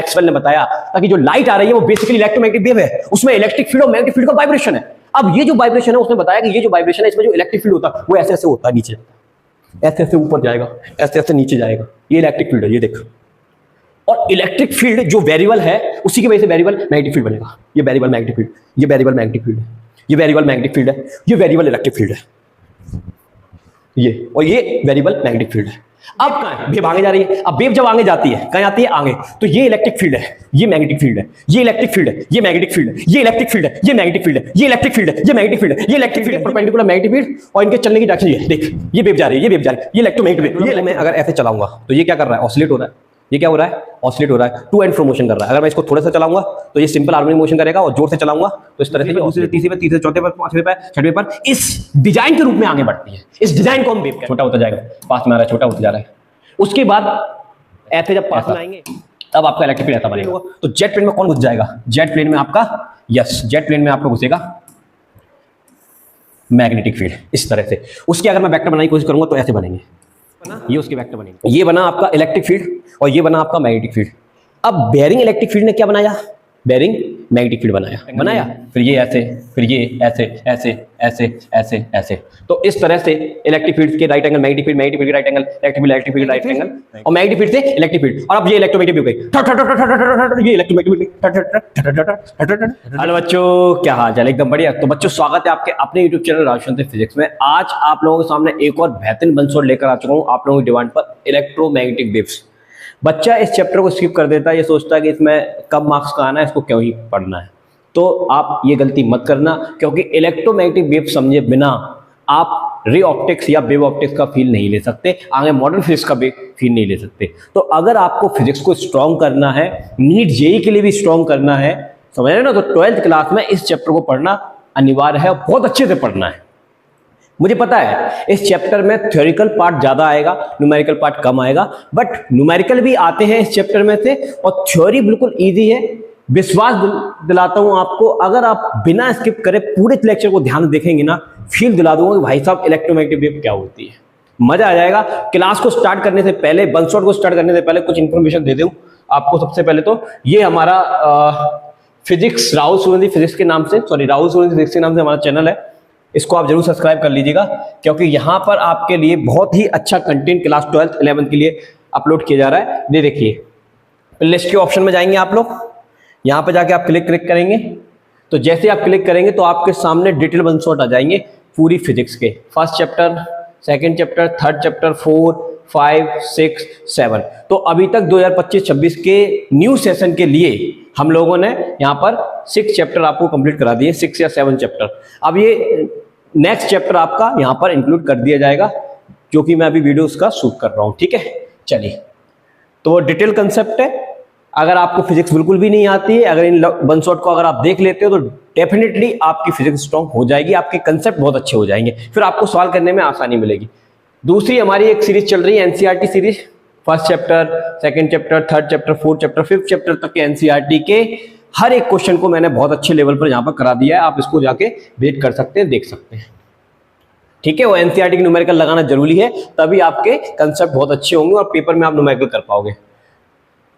Maxwell ने बताया ताकि जो लाइट आ रही है वो बेसिकली इलेक्ट्रोमैग्नेटिक वेव है, उसमें इलेक्ट्रिक फील्ड और मैग्नेटिक फील्ड का वाइब्रेशन है। अब ये जो वाइब्रेशन है उसने बताया कि ये जो वाइब्रेशन है इसमें जो इलेक्ट्रिक फील्ड होता है वो ऐसे ऐसे होता है, नीचे ऐसे ऐसे ऊपर जाएगा, ऐसे ऐसे नीचे जाएगा, ये इलेक्ट्रिक फील्ड है, ये देख। और इलेक्ट्रिक फील्ड जो वेरिएबल है उसी की वजह से वेरिएबल मैग्नेटिक फील्ड बनेगा। ये वेरिएबल मैग्नेटिक फील्ड, ये वेरिएबल मैग्नेटिक फील्ड है, ये वेरिएबल मैग्नेटिक फील्ड है, ये वेरिएबल इलेक्ट्रिक फील्ड है, ये और ये वेरिएबल मैग्नेटिक फील्ड है। अब कहां है वेव? आगे जा रही है। अब वेव जब आगे जाती है कहां जाती है? आगे। तो ये इलेक्ट्रिक फील्ड है, ये मैग्नेटिक फील्ड है, ये इलेक्ट्रिक फील्ड है, ये मैग्नेटिक फील्ड है, ये इलेक्ट्रिक फील्ड है, ये मैग्नेटिक फील्ड है, ये इलेक्ट्रिक फील्ड है, ये मैग्नेटिक फील्ड है, ये इलेक्ट्रिक फील्ड है, परपेंडिकुलर मैग्नेटिक फील्ड और इनके चलने की डायरेक्शन ये देख, ये वेव जा रही है, ये वेव जा रही है, ये इलेक्ट्रोमैग्नेटिक वेव। ये मैं अगर ऐसे चलाऊंगा तो ये क्या कर रहा है? ऑसिलेट हो रहा है। ये क्या हो रहा है? ऑसिलेट हो रहा है, टू एंड फ्रो मोशन कर रहा है। अगर मैं इसको थोड़ा सा चलाऊंगा तो ये सिंपल हार्मोनिक मोशन करेगा और जोर से चलाऊंगा तो इस तरह से दूसरे तीसरे पर, तीसरे चौथे पर, पांचवें पर, छठवें पर इस डिजाइन के रूप में आगे बढ़ती है। इस डिजाइन को हम वेव, छोटा होता जाएगा, पास में आ रहा है, छोटा होता जा रहा है। उसके बाद ऐसे जब पास में आएंगे तब आपका इलेक्ट्रिक फील्ड ऐसा बनेगा। तो जेट प्लेन में कौन घुस जाएगा? जेट प्लेन में आपका, यस, जेट प्लेन में आपका घुसेगा मैग्नेटिक फील्ड इस तरह से। उसकी अगर मैं वेक्टर बनाने की कोशिश करूंगा तो ऐसे बनेंगे, ये उसके वेक्टर बनेंगे। ये बना आपका इलेक्ट्रिक फील्ड और ये बना आपका मैग्नेटिक फील्ड। अब बेरिंग इलेक्ट्रिक फील्ड ने क्या बनाया? बेरिंग मैग्नेटिक फील्ड बनाया, फिर ये ऐसे, फिर ये ऐसे ऐसे ऐसे ऐसे ऐसे। तो इस तरह से इलेक्ट्रिक फील्ड के right angle magnetic field, magnetic field right angle electric field right angle और मैग्नेटिक फील्ड से इलेक्ट्रिक फील्ड। और अब ये इलेक्ट्रोमैग्नेटिक वेव गई, ये इलेक्ट्रोमैग्नेटिक। हेलो बच्चों, क्या हाल चाल? एकदम बढ़िया। तो बच्चों स्वागत है आपके अपने यूट्यूब चैनल राजशांति फिजिक्स में। आज आप लोगों के सामने एक और बेहतरीन बंसोड लेकर आ चुका हूँ आप लोगों की डिमांड पर, इलेक्ट्रोमैग्नेटिक वेव्स। बच्चा इस चैप्टर को स्किप कर देता है, ये सोचता है कि इसमें कम मार्क्स का आना है, इसको क्यों ही पढ़ना है। तो आप ये गलती मत करना, क्योंकि इलेक्ट्रोमैग्नेटिक वेव समझे बिना आप रे ऑप्टिक्स या वेव ऑप्टिक्स का फील नहीं ले सकते, आगे मॉडर्न फिजिक्स का भी फील नहीं ले सकते। तो अगर आपको फिजिक्स को स्ट्रॉन्ग करना है, नीट जेईई के लिए भी स्ट्रॉन्ग करना है, समझ रहे ना, तो 12th क्लास में इस चैप्टर को पढ़ना अनिवार्य है और बहुत अच्छे से पढ़ना है। मुझे पता है इस चैप्टर में थ्योरिकल पार्ट ज्यादा आएगा, न्यूमेरिकल पार्ट कम आएगा, बट न्यूमेरिकल भी आते हैं इस चैप्टर में से और थ्योरी बिल्कुल इजी है। विश्वास दिलाता हूं आपको, अगर आप बिना स्किप करे पूरे लेक्चर को ध्यान से देखेंगे ना, फील दिला दूंगा कि भाई साहब इलेक्ट्रोमैग्नेटिक वेव क्या होती है। मजा आ जाएगा। क्लास को स्टार्ट करने से पहले, बंसोड को स्टार्ट करने से पहले कुछ इंफॉर्मेशन दे दूं आपको। सबसे पहले तो ये हमारा फिजिक्स, राहुल सूर्यवंशी फिजिक्स के नाम से, सॉरी राहुल सूर्यवंशी फिजिक्स के नाम से हमारा चैनल है। इसको आप जरूर सब्सक्राइब कर लीजिएगा, क्योंकि यहाँ पर आपके लिए बहुत ही अच्छा कंटेंट क्लास 12th 11th के लिए अपलोड किया जा रहा है। ये देखिए, लिस्ट के ऑप्शन में जाएंगे आप लोग, यहाँ पे जाके आप क्लिक करेंगे तो जैसे आप क्लिक करेंगे तो आपके सामने डिटेल बंसोड आ जाएंगे पूरी फिजिक्स के, first chapter, second chapter, third chapter, 4, 5, 6, 7। तो अभी तक 2025-26 के न्यू सेशन के लिए हम लोगों ने यहाँ पर 6 चैप्टर आपको कंप्लीट करा दिए, 6 या 7 चैप्टर। अब ये नेक्स्ट चैप्टर आपका यहाँ पर इंक्लूड कर दिया जाएगा, जो कि मैं अभी वीडियो उसका शूट कर रहा हूँ। ठीक है, चलिए। तो वो डिटेल कंसेप्ट है। अगर आपको फिजिक्स बिल्कुल भी नहीं आती है, अगर इन बंसोड को अगर आप देख लेते हो तो डेफिनेटली आपकी फिजिक्स स्ट्रॉन्ग हो जाएगी, आपके कंसेप्ट बहुत अच्छे हो जाएंगे, फिर आपको सॉल्व करने में आसानी मिलेगी। दूसरी हमारी एक सीरीज चल रही है, NCERT series. First chapter, second chapter, third chapter, fourth chapter, fifth chapter तक के एनसीईआरटी के हर एक क्वेश्चन को मैंने बहुत अच्छे लेवल पर यहाँ पर करा दिया है। आप इसको जाके वेट कर सकते हैं, देख सकते हैं। ठीक है, वो एनसीईआरटी की न्यूमेरिकल लगाना जरूरी है, तभी आपके कंसेप्ट बहुत अच्छे होंगे और पेपर में आप न्यूमेरिकल कर पाओगे।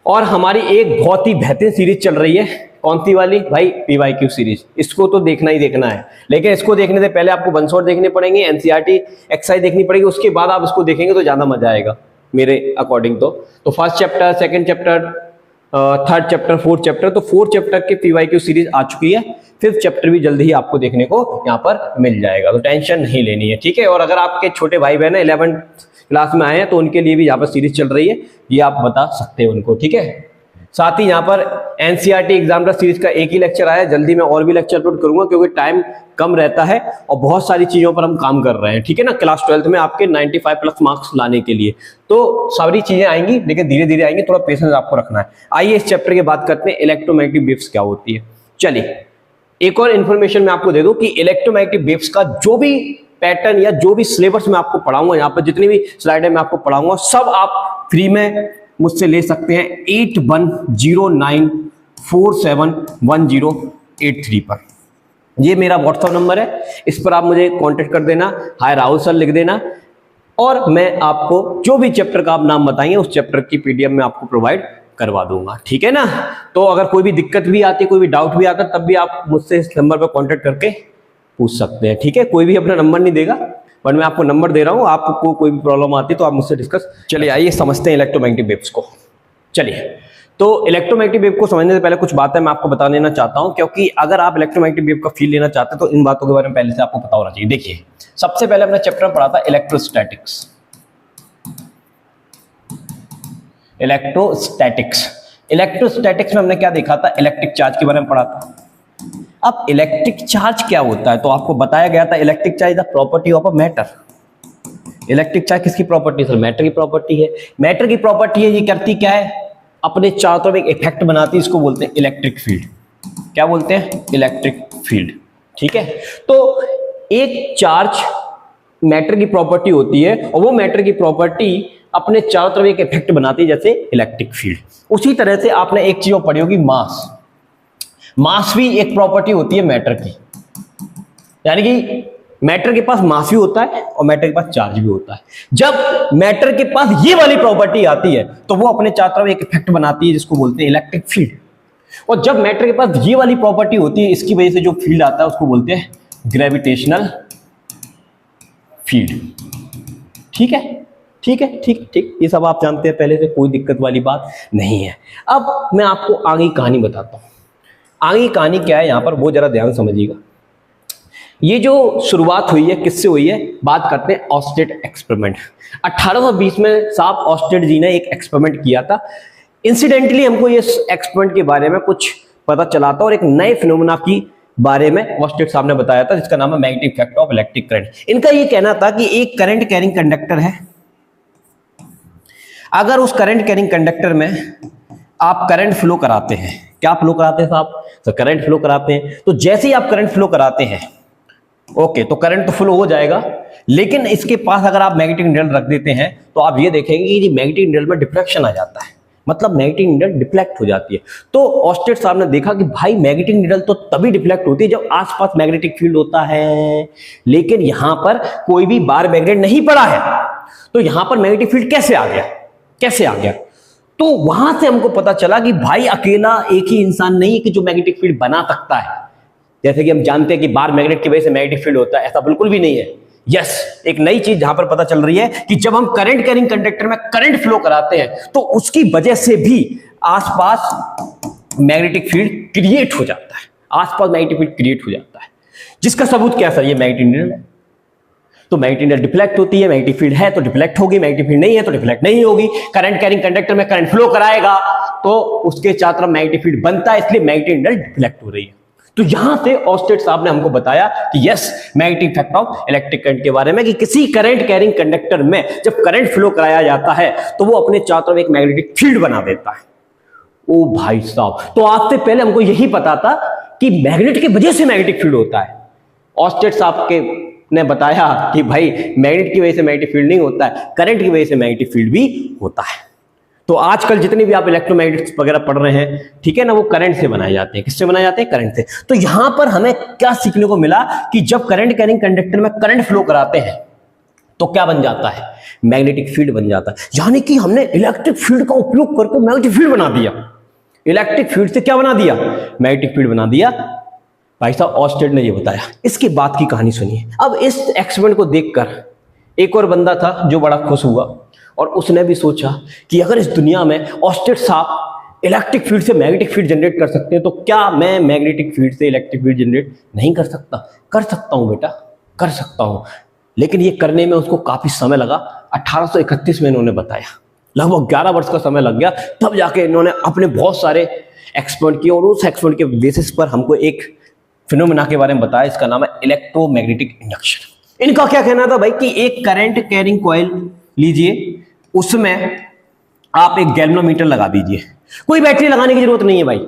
और हमारी एक बहुत ही बेहतरीन सीरीज चल रही है, कौन सी वाली भाई? PYQ series. इसको तो देखना ही देखना है, लेकिन इसको देखने से पहले आपको बंसोड देखने पड़ेंगे, एनसीईआरटी एक्सरसाइज देखनी पड़ेगी, उसके बाद आप इसको देखेंगे तो ज्यादा मजा आएगा मेरे अकॉर्डिंग। तो first chapter, second chapter, third chapter, fourth chapter, तो फोर्थ चैप्टर के पीवाईक्यू सीरीज आ चुकी है। फिफ्थ चैप्टर भी जल्दी ही आपको देखने को यहाँ पर मिल जाएगा, तो टेंशन नहीं लेनी है। ठीक है, और अगर आपके छोटे भाई बहन 11th क्लास में आए हैं तो उनके लिए भी यहाँ पर सीरीज चल रही है, ये आप बता सकते हैं उनको। ठीक है, साथ ही यहाँ पर एनसीईआरटी एग्जामिनर सीरीज का एक ही लेक्चर आया, जल्दी मैं और भी लेक्चर अपलोड करूंगा, क्योंकि टाइम कम रहता है और बहुत सारी चीजों पर हम काम कर रहे हैं। ठीक है ना, क्लास 12th में आपके 95+ मार्क्स लाने के लिए तो सारी चीजें आएंगी, लेकिन धीरे धीरे आएंगी, थोड़ा पेशेंस आपको रखना है। आइए इस चैप्टर की बात करते हैं, इलेक्ट्रोमैग्नेटिक वेव्स क्या होती है। चलिए, एक और इन्फॉर्मेशन मैं आपको दे दूं कि इलेक्ट्रोमैग्नेटिक वेव्स का जो भी पैटर्न या जो भी सिलेबस में आपको पढ़ाऊंगा, यहाँ पर जितनी भी स्लाइड है मैं आपको पढ़ाऊंगा, सब आप फ्री में मुझसे ले सकते हैं 8109471083 पर। ये मेरा व्हाट्सएप नंबर है, इस पर आप मुझे कांटेक्ट कर देना, हाय राहुल सर लिख देना, और मैं आपको जो भी चैप्टर का आप नाम बताएंगे उस चैप्टर की पीडीएफ में आपको प्रोवाइड करवा दूंगा, ठीक है ना। तो अगर कोई भी दिक्कत भी आती है, कोई भी डाउट भी आता है, तब भी आप मुझसे इस नंबर पर कॉन्टेक्ट करके पूछ सकते हैं, ठीक है। कोई भी अपना नंबर नहीं देगा, बट मैं आपको नंबर दे रहा हूँ, आपको कोई भी प्रॉब्लम आती है तो आप मुझसे डिस्कस। चलिए आइए समझते हैं इलेक्ट्रोमैग्नेटिक वेव्स को। चलिए, तो इलेक्ट्रोमैग्नेटिक वेव को समझने से पहले कुछ बातें मैं आपको बता देना चाहता हूं, क्योंकि अगर आप इलेक्ट्रोमैग्नेटिक वेव का फील लेना चाहते हैं तो इन बातों के बारे में पहले से आपको पता होना चाहिए। देखिए, सबसे पहले हमने चैप्टर में पढ़ा था इलेक्ट्रोस्टैटिक्स। इलेक्ट्रोस्टैटिक्स में हमने क्या देखा था, इलेक्ट्रिक चार्ज के बारे में पढ़ा था। अब इलेक्ट्रिक चार्ज क्या होता है, तो आपको बताया गया था electric charge is the property of a matter. Electric charge किसकी प्रॉपर्टी है? मैटर की प्रॉपर्टी है। मैटर की प्रॉपर्टी है, ये करती क्या है, अपने चारों तरफ एक इफेक्ट बनाती है, इसको बोलते हैं इलेक्ट्रिक फील्ड। क्या बोलते हैं? इलेक्ट्रिक फील्ड, ठीक है। तो एक चार्ज मैटर की प्रॉपर्टी होती है और वो मैटर की प्रॉपर्टी अपने चारों तरफ एक इफेक्ट बनाती है, जैसे इलेक्ट्रिक फील्ड। उसी तरह से आपने एक चीज पढ़ी होगी, मास। मास भी एक प्रॉपर्टी होती है मैटर की, यानी कि मैटर के पास मास भी होता है और मैटर के पास चार्ज भी होता है। जब मैटर के पास ये वाली प्रॉपर्टी आती है तो वो अपने चारों तरफ एक इफेक्ट बनाती है, जिसको बोलते हैं इलेक्ट्रिक फील्ड। और जब मैटर के पास ये वाली प्रॉपर्टी होती है, इसकी वजह से जो फील्ड आता है उसको बोलते हैं ग्रेविटेशनल फील्ड, ठीक है। ठीक है, ठीक ठीक, ये सब आप जानते हैं पहले से, कोई दिक्कत वाली बात नहीं है। अब मैं आपको आगे की कहानी बताता हूं। आगे की कहानी क्या है यहां पर, वो जरा ध्यान समझिएगा। ये जो शुरुआत हुई है किससे हुई है, बात करते हैं ऑस्टेट एक्सपेरिमेंट। 1820 में साहब ऑस्टेट जी ने एक एक्सपेरिमेंट किया था। इंसिडेंटली हमको ये एक्सपेरिमेंट के बारे में कुछ पता चला था और एक नए फिनोमेना की बारे में ऑस्टेट साहब ने बताया था, जिसका नाम है magnetic effect of electric current. इनका ये कहना था कि एक करंट कैरिंग कंडक्टर है, अगर उस करंट कैरिंग कंडक्टर में आप करंट फ्लो कराते हैं, क्या फ्लो कराते हैं साहब? तो करंट फ्लो कराते हैं। तो जैसे ही आप करंट फ्लो कराते हैं, ओके, तो करंट तो फ्लो हो जाएगा, लेकिन इसके पास अगर आप मैग्नेटिक नीडल रख देते हैं तो आप ये देखेंगे कि मैग्नेटिक नीडल में डिफ्लेक्शन आ जाता है, मतलब मैग्नेटिक नीडल डिफ्लेक्ट हो जाती है। तो ऑस्टेट साहब ने देखा कि भाई मैग्नेटिक नीडल तो तभी डिफ्लेक्ट होती है जब आसपास मैग्नेटिक फील्ड होता है, लेकिन यहां पर कोई भी बार मैग्नेट नहीं पड़ा है, तो यहां पर मैग्नेटिक फील्ड कैसे आ गया, कैसे आ गया? तो वहां से हमको पता चला कि भाई अकेला एक ही इंसान नहीं है कि जो मैग्नेटिक फील्ड बना सकता है। जैसे कि हम जानते हैं कि बार मैग्नेट की वजह से मैग्नेटिक फील्ड होता है, ऐसा बिल्कुल भी नहीं है। यस, एक नई चीज जहां पर पता चल रही है कि जब हम करंट कैरिंग कंडक्टर में करंट फ्लो कराते हैं तो उसकी वजह से भी आसपास मैग्नेटिक फील्ड क्रिएट हो जाता है, आसपास मैग्नेटिक फील्ड क्रिएट हो जाता है। जिसका सबूत क्या सर? ये मैग्नेटिक नीडल है। तो मैग्नेटिक नीडल डिफ्लेक्ट होती है, मैग्नेटिक फील्ड है तो डिफ्लेक्ट होगी, मैग्नेटिक फील्ड नहीं है तो डिफ्लेक्ट नहीं होगी। करंट कैरिंग कंडक्टर में करंट फ्लो कराएगा तो उसके चारों तरफ मैग्नेटिक फील्ड बनता है, इसलिए मैग्नेटिक नीडल डिफ्लेक्ट हो रही है। तो यहां से ऑस्टेट साहब ने हमको बताया कि yes, magnetic effect of electric current के बारे में, कि किसी करंट कैरिंग कंडक्टर में जब करंट फ्लो कराया जाता है तो वो अपने चारों तरफ एक मैग्नेटिक फील्ड बना देता है। ओ भाई साहब, तो आज से पहले हमको यही पता था कि मैग्नेट की वजह से मैग्नेटिक फील्ड होता है। ऑस्टेट साहब के ने बताया कि भाई मैग्नेट की वजह से मैग्नेटिक फील्ड नहीं होता है, करंट की वजह से मैग्नेटिक फील्ड भी होता है। तो आजकल जितनी भी आप इलेक्ट्रोमैग्नेटिक्स वगैरह पढ़ रहे हैं, ठीक है ना, वो करंट से बनाए जाते हैं। किससे बनाए जाते हैं? करंट से। तो यहां पर हमें क्या सीखने को मिला कि जब करंट कैरिंग कंडक्टर में करंट फ्लो कराते हैं तो क्या बन जाता है? मैग्नेटिक फील्ड बन जाता है। यानी कि हमने इलेक्ट्रिक फील्ड का उपयोग करके मैग्नेटिक फील्ड बना दिया। इलेक्ट्रिक फील्ड से क्या बना दिया? मैग्नेटिक फील्ड बना दिया। भाई साहब ऑस्टेट ने ये बताया। इसके बाद की कहानी सुनिए। अब इस एक्सपेरिमेंट को देखकर एक और बंदा था जो बड़ा खुश हुआ और उसने भी सोचा कि अगर इस दुनिया में ऑस्टेट साहब इलेक्ट्रिक फील्ड से मैग्नेटिक फील्ड जनरेट कर सकते हैं तो क्या मैं मैग्नेटिक फील्ड से इलेक्ट्रिक फील्ड जनरेट नहीं कर सकता? कर सकता हूं बेटा, कर सकता हूं। लेकिन ये करने में उसको काफी समय लगा। 1831 में इन्होंने बताया, लगभग 11 वर्ष का समय लग गया, तब जाके इन्होंने अपने बहुत सारे एक्सपेरिमेंट किए और उस एक्सपेरिमेंट के बेसिस पर हमको एक फिनोमेना के बारे में बताया, इसका नाम है इलेक्ट्रोमैग्नेटिक इंडक्शन। इनका क्या कहना था भाई कि एक करंट कैरिंग कॉइल लीजिए, उसमें आप एक गैल्वेनोमीटर लगा दीजिए। कोई बैटरी लगाने की जरूरत नहीं है भाई,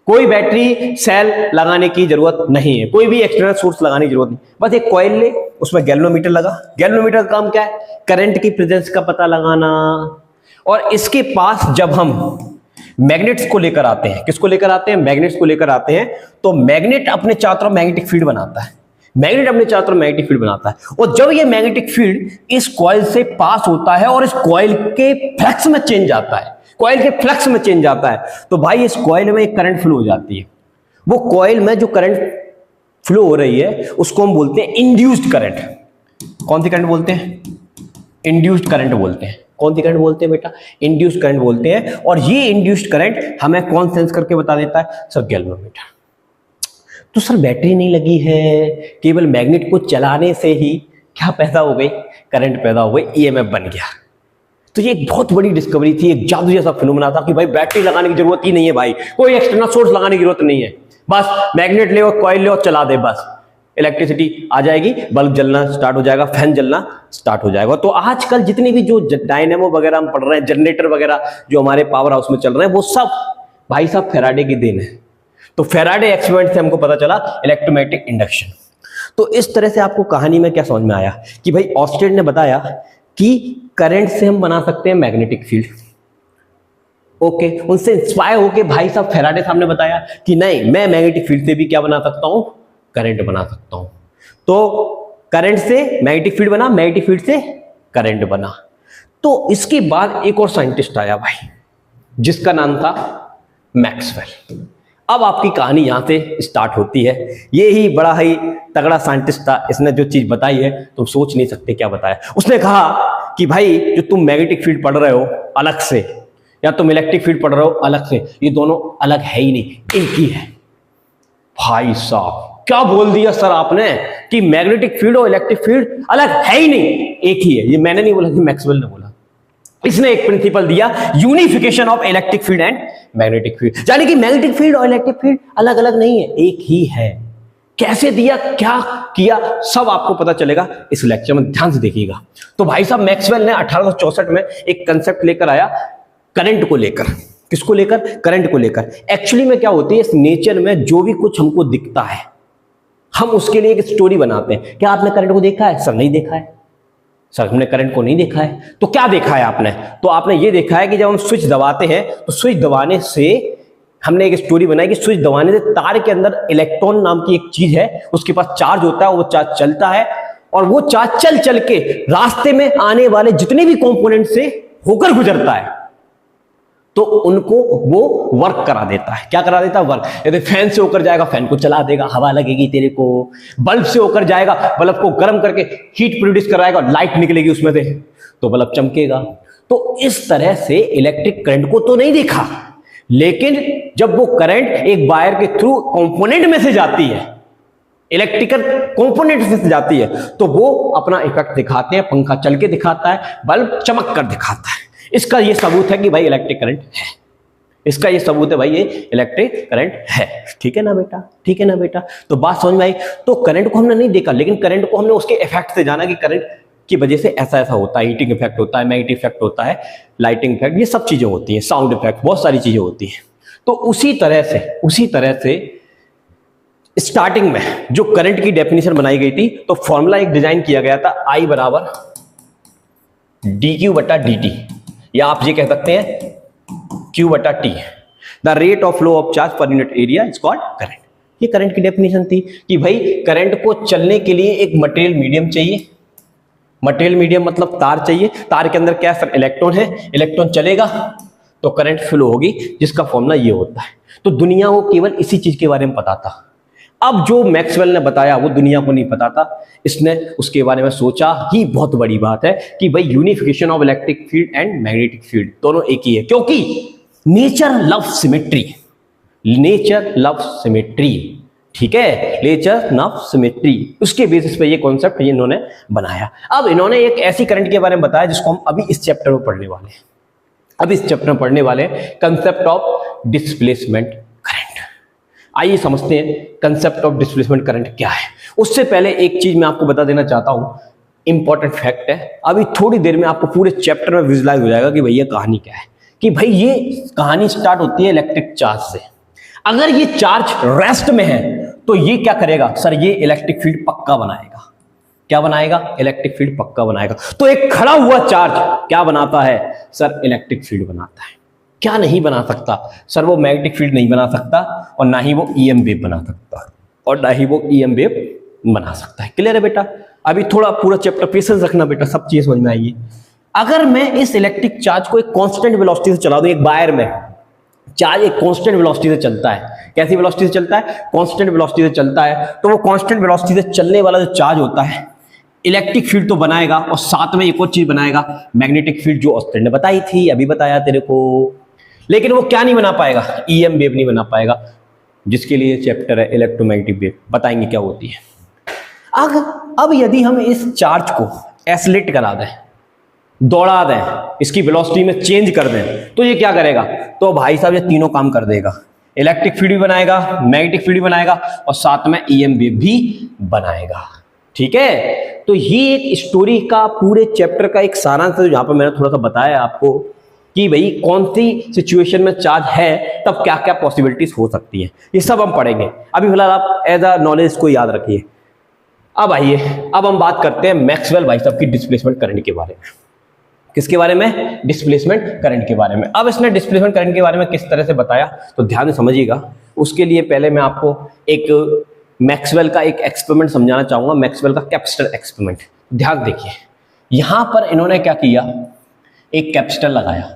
कोई बैटरी सेल लगाने की जरूरत नहीं है, कोई भी एक्सटर्नल सोर्स लगाने की जरूरत नहीं। बस एक कॉइल ले, उसमें गैल्वेनोमीटर लगा। गैल्वेनोमीटर का काम क्या है? करंट की प्रेजेंस का पता लगाना। और इसके पास जब हम मैग्नेट्स को लेकर आते हैं, किसको लेकर आते हैं? मैग्नेट्स को लेकर आते हैं, तो मैग्नेट अपने चारों तरफ मैग्नेटिक फील्ड बनाता है। मैग्नेट अपने चारों तरफ मैग्नेटिक फील्ड बनाता है और जब ये मैग्नेटिक फील्ड इस कॉइल से पास होता है और इस कॉइल के फ्लक्स में चेंज आता है, कॉइल के फ्लक्स में चेंज आता है। तो भाई इस कॉइल में एक करंट फ्लो हो जाती है, वो कॉइल में जो करंट फ्लो हो रही है उसको हम बोलते हैं इंड्यूस्ड करंट। कौन सी करंट बोलते हैं? इंड्यूस्ड करंट बोलते हैं। कौन सी करंट बोलते हैं बेटा? इंड्यूस्ड करंट बोलते हैं। और ये इंड्यूस्ड करंट हमें कौन सेंस करके बता देता है? Sir galvanometer. तो सर बैटरी नहीं लगी है, केवल मैग्नेट को चलाने से ही क्या पैदा हो गई? करंट पैदा हो गई, ईएमएफ बन गया। तो ये एक बहुत बड़ी डिस्कवरी थी, एक जादू जैसा फिनोमेना था कि भाई बैटरी लगाने की जरूरत ही नहीं है, भाई कोई एक्सटर्नल सोर्स लगाने की जरूरत नहीं है, बस मैग्नेट ले और कॉइल ले और चला दे, बस इलेक्ट्रिसिटी आ जाएगी, बल्ब जलना स्टार्ट हो जाएगा, फैन जलना स्टार्ट हो जाएगा। तो आजकल जितनी भी जो डायनेमो वगैरह हम पढ़ रहे हैं, जनरेटर वगैरह जो हमारे पावर हाउस में चल रहे हैं, वो सब भाई साहब फैराडे की देन है। तो फैराडे एक्सपेरिमेंट से हमको पता चला इलेक्ट्रोमैग्नेटिक इंडक्शन। तो इस तरह से आपको कहानी में क्या समझ में आया कि भाई ऑस्टेड ने बताया कि करंट से हम बना सकते हैं मैग्नेटिक फील्ड। ओके, उनसे इंस्पायर होके भाई साहब फैराडे साहब ने बताया कि नहीं, मैं मैग्नेटिक फील्ड से भी क्या बना सकता हूं? करंट बना सकता हूं। तो करंट से मैग्नेटिक फील्ड बना, मैग्नेटिक फील्ड से करंट बना। तो इसके बाद एक और साइंटिस्ट आया भाई, जिसका नाम था मैक्सवेल। अब आपकी कहानी यहां से स्टार्ट होती है। ये ही बड़ा ही तगड़ा साइंटिस्ट था, इसने जो चीज बताई है तुम सोच नहीं सकते क्या बताया। उसने कहा कि भाई जो तुम मैग्नेटिक फील्ड पढ़ रहे हो अलग से, या तुम इलेक्ट्रिक फील्ड पढ़ रहे हो अलग से, ये दोनों अलग है ही नहीं, एक ही है। भाई साहब क्या बोल दिया सर आपने कि मैग्नेटिक फील्ड और इलेक्ट्रिक फील्ड अलग है ही नहीं, एक ही है। ये मैंने नहीं बोला, कि मैक्सवेल ने बोला। इसने एक प्रिंसिपल दिया, unification of electric field and magnetic field, यानी कि मैग्नेटिक फील्ड और इलेक्ट्रिक फील्ड अलग अलग नहीं है, एक ही है। कैसे दिया, क्या किया, सब आपको पता चलेगा इस लेक्चर में, ध्यान से देखिएगा। तो भाई साहब मैक्सवेल ने 1864 में एक कंसेप्ट लेकर आया करंट को लेकर। किसको लेकर? करंट को लेकर। एक्चुअली में क्या होती है, इस नेचर में जो भी कुछ हमको दिखता है हम उसके लिए एक स्टोरी बनाते हैं। क्या आपने करंट को देखा है? सर नहीं देखा है। सर हमने करंट को नहीं देखा है। तो क्या देखा है आपने? तो आपने ये देखा है कि जब हम स्विच दबाते हैं तो स्विच दबाने से हमने एक स्टोरी बनाई कि स्विच दबाने से तार के अंदर इलेक्ट्रॉन नाम की एक चीज है, उसके पास चार्ज होता है, वो चार्ज चलता है और वो चार्ज चल चल के रास्ते में आने वाले जितने भी कंपोनेंट से होकर गुजरता है तो उनको वो वर्क करा देता है। क्या करा देता है? वर्क। यदि फैन से होकर जाएगा, फैन को चला देगा, हवा लगेगी तेरे को। बल्ब से होकर जाएगा, बल्ब को गर्म करके हीट प्रोड्यूस कराएगा, लाइट निकलेगी उसमें से, तो बल्ब चमकेगा। तो इस तरह से इलेक्ट्रिक करंट को तो नहीं देखा, लेकिन जब वो करंट एक वायर के थ्रू कंपोनेंट में से जाती है, इलेक्ट्रिकल कंपोनेंट में से जाती है, तो वो अपना इफेक्ट दिखाते हैं। पंखा चल के दिखाता है, बल्ब चमक कर दिखाता है। इसका ये सबूत है कि भाई इलेक्ट्रिक करंट है। इसका ये सबूत है भाई, ये इलेक्ट्रिक करंट है। ठीक है ना बेटा? ठीक है ना बेटा? तो बात समझ में आई। तो करंट को हमने नहीं देखा, लेकिन करंट को हमने उसके इफेक्ट से जाना कि करंट की वजह से ऐसा ऐसा होता है, हीटिंग इफेक्ट होता है, मैग्नेटिक इफेक्ट होता है, लाइटिंग इफेक्ट, ये सब चीजें होती हैं, साउंड इफेक्ट, बहुत सारी चीजें होती हैं। तो उसी तरह से स्टार्टिंग में जो करंट की डेफिनेशन बनाई गई थी, तो फॉर्मूला एक डिजाइन किया गया था, I बराबर dQ/dt, या आप ये कह सकते हैं Q/T। The rate of flow of charge per unit area is called current. ये करंट की डेफिनेशन थी कि भाई करंट को चलने के लिए एक मटेरियल मीडियम चाहिए। मटेरियल मीडियम मतलब तार चाहिए। तार के अंदर क्या सर? इलेक्ट्रॉन है। इलेक्ट्रॉन चलेगा तो करंट फ्लो होगी, जिसका फॉर्मूला ये होता है। तो दुनिया को केवल इसी चीज के बारे में पता था। अब जो मैक्सवेल ने बताया वो दुनिया को नहीं पता था। इसने उसके बारे में सोचा ही, बहुत बड़ी बात है कि भाई unification of electric field and magnetic field दोनों एक ही है, क्योंकि nature love symmetry. Nature love symmetry, ठीक है, नेचर लव सिमेट्री। उसके बेसिस पे ये कॉन्सेप्ट ये इन्होंने बनाया। अब इन्होंने एक ऐसी करंट के बारे में बताया जिसको हम अभी इस चैप्टर में पढ़ने वाले हैं। अब इस चैप्टर में पढ़ने वाले कंसेप्ट ऑफ डिस्प्लेसमेंट करंट। आइए समझते हैं कंसेप्ट ऑफ डिस्प्लेसमेंट करंट क्या है। उससे पहले एक चीज मैं आपको बता देना चाहता हूं, इंपॉर्टेंट फैक्ट है। अभी थोड़ी देर में आपको पूरे चैप्टर में विजुलाइज हो जाएगा कि भैया कहानी क्या है। कि भाई ये कहानी स्टार्ट होती है इलेक्ट्रिक चार्ज से। अगर ये चार्ज रेस्ट में है तो ये क्या करेगा सर? ये इलेक्ट्रिक फील्ड पक्का बनाएगा। क्या बनाएगा? इलेक्ट्रिक फील्ड पक्का बनाएगा। तो एक खड़ा हुआ चार्ज क्या बनाता है सर? इलेक्ट्रिक फील्ड बनाता है। क्या नहीं बना सकता सर? वो मैग्नेटिक फील्ड नहीं बना सकता, और ना ही वो ईएम वेव बना सकता, और ना ही वो ईएम वेव बना सकता है। क्लियर है बेटा? अभी थोड़ा पूरा चैप्टर पेशेंस रखना बेटा, सब चीज समझ में आएगी। अगर मैं इस इलेक्ट्रिक चार्ज को एक कांस्टेंट वेलोसिटी से चला दूं, एक वायर में चार्ज एक कांस्टेंट वेलोसिटी से चलता है, कैसी वेलोसिटी से चलता है? कांस्टेंट वेलोसिटी से चलता है। तो वो कांस्टेंट वेलोसिटी से चलने वाला जो चार्ज होता है इलेक्ट्रिक फील्ड तो बनाएगा, और साथ में एक और चीज बनाएगा, मैग्नेटिक फील्ड, जो ऑस्टेन ने बताई थी, अभी बताया तेरे को। लेकिन वो क्या नहीं बना पाएगा? ईएम वेव नहीं बना पाएगा, जिसके लिए चैप्टर है इलेक्ट्रोमैग्नेटिक वेव, बताएंगे क्या होती है। अब यदि हम इस चार्ज को एसलेट करा दें, दौड़ा दें, इसकी वेलोसिटी में चेंज कर दें, तो ये क्या करेगा? तो भाई साहब ये तीनों काम कर देगा, इलेक्ट्रिक फील्ड भी बनाएगा, मैग्नेटिक फील्ड भी बनाएगा, और साथ में ईएम वेव भी बनाएगा। ठीक है, तो ये एक स्टोरी का पूरे चैप्टर का एक सारांश है, जहां पर मैंने थोड़ा सा बताया आपको कि भाई कौन सी सिचुएशन में चार्ज है, तब क्या क्या पॉसिबिलिटीज हो सकती है, ये सब हम पढ़ेंगे। अभी फिलहाल आप एज अ नॉलेज को याद रखिए। अब आइए, अब हम बात करते हैं मैक्सवेल भाई साहब की डिस्प्लेसमेंट करंट के बारे में। किसके बारे में? डिस्प्लेसमेंट करंट के बारे में। अब इसने डिस्प्लेसमेंट करंट के बारे में किस तरह से बताया, तो ध्यान से समझिएगा। उसके लिए पहले मैं आपको एक मैक्सवेल का एक एक्सपेरिमेंट समझाना चाहूंगा, मैक्सवेल का कैपेसिटर एक्सपेरिमेंट। ध्यान देखिए, यहां पर इन्होंने क्या किया, एक कैपेसिटर लगाया,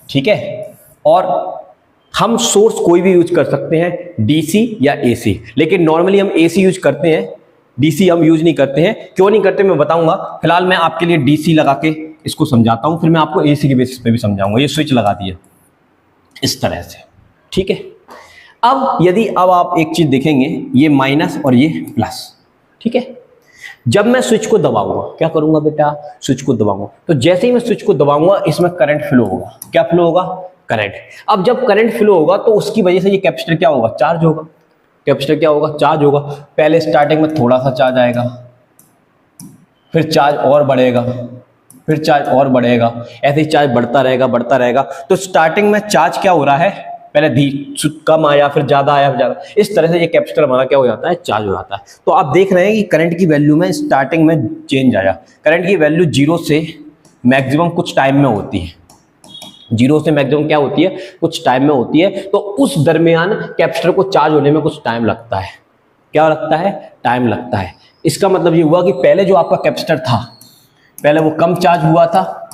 ठीक है, और हम सोर्स कोई भी यूज कर सकते हैं, डीसी या एसी, लेकिन नॉर्मली हम एसी यूज करते हैं, डीसी हम यूज नहीं करते हैं। क्यों नहीं करते मैं बताऊंगा। फिलहाल मैं आपके लिए डीसी लगा के इसको समझाता हूं, फिर मैं आपको एसी के बेसिस पे भी समझाऊंगा। ये स्विच लगा दिया इस तरह से, ठीक है। अब आप एक चीज देखेंगे, ये माइनस और ये प्लस, ठीक है। जब मैं स्विच को दबाऊंगा, क्या करूंगा बेटा? स्विच को दबाऊंगा, तो जैसे ही मैं स्विच को दबाऊंगा इसमें करंट फ्लो होगा। क्या फ्लो होगा? करंट। अब जब करंट फ्लो होगा तो उसकी वजह से ये कैपेसिटर क्या होगा? चार्ज होगा। कैपेसिटर क्या होगा? चार्ज होगा। पहले स्टार्टिंग में थोड़ा सा चार्ज आएगा, फिर चार्ज और बढ़ेगा, फिर चार्ज और बढ़ेगा, ऐसे ही चार्ज बढ़ता रहेगा बढ़ता रहेगा। तो स्टार्टिंग में चार्ज क्या हो रहा है? पहले कम आया, फिर ज्यादा आया, फिर ज्यादा, इस तरह से ये कैपेसिटर हमारा क्या हो जाता है? चार्ज हो जाता है। तो आप देख रहे हैं कि करंट की वैल्यू में स्टार्टिंग में चेंज आया। करंट की वैल्यू 0 से मैक्सिमम कुछ टाइम में होती है, 0 से मैक्सिमम क्या होती है? कुछ टाइम में होती है। तो उस दरमियान कैपेसिटर को चार्ज होने में कुछ टाइम लगता है। क्या लगता है? टाइम लगता है। इसका मतलब ये हुआ कि पहले जो आपका कैपेसिटर था, पहले वो कम चार्ज हुआ था,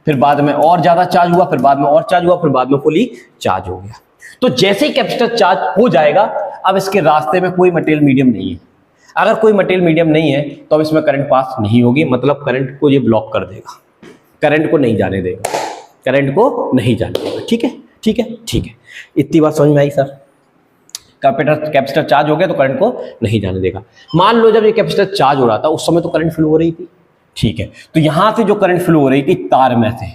फिर बाद में और ज्यादा चार्ज हुआ, फिर बाद में और चार्ज हुआ, फिर बाद में फुली चार्ज हो गया। तो जैसे ही कैपेसिटर चार्ज हो जाएगा, अब इसके रास्ते में कोई मटेरियल मीडियम नहीं है। अगर कोई मटेरियल मीडियम नहीं है तो अब इसमें करंट पास नहीं होगी, मतलब करंट को ये ब्लॉक कर देगा, करंट को नहीं जाने देगा, करंट को नहीं जाने देगा। ठीक है, ठीक है, ठीक है। इतनी बात समझ में आई सर? कैपेसिटर चार्ज हो गया तो करंट को नहीं जाने देगा। मान लो जब ये कैपेसिटर चार्ज हो रहा था उस समय तो करंट फ्लो हो रही थी, ठीक है। तो यहां से जो करंट फ्लो हो रही थी तार में से।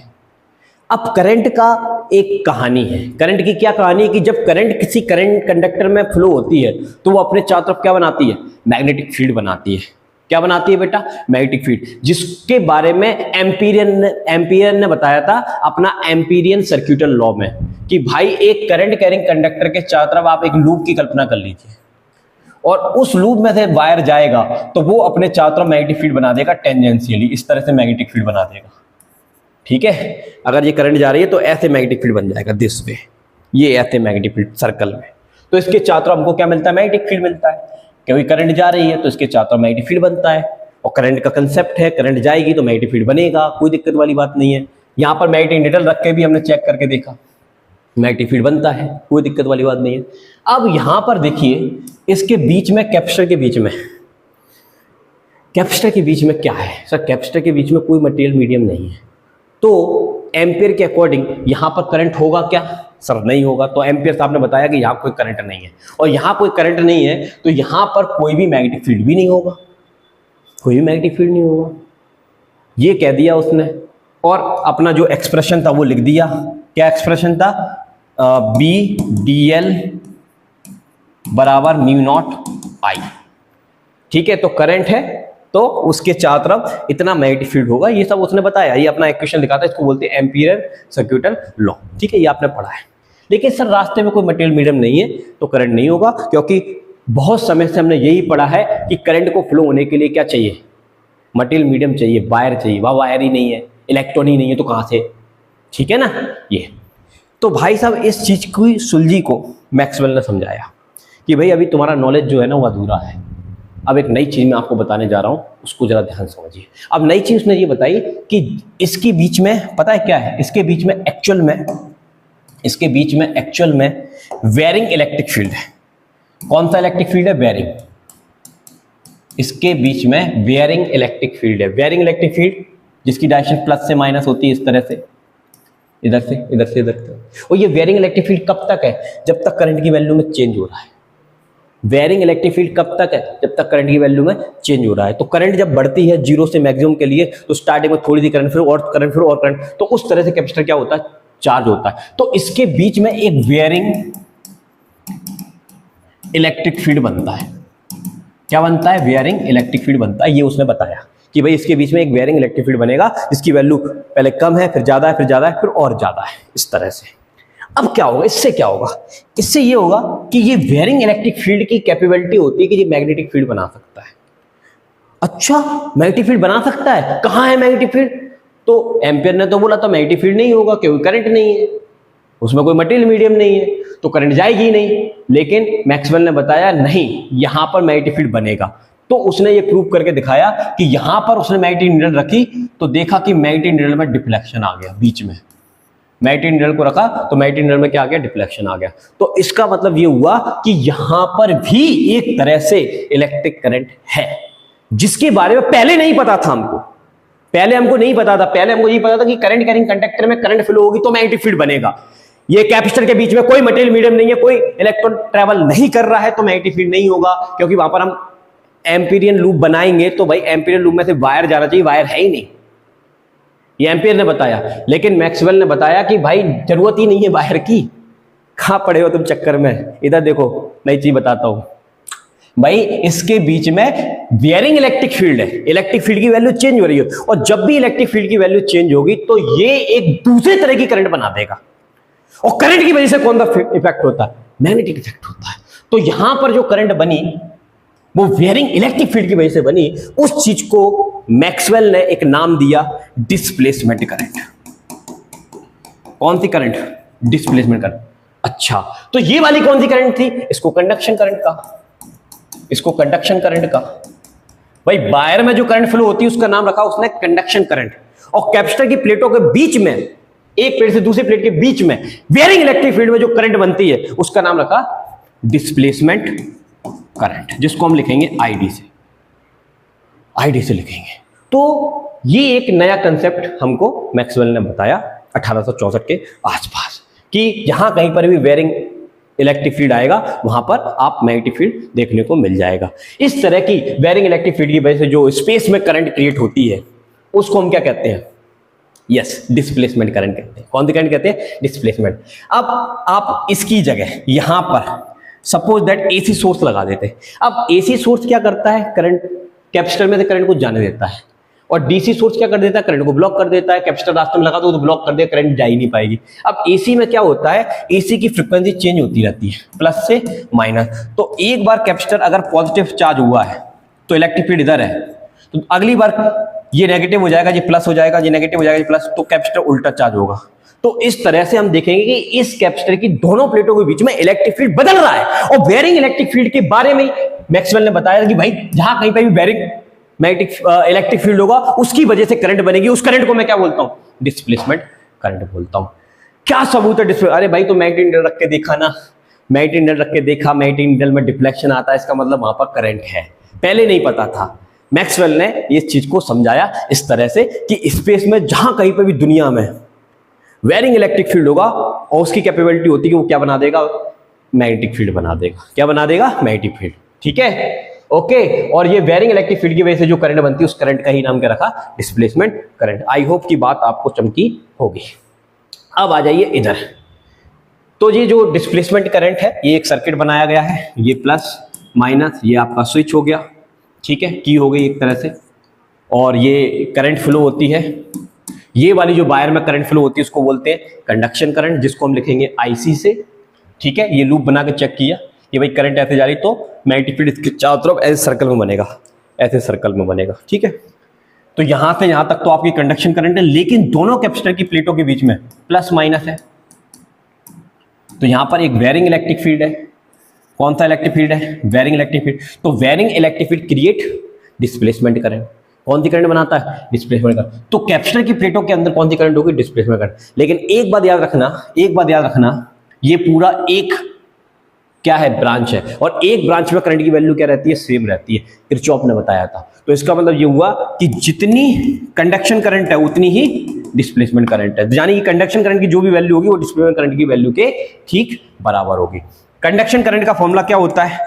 अब करंट का एक कहानी है। करंट की क्या कहानी है कि जब करंट किसी करंट कंडक्टर में फ्लो होती है तो वो अपने चारों तरफ क्या बनाती है? मैग्नेटिक फील्ड बनाती है। क्या बनाती है बेटा? मैग्नेटिक फील्ड, जिसके बारे में एम्पियर ने बताया था अपना एम्पिरियन सर्क्यूटल लॉ में कि भाई एक करंट कैरिंग कंडक्टर के चारों तरफ आप एक लूप की कल्पना कर लीजिए, और उस लूप में से वायर जाएगा तो वो अपने चारों तरफ मैग्नेटिक फील्ड बना देगा टेंजेंशियली, इस तरह से मैग्नेटिक फील्ड बना देगा। ठीक है, अगर ये करंट जा रही है तो ऐसे मैग्नेटिक फील्ड बन जाएगा दिस वे, ये ऐसे मैग्नेटिक फील्ड सर्कल में। तो इसके चारों तरफ हमको क्या मिलता है? मैग्नेटिक फील्ड मिलता है, क्योंकि करंट जा रही है तो इसके चारों तरफ मैग्नेटिक फील्ड बनता है। और करंट का कंसेप्ट है, करंट जाएगी तो मैग्नेटिक फील्ड बनेगा, कोई दिक्कत वाली बात नहीं है। यहाँ पर मैग्नेटिक निडल रख के भी हमने चेक करके देखा, मैग्नेटिक फील्ड बनता है, कोई दिक्कत वाली बात नहीं है। अब यहां पर देखिए, इसके बीच में कैपेसिटर के बीच में, कैपेसिटर के बीच में क्या है सर? कैपेसिटर के बीच में कोई मटेरियल मीडियम नहीं है, तो एम्पियर के अकॉर्डिंग यहां पर करंट होगा क्या सर? नहीं होगा। तो एम्पियर साहब ने बताया कि यहां कोई करंट नहीं है, और यहां कोई करंट नहीं है तो यहां पर कोई भी मैग्नेटिक फील्ड भी नहीं होगा, कोई भी मैग्नेटिक फील्ड नहीं होगा, ये कह दिया उसने। और अपना जो एक्सप्रेशन था वो लिख दिया। क्या एक्सप्रेशन था? बी डी एल बराबर म्यू नॉट आई। ठीक है, तो करंट है तो उसके चारों तरफ इतना मैग्नेटिक फील्ड होगा, ये सब उसने बताया। ये अपना इक्वेशन लिखा था, इसको बोलते हैं एम्पियर सर्क्यूटल लॉ। ठीक है, ये आपने पढ़ा है। लेकिन सर रास्ते में कोई मटेरियल मीडियम नहीं है तो करंट नहीं होगा, क्योंकि बहुत समय से हमने यही पढ़ा है कि करंट को फ्लो होने के लिए क्या चाहिए? मटेरियल मीडियम चाहिए, वायर चाहिए। वह वायर ही नहीं है, इलेक्ट्रॉन ही नहीं है, तो कहां से? ठीक है ना ये। तो भाई साहब इस चीज की सुलझी को मैक्सवेल ने समझाया कि भाई अभी तुम्हारा नॉलेज जो है ना वो अधूरा है, अब एक नई चीज मैं आपको बताने जा रहा हूं, उसको जरा ध्यान से समझिए। अब नई चीज उसने ये बताई कि इसके बीच में पता है क्या है, इसके बीच में एक्चुअल में वेरिंग इलेक्ट्रिक फील्ड है। कौन सा इलेक्ट्रिक फील्ड है? वेरिंग। इसके बीच में वेरिंग इलेक्ट्रिक फील्ड है। वेरिंग इलेक्ट्रिक फील्ड जिसकी डायरेक्शन प्लस से माइनस होती है, इस तरह से, इधर से इधर से इधर तक। और ये वेरिंग इलेक्ट्रिक फील्ड कब तक है? जब तक करंट की वैल्यू में चेंज हो रहा है। वेरिंग इलेक्ट्रिक फील्ड कब तक है? जब तक करंट की वैल्यू में चेंज हो रहा है। तो करंट जब बढ़ती है जीरो से मैक्सिमम के लिए, तो स्टार्टिंग में थोड़ी सी करंट, फिर और करंट, फिर और करंट, तो उस तरह से कैपेसिटर क्या होता है? चार्ज होता है। तो इसके बीच में एक वेरिंग इलेक्ट्रिक फील्ड बनता है। क्या बनता है? वेरिंग इलेक्ट्रिक फील्ड बनता है। ये उसने बताया कि भाई इसके बीच में एक वेरिंग इलेक्ट्रिक फील्ड बनेगा जिसकी वैल्यू पहले कम है, फिर ज्यादा है, फिर ज्यादा है, फिर और ज्यादा है, इस तरह से। अब क्या होगा? इससे क्या होगा? इससे ये होगा कि ये वेरिंग इलेक्ट्रिक फील्ड की कैपेबिलिटी होती है कि ये मैग्नेटिक फील्ड बना सकता है। अच्छा, मैग्नेटिक फील्ड बना सकता है? कहां है मैग्नेटिक फील्ड? तो एम्पियर ने तो बोला था मैग्नेटिक फील्ड नहीं होगा क्योंकि करंट नहीं है, उसमें कोई मटेरियल मीडियम नहीं है, तो करंट जाएगी ही नहीं। लेकिन मैक्सवेल ने बताया नहीं, यहां पर मैग्नेटिक फील्ड बनेगा। तो उसने ये प्रूव करके दिखाया कि यहां पर उसने मैग्नेटिक नीडल रखी तो देखा कि मैग्नेटिक नीडल में डिफ्लेक्शन आ गया। बीच में मैग्नेटिक नीडल को रखा तो मैग्नेटिक नीडल में क्या आ गया? डिफ्लेक्शन आ गया। तो इसका मतलब ये हुआ कि यहां पर भी एक तरह से इलेक्ट्रिक करंट है, जिसके बारे में पहले नहीं पता था हमको। पहले हमको नहीं पता था। पहले हमको ये पता था कि करंट कैरिंग कंडक्टर में करंट फ्लो होगी तो मैग्नेटिक फील्ड बनेगा। ये कैपेसिटर के बीच में कोई मटेरियल मीडियम नहीं है, कोई इलेक्ट्रॉन ट्रेवल नहीं कर रहा है, तो मैग्नेटिक फील्ड नहीं होगा, क्योंकि वहां पर हम एम्पीरियन लूप बनाएंगे तो भाई एम्पीरियन लूप में से वायर जाना चाहिए, वायर है ही नहीं। ये एम्पियर ने बताया। लेकिन मैक्सवेल ने बताया कि भाई जरूरत ही नहीं है वायर की। कहां पड़े हो तुम चक्कर में? इधर देखो, नई चीज बताता हूं भाई। इसके बीच में वेरिंग इलेक्ट्रिक फील्ड है। इलेक्ट्रिक फील्ड की वैल्यू चेंज हो रही है, और जब भी इलेक्ट्रिक फील्ड की वैल्यू चेंज होगी तो ये एक दूसरे तरह की करंट बना देगा। और करंट की वजह से कौन सा इफेक्ट होता है? मैग्नेटिक इफेक्ट होता है। तो यहां पर जो करंट बनी वो वेरिंग इलेक्ट्रिक फील्ड की वजह से बनी। उस चीज को मैक्सवेल ने एक नाम दिया डिस्प्लेसमेंट करंट। कौन सी करंट? Displacement current. अच्छा, तो ये वाली कौन सी करंट थी? इसको कंडक्शन करंट का, इसको कंडक्शन करंट का। भाई वायर में जो करंट फ्लो होती है उसका नाम रखा उसने कंडक्शन करंट। और कैपेसिटर की प्लेटों के बीच में, एक प्लेट से दूसरी प्लेट के बीच में वेरिंग इलेक्ट्रिक फील्ड में जो करंट बनती है उसका नाम रखा डिस्प्लेसमेंट करंट, जिसको हम लिखेंगे आईडी से। आईडी से लिखेंगे। तो ये एक नया कंसेप्ट हमको मैक्सवेल ने बताया 1864 के आसपास, कि जहां कहीं पर भी वेरिंग इलेक्ट्रिक फील्ड आएगा वहां पर आप मैग्नेटिक फील्ड देखने को मिल जाएगा। इस तरह की वेरिंग इलेक्ट्रिक फील्ड की वजह से जो स्पेस में करंट क्रिएट होती है उसको हम क्या कहते हैं? यस, डिस्प्लेसमेंट करंट कहते हैं। कौन सी करंट कहते हैं? डिस्प्लेसमेंट। अब आप इसकी जगह यहां पर सपोज दैट एसी सोर्स लगा देते हैं। अब एसी सोर्स क्या करता है? करंट कैपेसिटर में से करंट को जाने देता है। और डीसी सोर्स क्या कर देता है? करंट को ब्लॉक कर देता है। कैपेसिटर रास्ते में लगा दो तो ब्लॉक कर दिया, करंट जा ही नहीं पाएगी। अब एसी में क्या होता है? एसी की फ्रीक्वेंसी चेंज होती रहती है, प्लस से माइनस। तो एक बार कैपेसिटर अगर पॉजिटिव चार्ज हुआ है तो इलेक्ट्रिक फील्ड इधर है, तो अगली बार ये नेगेटिव हो जाएगा, ये प्लस हो जाएगा, ये नेगेटिव हो जाएगा, ये प्लस, तो कैपेसिटर उल्टा चार्ज होगा। तो इस तरह से हम देखेंगे कि इस कैपेसिटर की दोनों प्लेटों के बीच में इलेक्ट्रिक फील्ड बदल रहा है। और वेरिंग इलेक्ट्रिक फील्ड के बारे में मैक्सवेल ने बताया कि भाई जहां कहीं पे भी वेरिंग मैग्नेटिक इलेक्ट्रिक फील्ड होगा उसकी वजह से करंट बनेगी। उस करंट को मैं क्या बोलता हूं? डिस्प्लेसमेंट करंट बोलता हूं। क्या सबूत है डिस्प्ले? अरे भाई तो मैग्नेटिक नीडल रख के देखा ना, मैग्नेटिक नीडल रख के देखा, मैग्नेटिक नीडल में डिफ्लेक्शन आता है, इसका मतलब वहां पर करंट है। पहले नहीं पता था। मैक्सवेल ने इस चीज को समझाया इस तरह से कि स्पेस में जहां कहीं पे भी दुनिया में वेरिंग इलेक्ट्रिक फील्ड होगा और उसकी कैपेबिलिटी होती है कि वो क्या बना देगा? मैग्नेटिक फील्ड बना देगा। क्या बना देगा? Magnetic field. ठीक है, ओके। और ये वेरिंग इलेक्ट्रिक फील्ड की वजह से जो करंट बनती है उस करंट का ही नाम क्या रखा? Displacement current. आई होप की बात आपको चमकी होगी। अब आ जाइए इधर। तो ये जो डिस्प्लेसमेंट करंट है, ये एक सर्किट बनाया गया है, ये प्लस माइनस, ये आपका स्विच हो गया, ठीक है, की हो गई एक तरह से। और ये करंट फ्लो होती है, ये वाली जो वायर में करंट फ्लो होती है उसको बोलते हैं कंडक्शन करंट, जिसको हम लिखेंगे आईसी से। ठीक है, ये लूप बना के चेक किया, ये भाई करंट ऐसे जा रही तो मैग्नेटिक फील्ड इसके चारों तरफ ऐसे सर्कल में बनेगा, ऐसे सर्कल में बनेगा। ठीक है, तो यहां से यहां तक तो आपकी कंडक्शन करंट है, लेकिन दोनों कैपेसिटर की प्लेटों के बीच में प्लस माइनस है, तो यहां पर एक वेरिंग इलेक्ट्रिक फील्ड है। कौन सा इलेक्ट्रिक फील्ड है? Varying electric field. तो varying electric field create displacement current. कौन सी करंट बनाता है? Displacement current. तो कैपेसिटर की प्लेटों के अंदर कौन सी करंट होगी? Displacement current. लेकिन एक बात याद रखना, ये पूरा एक क्या है? ब्रांच है, और एक ब्रांच में करंट की वैल्यू क्या रहती है? सेम रहती है। किरचॉफ ने बताया था। तो इसका मतलब ये हुआ कि जितनी कंडक्शन करंट है उतनी ही डिस्प्लेसमेंट करंट है, यानी कि कंडक्शन करंट की जो भी वैल्यू होगी वो डिस्प्लेसमेंट करंट की वैल्यू के ठीक बराबर होगी। कंडक्शन करंट का फॉर्मूला क्या होता है?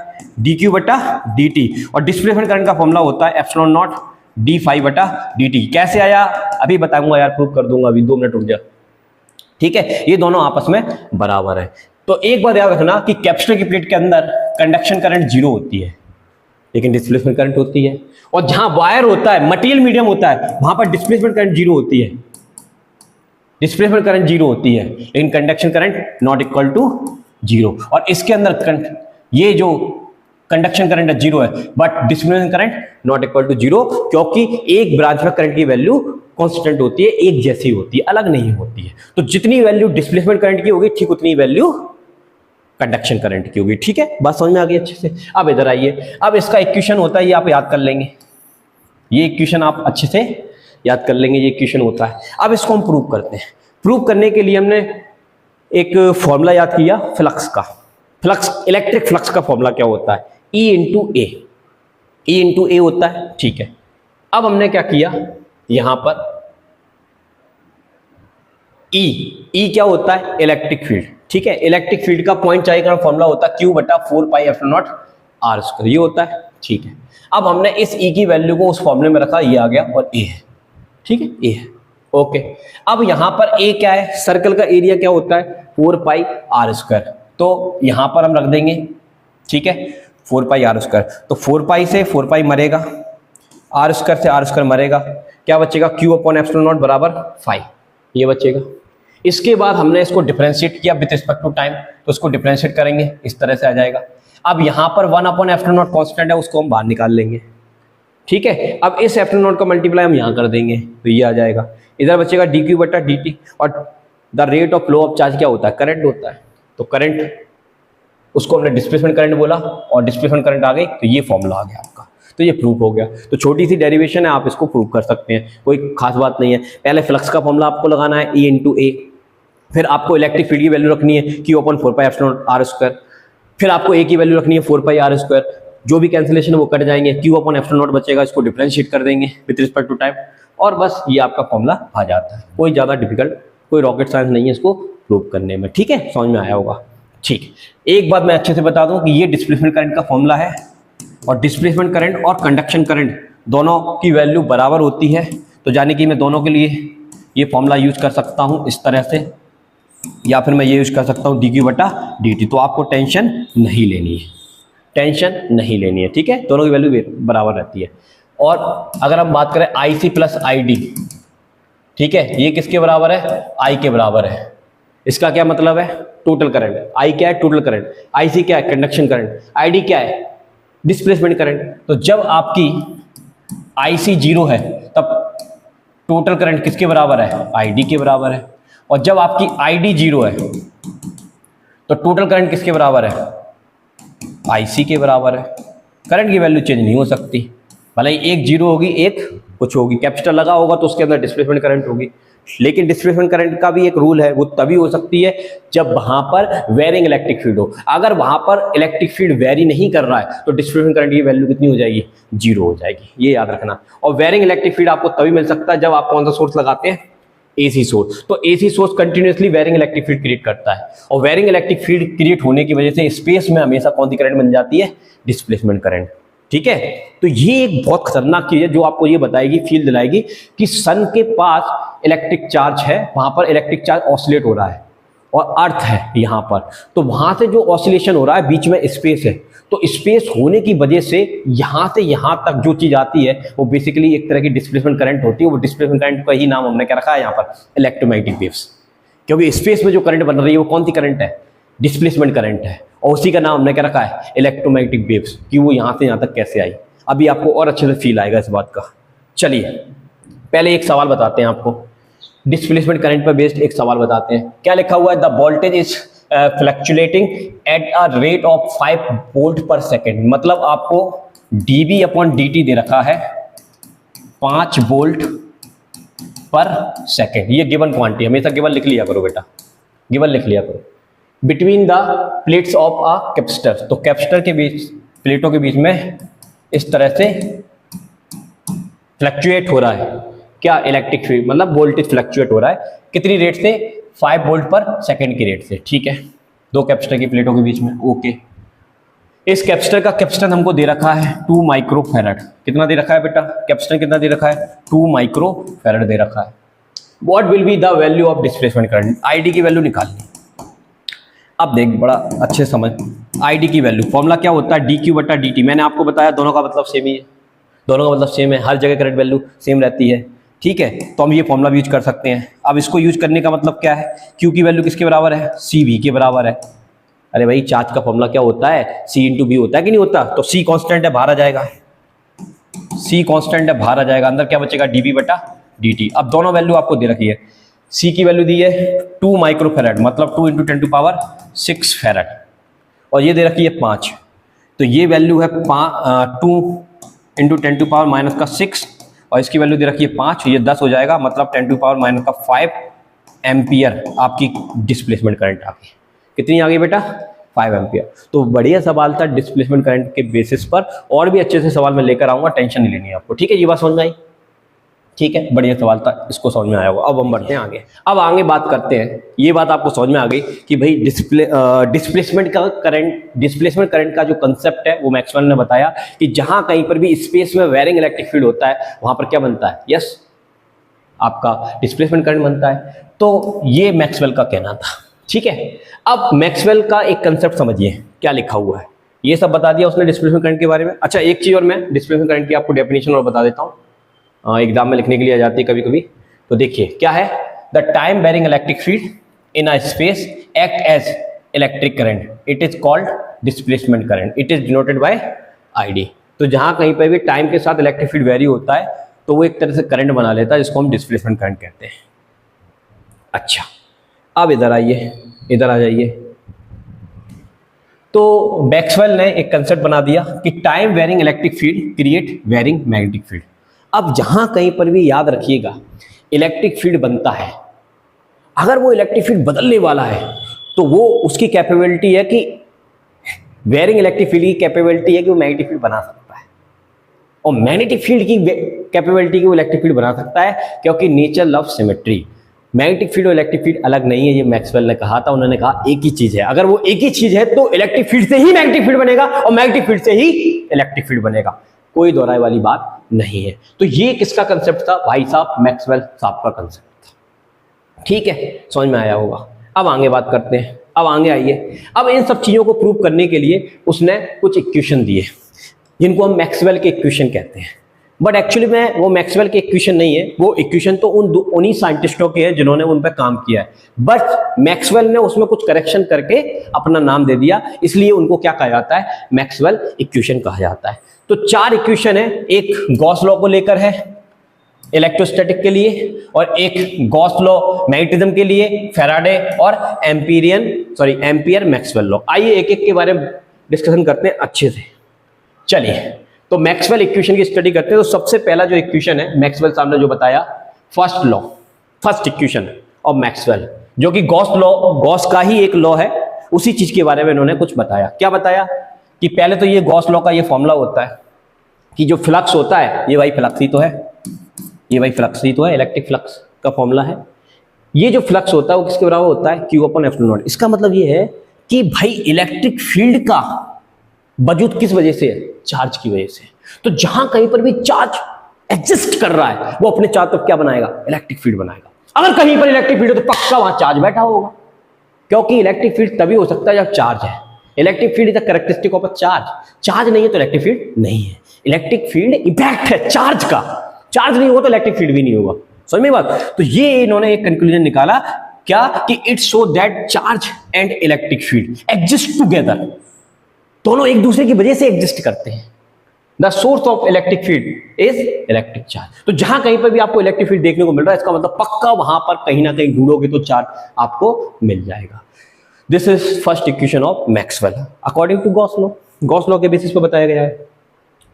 dq बटा dt, और डिस्प्लेसमेंट करंट का फॉर्मूला होता है एप्सिलॉन नॉट d∅ बटा dt। कैसे आया अभी बताऊंगा यार, प्रूव कर दूंगा, अभी 2 मिनट रुक जा। ठीक है, ये दोनों आपस में बराबर है। तो एक बात याद रखना कि कैपेसिटर की प्लेट के अंदर कंडक्शन करंट 0 होती है, लेकिन डिस्प्लेसमेंट करंट होती है। और जहां वायर होता है, मटेरियल मीडियम होता है, वहां पर डिस्प्लेसमेंट करंट 0 होती है, डिस्प्लेसमेंट करंट 0 होती है, लेकिन conduction current not equal to 0। और इसके अंदर ये जो कंडक्शन करंट है 0 है, but displacement current not equal to 0, क्योंकि एक ब्रांच में करंट की वैल्यू कांस्टेंट होती है, एक जैसी होती है, अलग नहीं होती है। तो जितनी वैल्यू डिस्प्लेसमेंट करंट की होगी, ठीक उतनी वैल्यू कंडक्शन करंट की होगी। ठीक है, बात समझ में आ गई अच्छे से। अब इधर आइए, अब इसका इक्वेशन होता है, ये आप याद कर लेंगे, ये इक्वेशन आप अच्छे से याद कर लेंगे, ये इक्वेशन होता है। अब इसको हम प्रूव करते हैं। प्रूव करने के लिए हमने एक फॉर्मूला याद किया फ्लक्स का। फ्लक्स, इलेक्ट्रिक फ्लक्स का फॉर्मूला क्या होता है? E इंटू ए होता है। ठीक है, अब हमने क्या किया, यहां पर E क्या होता है? Electric field. ठीक है, इलेक्ट्रिक फील्ड का पॉइंट चार्ज का फॉर्मूला होता है Q बटा 4 pi epsilon not R square, ये होता है। ठीक है, अब हमने इस E की वैल्यू को उस फॉर्मूले में रखा, ये आ गया, और A है। ठीक है, A है। ओके, अब यहां पर A क्या है? सर्कल का एरिया क्या होता है? 4 पाई R स्क्वायर। तो यहां पर हम रख देंगे, ठीक है, 4 पाई R स्क्वायर। तो 4 पाई से 4 पाई मरेगा, R स्क्वायर से R स्क्वायर मरेगा, क्या बचेगा? Q अपॉन एप्सिलॉन नॉट बराबर 5, ये बचेगा। इसके बाद हमने इसको डिफरेंशिएट किया विद रिस्पेक्ट टू टाइम, तो इसको डिफरेंशिएट करेंगे, इस तरह से आ जाएगा। अब यहाँ पर 1 अपॉन एप्सिलॉन नॉट कांस्टेंट है, उसको हम बाहर निकाल लेंगे। ठीक है, अब इस एप्सिलॉन नॉट का मल्टीप्लाई हम यहाँ कर देंगे, तो ये आ जाएगा। इधर बचेगा dq बटा dt, और the rate of flow of charge क्या होता है? करंट होता है। तो करंट, उसको हमने डिस्प्लेसमेंट करंट बोला, और डिस्प्लेसमेंट करंट आ गई, तो ये फॉर्मूला आ गया आपका। तो ये प्रूफ हो गया। तो छोटी सी डेरिवेशन है, आप इसको प्रूव कर सकते हैं, कोई खास बात नहीं है। पहले फ्लक्स का फॉर्मूला आपको लगाना है E इंटू ए, फिर आपको इलेक्ट्रिक फील्ड की वैल्यू रखनी है Q upon 4 pi epsilon not R square, फिर आपको A की वैल्यू रखनी है 4 पाई R स्क्वायर, जो भी कैंसिलेशन है वो कट जाएंगे, Q अपॉन एप्सिलॉन नॉट बचेगा, इसको डिफरेंशिएट कर देंगे विद रिस्पेक्ट टू टाइम, और बस ये आपका फॉर्मूला आ जाता है। कोई ज़्यादा डिफिकल्ट, कोई रॉकेट साइंस नहीं है इसको प्रूव करने में। ठीक है, समझ में आया होगा। ठीक, एक बात मैं अच्छे से बता दूं कि ये डिस्प्लेसमेंट करंट का फॉर्मूला है, और डिस्प्लेसमेंट करंट और कंडक्शन करंट दोनों की वैल्यू बराबर होती है। तो यानी कि मैं दोनों के लिए ये फॉर्मूला यूज कर सकता हूं इस तरह से, या फिर मैं ये यूज कर सकता हूं dq बटा dt। तो आपको टेंशन नहीं लेनी है, टेंशन नहीं लेनी है। ठीक है, दोनों की वैल्यू बराबर रहती है। और अगर हम बात करें IC प्लस ID, ठीक है, ये किसके बराबर है? I के बराबर है। इसका क्या मतलब है? Total current. I क्या है? Total current. IC क्या है? Conduction current. ID क्या है? Displacement current. तो जब आपकी IC 0 है, तब टोटल करंट किसके बराबर है? ID के बराबर है। और जब आपकी ID 0 है, तो टोटल करंट किसके बराबर है? IC के बराबर है। करंट की वैल्यू चेंज नहीं हो सकती, भले ही एक 0 होगी, एक कुछ होगी। कैपेसिटर लगा होगा तो उसके अंदर डिस्प्लेसमेंट करंट होगी, लेकिन डिस्प्लेसमेंट करंट का भी एक रूल है, वो तभी हो सकती है जब वहां पर वेरिंग इलेक्ट्रिक फील्ड हो। अगर वहां पर इलेक्ट्रिक फील्ड वेरी नहीं कर रहा है, तो डिस्प्लेसमेंट करंट की वैल्यू कितनी हो जाएगी? 0 हो जाएगी, ये याद रखना। और वेरिंग इलेक्ट्रिक फील्ड आपको तभी मिल सकता है जब आप कौन सा सोर्स लगाते हैं? AC source. तो AC source continuously varying electric field create करता है, और वेरिंग इलेक्ट्रिक फील्ड क्रिएट होने की वजह से स्पेस में हमेशा कौन सी करंट बन जाती है? Displacement current. ठीक है, तो ये एक बहुत खतरनाक चीज है जो आपको ये बताएगी, फील दिलाएगी कि सन के पास इलेक्ट्रिक चार्ज है, वहां पर इलेक्ट्रिक चार्ज ऑसिलेट हो रहा है, और अर्थ है यहां पर, तो वहां से जो ऑसिलेशन हो रहा है, बीच में स्पेस है, तो स्पेस होने की वजह से यहां से यहां तक जो चीज आती है वो बेसिकली एक तरह की डिस्प्लेसमेंट करंट होती है। वो डिस्प्लेसमेंट करंट का ही नाम हमने क्या रखा है यहाँ पर? Electromagnetic waves. क्योंकि स्पेस में जो करंट बन रही है वो कौन सी करंट है? डिस्प्लेसमेंट करंट है, और उसी का नाम हमने क्या रखा है? इलेक्ट्रोमैग्नेटिक वेव्स, कि वो यहां से यहां तक कैसे आई। अभी आपको और अच्छे से फील आएगा इस बात का। चलिए पहले एक सवाल बताते हैं आपको, डिस्प्लेसमेंट करंट पर बेस्ड एक सवाल बताते हैं। क्या लिखा हुआ है? The voltage is fluctuating at a rate of 5 volt पर सेकेंड, मतलब आपको dB अपॉन dt दे रखा है 5 वोल्ट पर सेकेंड। ये गिवन क्वांटिटी, हमेशा गिवन लिख लिया करो बेटा, गिवन लिख लिया करो। Between the plates of a capacitor, तो कैपेसिटर के बीच, प्लेटों के बीच में इस तरह से फ्लक्चुएट हो रहा है क्या, इलेक्ट्रिक फील्ड, मतलब वोल्टेज फ्लक्चुएट हो रहा है कितनी रेट से, 5 वोल्ट पर सेकेंड की रेट से, ठीक है, दो कैपेसिटर की प्लेटों के बीच में। ओके, इस कैपेसिटर का कैपेसिटेंस हमको दे रखा है 2 माइक्रोफैरड। कितना दे रखा है बेटा, कैपेसिटर कितना दे रखा है, 2 माइक्रोफैरड दे रखा है। What will be the value of displacement current, ID की वैल्यू निकालनी। अब देख बड़ा अच्छे समझ, आईडी की वैल्यू फॉर्मूला क्या होता है, डी क्यू बटा डी टी। मैंने आपको बताया दोनों का मतलब सेम ही है, दोनों का मतलब सेम है, हर जगह करंट वैल्यू सेम रहती है, ठीक है। तो हम ये फॉर्मूला भी यूज कर सकते हैं। अब इसको यूज करने का मतलब क्या है, क्यू की वैल्यू किसके बराबर है, सी वी के बराबर है। अरे भाई चार्ज का फॉर्मूला क्या होता है, सी इंटू बी होता है कि नहीं होता, तो सी कांस्टेंट है, बाहर आ जाएगा, सी कांस्टेंट है, बाहर आ जाएगा, अंदर क्या बचेगा, डीबी बटा dt। अब दोनों वैल्यू आपको दे रखी है, सी की वैल्यू दी है 2 माइक्रोफैरड, मतलब 2 × 10⁻6 फैरड, और ये दे रखी है 5, तो ये वैल्यू है 2 × 10⁻⁻6, और इसकी वैल्यू दे रखी है 5, ये 10 हो जाएगा, मतलब 10⁻⁵ एम्पियर आपकी डिस्प्लेसमेंट करंट आ गई। कितनी आ गई बेटा, 5 एम्पियर। तो बढ़िया सवाल था डिस्प्लेसमेंट करंट के बेसिस पर, और भी अच्छे से सवाल मैं लेकर आऊंगा, टेंशन नहीं लेनी है आपको, ठीक है। ये बात समझ में आई, ठीक है, बढ़िया सवाल था, इसको समझ में आया होगा। अब हम बढ़ते हैं आगे, अब आगे बात करते हैं, ये बात आपको समझ में आ गई कि भाई डिस्प्लेसमेंट करंट का जो कंसेप्ट है वो मैक्सवेल ने बताया कि जहां कहीं पर भी स्पेस में वेरिंग इलेक्ट्रिक फील्ड होता है वहां पर क्या बनता है, यस, आपका डिस्प्लेसमेंट करंट बनता है। तो ये मैक्सवेल का कहना था, ठीक है। अब मैक्सवेल का एक कंसेप्ट समझिए क्या लिखा हुआ है, ये सब बता दिया उसने डिस्प्लेसमेंट करंट के बारे में। अच्छा एक चीज और मैं डिस्प्लेसमेंट करंट की आपको डेफिनेशन और बता देता हूँ, एग्जाम में लिखने के लिए आ जाती है कभी कभी। तो देखिए क्या है, the time varying electric field in a space act as electric current, it is called displacement current, it is denoted by ID. तो जहां कहीं पर भी टाइम के साथ इलेक्ट्रिक फील्ड वेरी होता है तो वो एक तरह से करंट बना लेता है, जिसको हम डिस्प्लेसमेंट करंट कहते हैं। अच्छा अब इधर आइए, इधर आ जाइए। तो मैक्सवेल ने एक कंसेप्ट बना दिया कि time varying electric field create varying magnetic field. अब जहां कहीं पर भी याद रखिएगा इलेक्ट्रिक फील्ड बनता है, अगर वो इलेक्ट्रिक फील्ड बदलने वाला है तो वो उसकी कैपेबिलिटी है कि वेरिंग इलेक्ट्रिक फील्ड की कैपेबिलिटी है कि वो मैग्नेटिक फील्ड बना सकता है, और मैग्नेटिक फील्ड की कैपेबिलिटी की वो इलेक्ट्रिक फील्ड बना सकता है, क्योंकि nature love symmetry. Magnetic field और इलेक्ट्रिक फील्ड अलग नहीं है, ये मैक्सवेल ने कहा था। उन्होंने कहा एक ही चीज है, अगर वो एक ही चीज है तो इलेक्ट्रिक फील्ड से ही मैग्नेटिक फील्ड बनेगा और मैग्नेटिक फील्ड से ही इलेक्ट्रिक फील्ड बनेगा, कोई दोहराए वाली बात नहीं है। तो ये किसका कंसेप्ट था भाई साहब, मैक्सवेल साहब का कंसेप्ट था, ठीक है, समझ में आया होगा। अब आगे बात करते हैं, अब आगे आइए। अब इन सब चीजों को प्रूव करने के लिए उसने कुछ इक्वेशन दिए जिनको हम मैक्सवेल के इक्वेशन कहते हैं, बट एक्चुअली में वो मैक्सवेल के इक्वेशन नहीं है, वो इक्वेशन तो उन्हीं साइंटिस्टों के हैं जिन्होंने उन पर काम किया है, बट मैक्सवेल ने उसमें कुछ करेक्शन करके अपना नाम दे दिया, इसलिए उनको क्या कहा जाता है, मैक्सवेल इक्वेशन कहा जाता है। तो 4 इक्वेशन है, एक गॉस लॉ को लेकर है इलेक्ट्रोस्टैटिक के लिए, और एक गॉस लॉ मैग्नेटिज्म के लिए फैराडे, और एम्पियर मैक्सवेल लॉ। आइए एक एक के बारे में डिस्कशन करते हैं अच्छे से। चलिए तो मैक्सवेल इक्वेशन की स्टडी करते हैं। तो सबसे पहला जो इक्वेशन है मैक्सवेल साहब ने जो बताया, फर्स्ट इक्वेशन ऑफ मैक्सवेल, जो कि गॉस का ही एक लॉ है, उसी चीज के बारे में इन्होंने कुछ बताया। क्या बताया कि पहले तो ये गॉस लॉ का ये फॉर्मूला होता है कि जो फ्लक्स होता है, ये भाई फ्लक्स ही तो है, ये भाई फ्लक्स ही तो है, इलेक्ट्रिक फ्लक्स का फॉर्मूला है। ये जो फ्लक्स होता है वो किसके बराबर होता है, Q/ε0। इसका मतलब ये है कि भाई इलेक्ट्रिक फील्ड का वजूद किस वजह से है, चार्ज की वजह से। तो जहां कहीं पर भी चार्ज एग्जिस्ट कर रहा है वो अपने चारों तरफ क्या बनाएगा, इलेक्ट्रिक फील्ड बनाएगा। अगर कहीं पर इलेक्ट्रिक फील्ड है तो पक्का वहां चार्ज बैठा होगा, क्योंकि इलेक्ट्रिक फील्ड तभी हो सकता है जब चार्ज है। Electric field is the characteristic of a charge नहीं है तो इलेक्ट्रिक फील्ड नहीं है। इलेक्ट्रिक फील्ड इफेक्ट है चार्ज का, चार्ज नहीं होगा तो इलेक्ट्रिक फील्ड भी नहीं होगा, समझ में बात। तो ये इन्होंने एक कंक्लूजन निकाला क्या, कि it show that charge and electric field exist together, दोनों एक दूसरे की वजह से एग्जिस्ट करते हैं। The source of electric field is electric charge. तो जहां कहीं पर भी आपको इलेक्ट्रिक फील्ड देखने को मिल रहा है, इसका मतलब पक्का वहां पर कहीं ना कहीं ढूंढोगे तो चार्ज आपको मिल जाएगा। This is first equation of Maxwell according to Gauss law के बेसिस पे बताया गया है।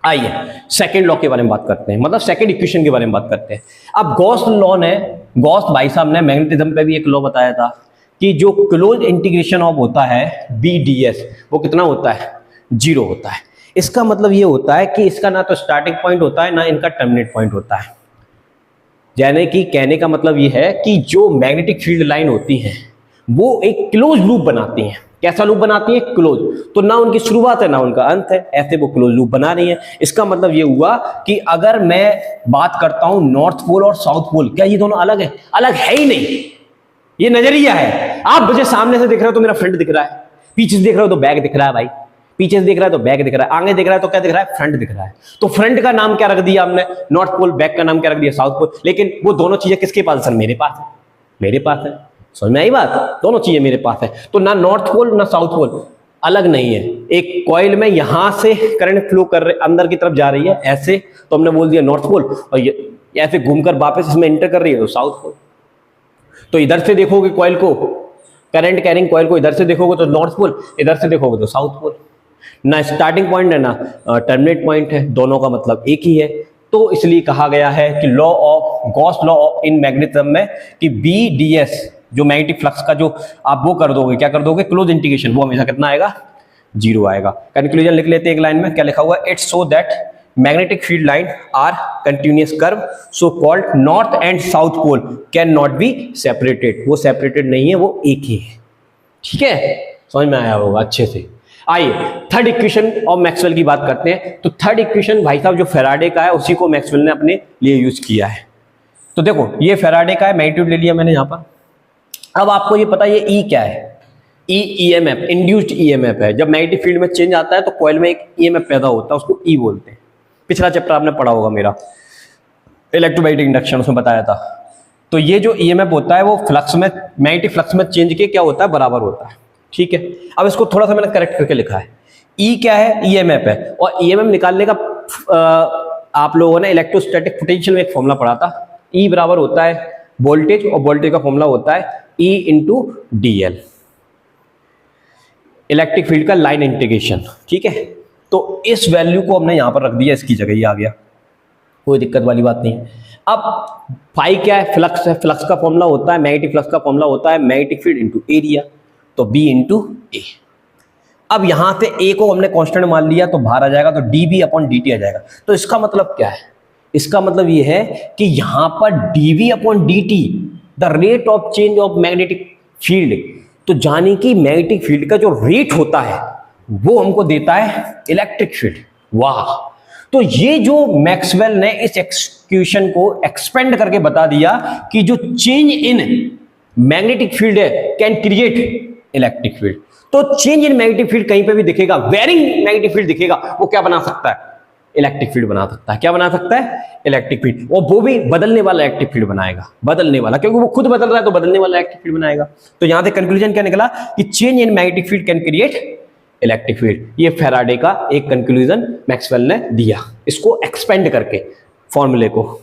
आइए सेकंड लॉ के बारे में बात करते हैं, मतलब सेकंड इक्वेशन के बारे में बात करते हैं। अब गॉस भाई साहब ने मैग्नेटिज्म पे भी एक लॉ बताया था कि जो क्लोज इंटीग्रेशन ऑफ होता है BdS वो कितना होता है, 0 होता है। इसका मतलब ये होता है कि इसका ना तो स्टार्टिंग पॉइंट होता है ना इनका टर्मिनेट पॉइंट होता है। यानी कि कहने का मतलब ये है कि जो मैग्नेटिक फील्ड लाइन होती है वो एक क्लोज लूप बनाती हैं। कैसा लूप बनाती है, क्लोज। तो ना उनकी शुरुआत है ना उनका अंत है, ऐसे वो क्लोज लूप बना रही है। इसका मतलब ये हुआ कि अगर मैं बात करता हूं नॉर्थ पोल और साउथ पोल, क्या ये दोनों अलग है? अलग है ही नहीं, ये नजरिया है। आप मुझे सामने से दिख रहे हो तो मेरा फ्रंट दिख रहा है, पीछे से देख रहे हो तो बैक दिख रहा है भाई, पीछे से देख रहा है तो बैक दिख रहा है, आगे दिख रहा है तो क्या दिख रहा है, फ्रंट दिख रहा है। तो फ्रंट का नाम क्या रख दिया हमने, नॉर्थ पोल, बैक का नाम क्या रख दिया, साउथ पोल। लेकिन वो दोनों चीजें किसके पास है? मेरे पास है, मेरे पास है। समझ में आई बात? दोनों चीजें मेरे पास है। तो ना नॉर्थ पोल ना साउथ पोल अलग नहीं है। एक कॉइल में यहां से करंट फ्लो कर रहे अंदर की तरफ जा रही है ऐसे, तो हमने बोल दिया नॉर्थ पोल, और ये ऐसे घूमकर वापस इसमें एंटर कर रही है तो साउथ पोल। तो इधर से देखोगे कॉइल को, करंट कैरिंग कॉइल को इधर से देखोगे तो नॉर्थ पोल, इधर से देखोगे तो साउथ पोल। ना स्टार्टिंग पॉइंट है ना टर्मिनेट पॉइंट है, दोनों का मतलब एक ही है। तो इसलिए कहा गया है कि गॉस लॉ इन मैग्नेटिज्म में कि BdS जो मैग्नेटिक फ्लक्स का जो आप वो कर दोगे, क्या कर दोगे, क्लोज इंटीग्रेशन, वो हमेशा कितना आएगा, 0 आएगा। कंक्लूजन लिख लेते हैं एक लाइन में, क्या लिखा हुआ है, it's so that magnetic field line are continuous curve so called north and south pole can not be separated. वो सेपरेटेड नहीं है, वो एक ही है। ठीक है, समझ में आया होगा अच्छे से। आइए थर्ड इक्वेशन ऑफ मैक्सवेल की बात करते हैं। तो थर्ड इक्वेशन भाई साहब जो फेराडे का है उसी को मैक्सवेल ने अपने लिए यूज किया है। तो देखो ये फेराडे का है, मैग्नीट्यूड ले लिया मैंने यहां पर। अब आपको ये पता है ये E क्या है, EMF, इंड्यूस्ड EMF है। जब मैग्नेटिक फील्ड में चेंज आता है तो कॉइल में एक EMF पैदा होता है, उसको E बोलते हैं। पिछला चैप्टर आपने पढ़ा होगा मेरा इलेक्ट्रोमैग्नेटिक इंडक्शन, उसमें बताया था। तो ये जो EMF होता है वो फ्लक्स में, मैग्नेटिक फ्लक्स में चेंज के क्या होता है, बराबर होता है। ठीक है, अब इसको थोड़ा सा मैंने करेक्ट करके लिखा है। E क्या है, EMF है। और EMF निकालने का आप लोगों ने इलेक्ट्रोस्टैटिक पोटेंशियल में एक फॉर्मूला पढ़ा था। E बराबर होता है वोल्टेज, और वोल्टेज का फॉर्मूला होता है E into DL, electric field का लाइन इंटीग्रेशन। ठीक है, तो इस वैल्यू को हमने यहां पर रख दिया, इसकी जगह ये आ गया, कोई दिक्कत वाली बात नहीं। अब फाई क्या है, फ्लक्स है। फ्लक्स का फॉर्मूला होता है, मैग्नेटिक फ्लक्स का फॉर्मूला होता है मैग्नेटिक फील्ड इंटू एरिया, तो B इंटू ए। अब यहां से A को हमने कांस्टेंट मान लिया तो बाहर आ जाएगा, तो dB अपॉन dt आ जाएगा। तो इसका मतलब क्या है, इसका मतलब ये है कि यहां पर dV upon dt the rate of change of magnetic field, तो जाने की मैग्नेटिक फील्ड का जो रेट होता है वो हमको देता है इलेक्ट्रिक फील्ड। वाह, तो ये जो मैक्सवेल ने इस एक्सक्यूशन को एक्सपेंड करके बता दिया कि जो चेंज इन मैग्नेटिक फील्ड है कैन क्रिएट इलेक्ट्रिक फील्ड। तो चेंज इन मैग्नेटिक फील्ड कहीं पे भी दिखेगा, वेरिंग मैग्नेटिक फील्ड दिखेगा, वो क्या बना सकता है, इलेक्ट्रिक फील्ड बना सकता है। क्या बना सकता है, इलेक्ट्रिक फील्ड। और वो भी बदलने वाला इलेक्ट्रिक फील्ड बनाएगा, बदलने वाला, क्योंकि वो खुद बदल रहा है तो बदलने वाला इलेक्ट्रिक फील्ड बनाएगा। तो यहां से कंक्लूजन क्या निकला कि change in magnetic field can create electric field. ये फेराडे का एक कंक्लूजन मैक्सवेल ने दिया, इसको एक्सपेंड करके फॉर्मूले को।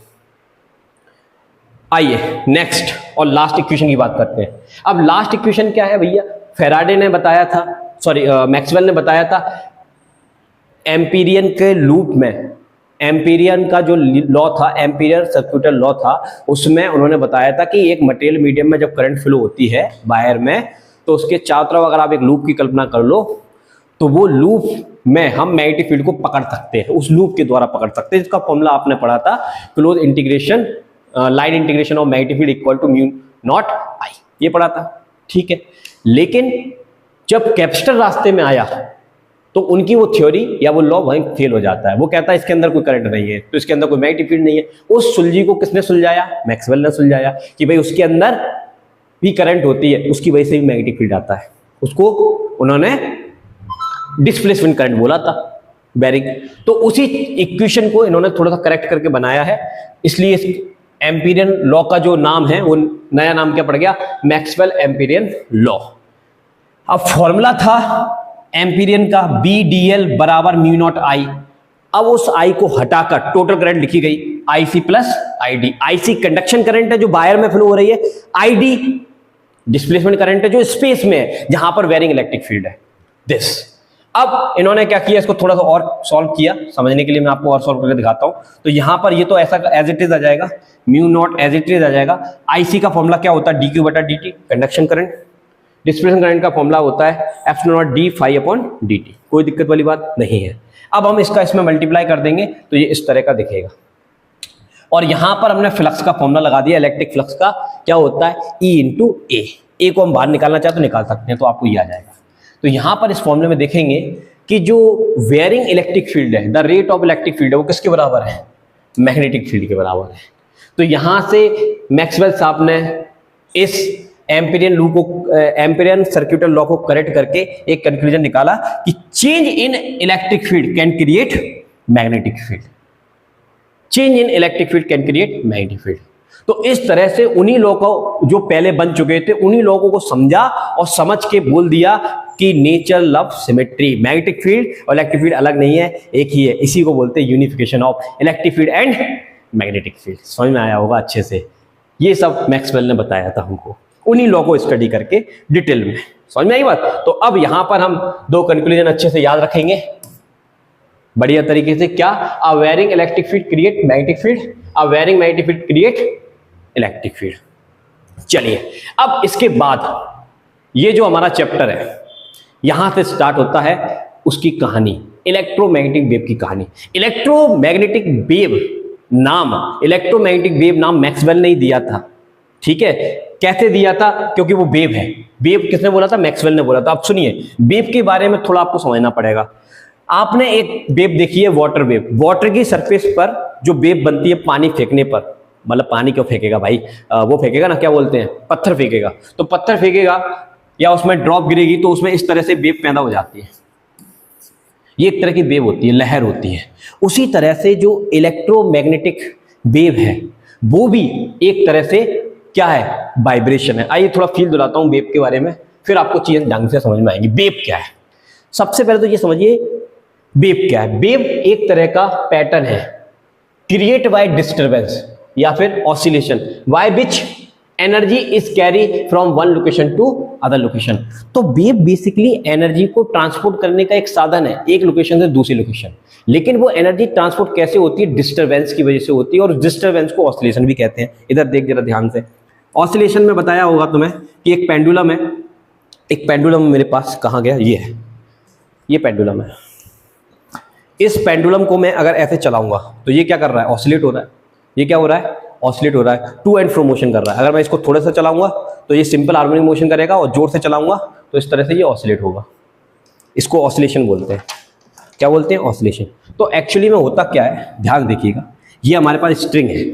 आइए नेक्स्ट और लास्ट इक्वेशन की बात करते हैं। अब लास्ट इक्वेशन क्या है भैया, फेराडे ने बताया था, सॉरी मैक्सवेल ने बताया था एम्पीरियन के लूप में, एम्पीरियन का जो लॉ था, एम्पीरियन सर्क्यूटल लॉ था, उसमें उन्होंने बताया था कि एक मटेरियल मीडियम में जब करंट फ्लो होती है वायर में, तो उसके चारों तरफ अगर आप एक लूप की कल्पना कर लो, तो वो लूप में हम मैग्नेटिक फील्ड को पकड़ सकते हैं, उस लूप के द्वारा पकड़ सकते हैं। इसका फॉर्मूला आपने पढ़ा था, close integration line integration of magnetic field equal to mu naught I, ये पढ़ा था। ठीक है, लेकिन जब कैपेसिटर रास्ते में आया तो उनकी वो थ्योरी या वो लॉ वहीं फेल हो जाता है। वो कहता है इसके अंदर कोई करंट नहीं है, तो इसके अंदर कोई मैग्नेटिक फील्ड नहीं है। उस सुलझी को किसने सुलझाया, मैक्सवेल ने सुलझाया कि भाई उसके अंदर भी करंट होती है, उसकी वजह से भी मैग्नेटिक फील्ड आता है। उसको उन्होंने डिस्प्लेसमेंट करंट बोला था, बेरिंग। तो उसी इक्वेशन को इन्होंने थोड़ा सा करेक्ट करके बनाया है, इसलिए इस एम्पीरियन लॉ का जो नाम है वो नया नाम क्या पड़ गया, मैक्सवेल एम्पीरियन लॉ। अब फॉर्मूला था एम्पीरियन का BdL बराबर म्यू नॉट आई। अब उस आई को हटाकर टोटल करंट लिखी गई IC plus ID। IC conduction current है जो वायर में फ्लो हो रही है, ID डिस्प्लेसमेंट करंट है जो स्पेस में है, जहां पर वेरिंग इलेक्ट्रिक फील्ड है, दिस। अब इन्होंने क्या किया, इसको थोड़ा सा और सॉल्व किया, समझने के लिए मैं आपको और सॉल्व करके दिखाता हूं। तो यहां पर ये तो ऐसा एज इट इज आ जाएगा, mu naught as it is आ जाएगा। आईसी का फॉर्मूला क्या होता है, डी क्यू बटा D T, conduction current. Displacement current का फॉर्मूला होता है F naught D phi upon D T, कोई दिक्कत वाली बात नहीं है। अब हम इसका इसमें मल्टीप्लाई कर देंगे तो ये इस तरह का दिखेगा। और यहां पर हमने फ्लक्स का फॉर्मूला लगा दिया, इलेक्ट्रिक फ्लक्स का क्या होता है, ई इंटू ए को हम बाहर निकालना चाहे तो निकाल सकते हैं, तो आपको ये आ जाएगा। तो यहां पर इस फॉर्मूले में देखेंगे कि जो वेरिंग इलेक्ट्रिक फील्ड है, the rate of electric field है, वो किसके बराबर है, मैग्नेटिक फील्ड के बराबर है। तो यहां से मैक्सवेल साहब ने इस एम्पिरियन सर्क्यूटल लॉ को करेक्ट करके एक कंक्लूजन निकाला कि change in electric field can create magnetic field, change in electric field can create magnetic field. तो इस तरह से उन्हीं लोगों को जो पहले बन चुके थे, उन्हीं लोगों को समझा और समझ के बोल दिया कि nature love symmetry, magnetic field और इलेक्ट्रिक फील्ड अलग नहीं है, एक ही है। इसी को बोलते हैं unification of electric field and magnetic field. समझ में आया होगा अच्छे से, ये सब मैक्सवेल ने बताया था हमको, उन्हीं लॉ को स्टडी करके डिटेल में। समझ में आई बात। तो अब यहां पर हम दो कंक्लूजन अच्छे से याद रखेंगे बढ़िया तरीके से। क्या, a varying electric field create magnetic field, a varying magnetic field create electric field. चलिए अब इसके बाद ये जो हमारा चैप्टर है, यहां से स्टार्ट होता है उसकी कहानी, इलेक्ट्रोमैग्नेटिक वेव की कहानी। इलेक्ट्रोमैग्नेटिक वेव नाम मैक्सवेल ने ही दिया था, ठीक है। कैसे दिया था, क्योंकि वो वेव है। वेव किसने बोला था, मैक्सवेल ने बोला था। अब सुनिए, वेव के बारे में थोड़ा आपको समझना पड़ेगा। आपने एक वेव देखी है, वाटर वेव। वाटर की सरफेस पर जो वेव बनती है पानी फेंकने पर, मतलब पानी क्यों फेंकेगा भाई, वो फेंकेगा ना, क्या बोलते हैं, पत्थर फेंकेगा। तो पत्थर फेंकेगा या उसमें ड्रॉप गिरेगी तो उसमें इस तरह से वेव पैदा हो जाती है। ये एक तरह की वेव होती है, लहर होती है। उसी तरह से जो इलेक्ट्रोमैग्नेटिक वेव है वो भी एक तरह से क्या है, वाइब्रेशन है। आइए थोड़ा फील दिलाता हूं वेव के बारे में, फिर आपको चीजें ढंग से समझ में आएंगी। वेव क्या है, सबसे पहले तो ये समझिए वेव क्या है। वेव एक तरह का पैटर्न है क्रिएट बाय डिस्टर्बेंस या फिर oscillation, by which energy is carry from one location to other location. तो वेव बेसिकली एनर्जी को ट्रांसपोर्ट करने का एक साधन है, एक लोकेशन से दूसरी लोकेशन। लेकिन वो एनर्जी ट्रांसपोर्ट कैसे होती है, डिस्टर्बेंस की वजह से होती है, और डिस्टर्बेंस को ऑसिलेशन भी कहते हैं। इधर देख जरा ध्यान से, ऑसिलेशन में बताया होगा तुम्हें कि एक पेंडुलम है, एक पेंडुलम मेरे पास कहाँ गया, ये है, ये पेंडुलम है। इस पेंडुलम को मैं अगर ऐसे चलाऊंगा तो ये क्या कर रहा है, ऑसिलेट हो रहा है। ये क्या हो रहा है, ऑसिलेट हो रहा है, टू एंड फ्रो मोशन कर रहा है। अगर मैं इसको थोड़ा सा चलाऊंगा तो ये सिंपल हार्मोनिक मोशन करेगा, और जोर से चलाऊंगा तो इस तरह से ये ऑसिलेट होगा। इसको ऑसिलेशन बोलते हैं। क्या बोलते हैं, ऑसिलेशन। तो एक्चुअली में होता क्या है, ध्यान देखिएगा। ये हमारे पास स्ट्रिंग है,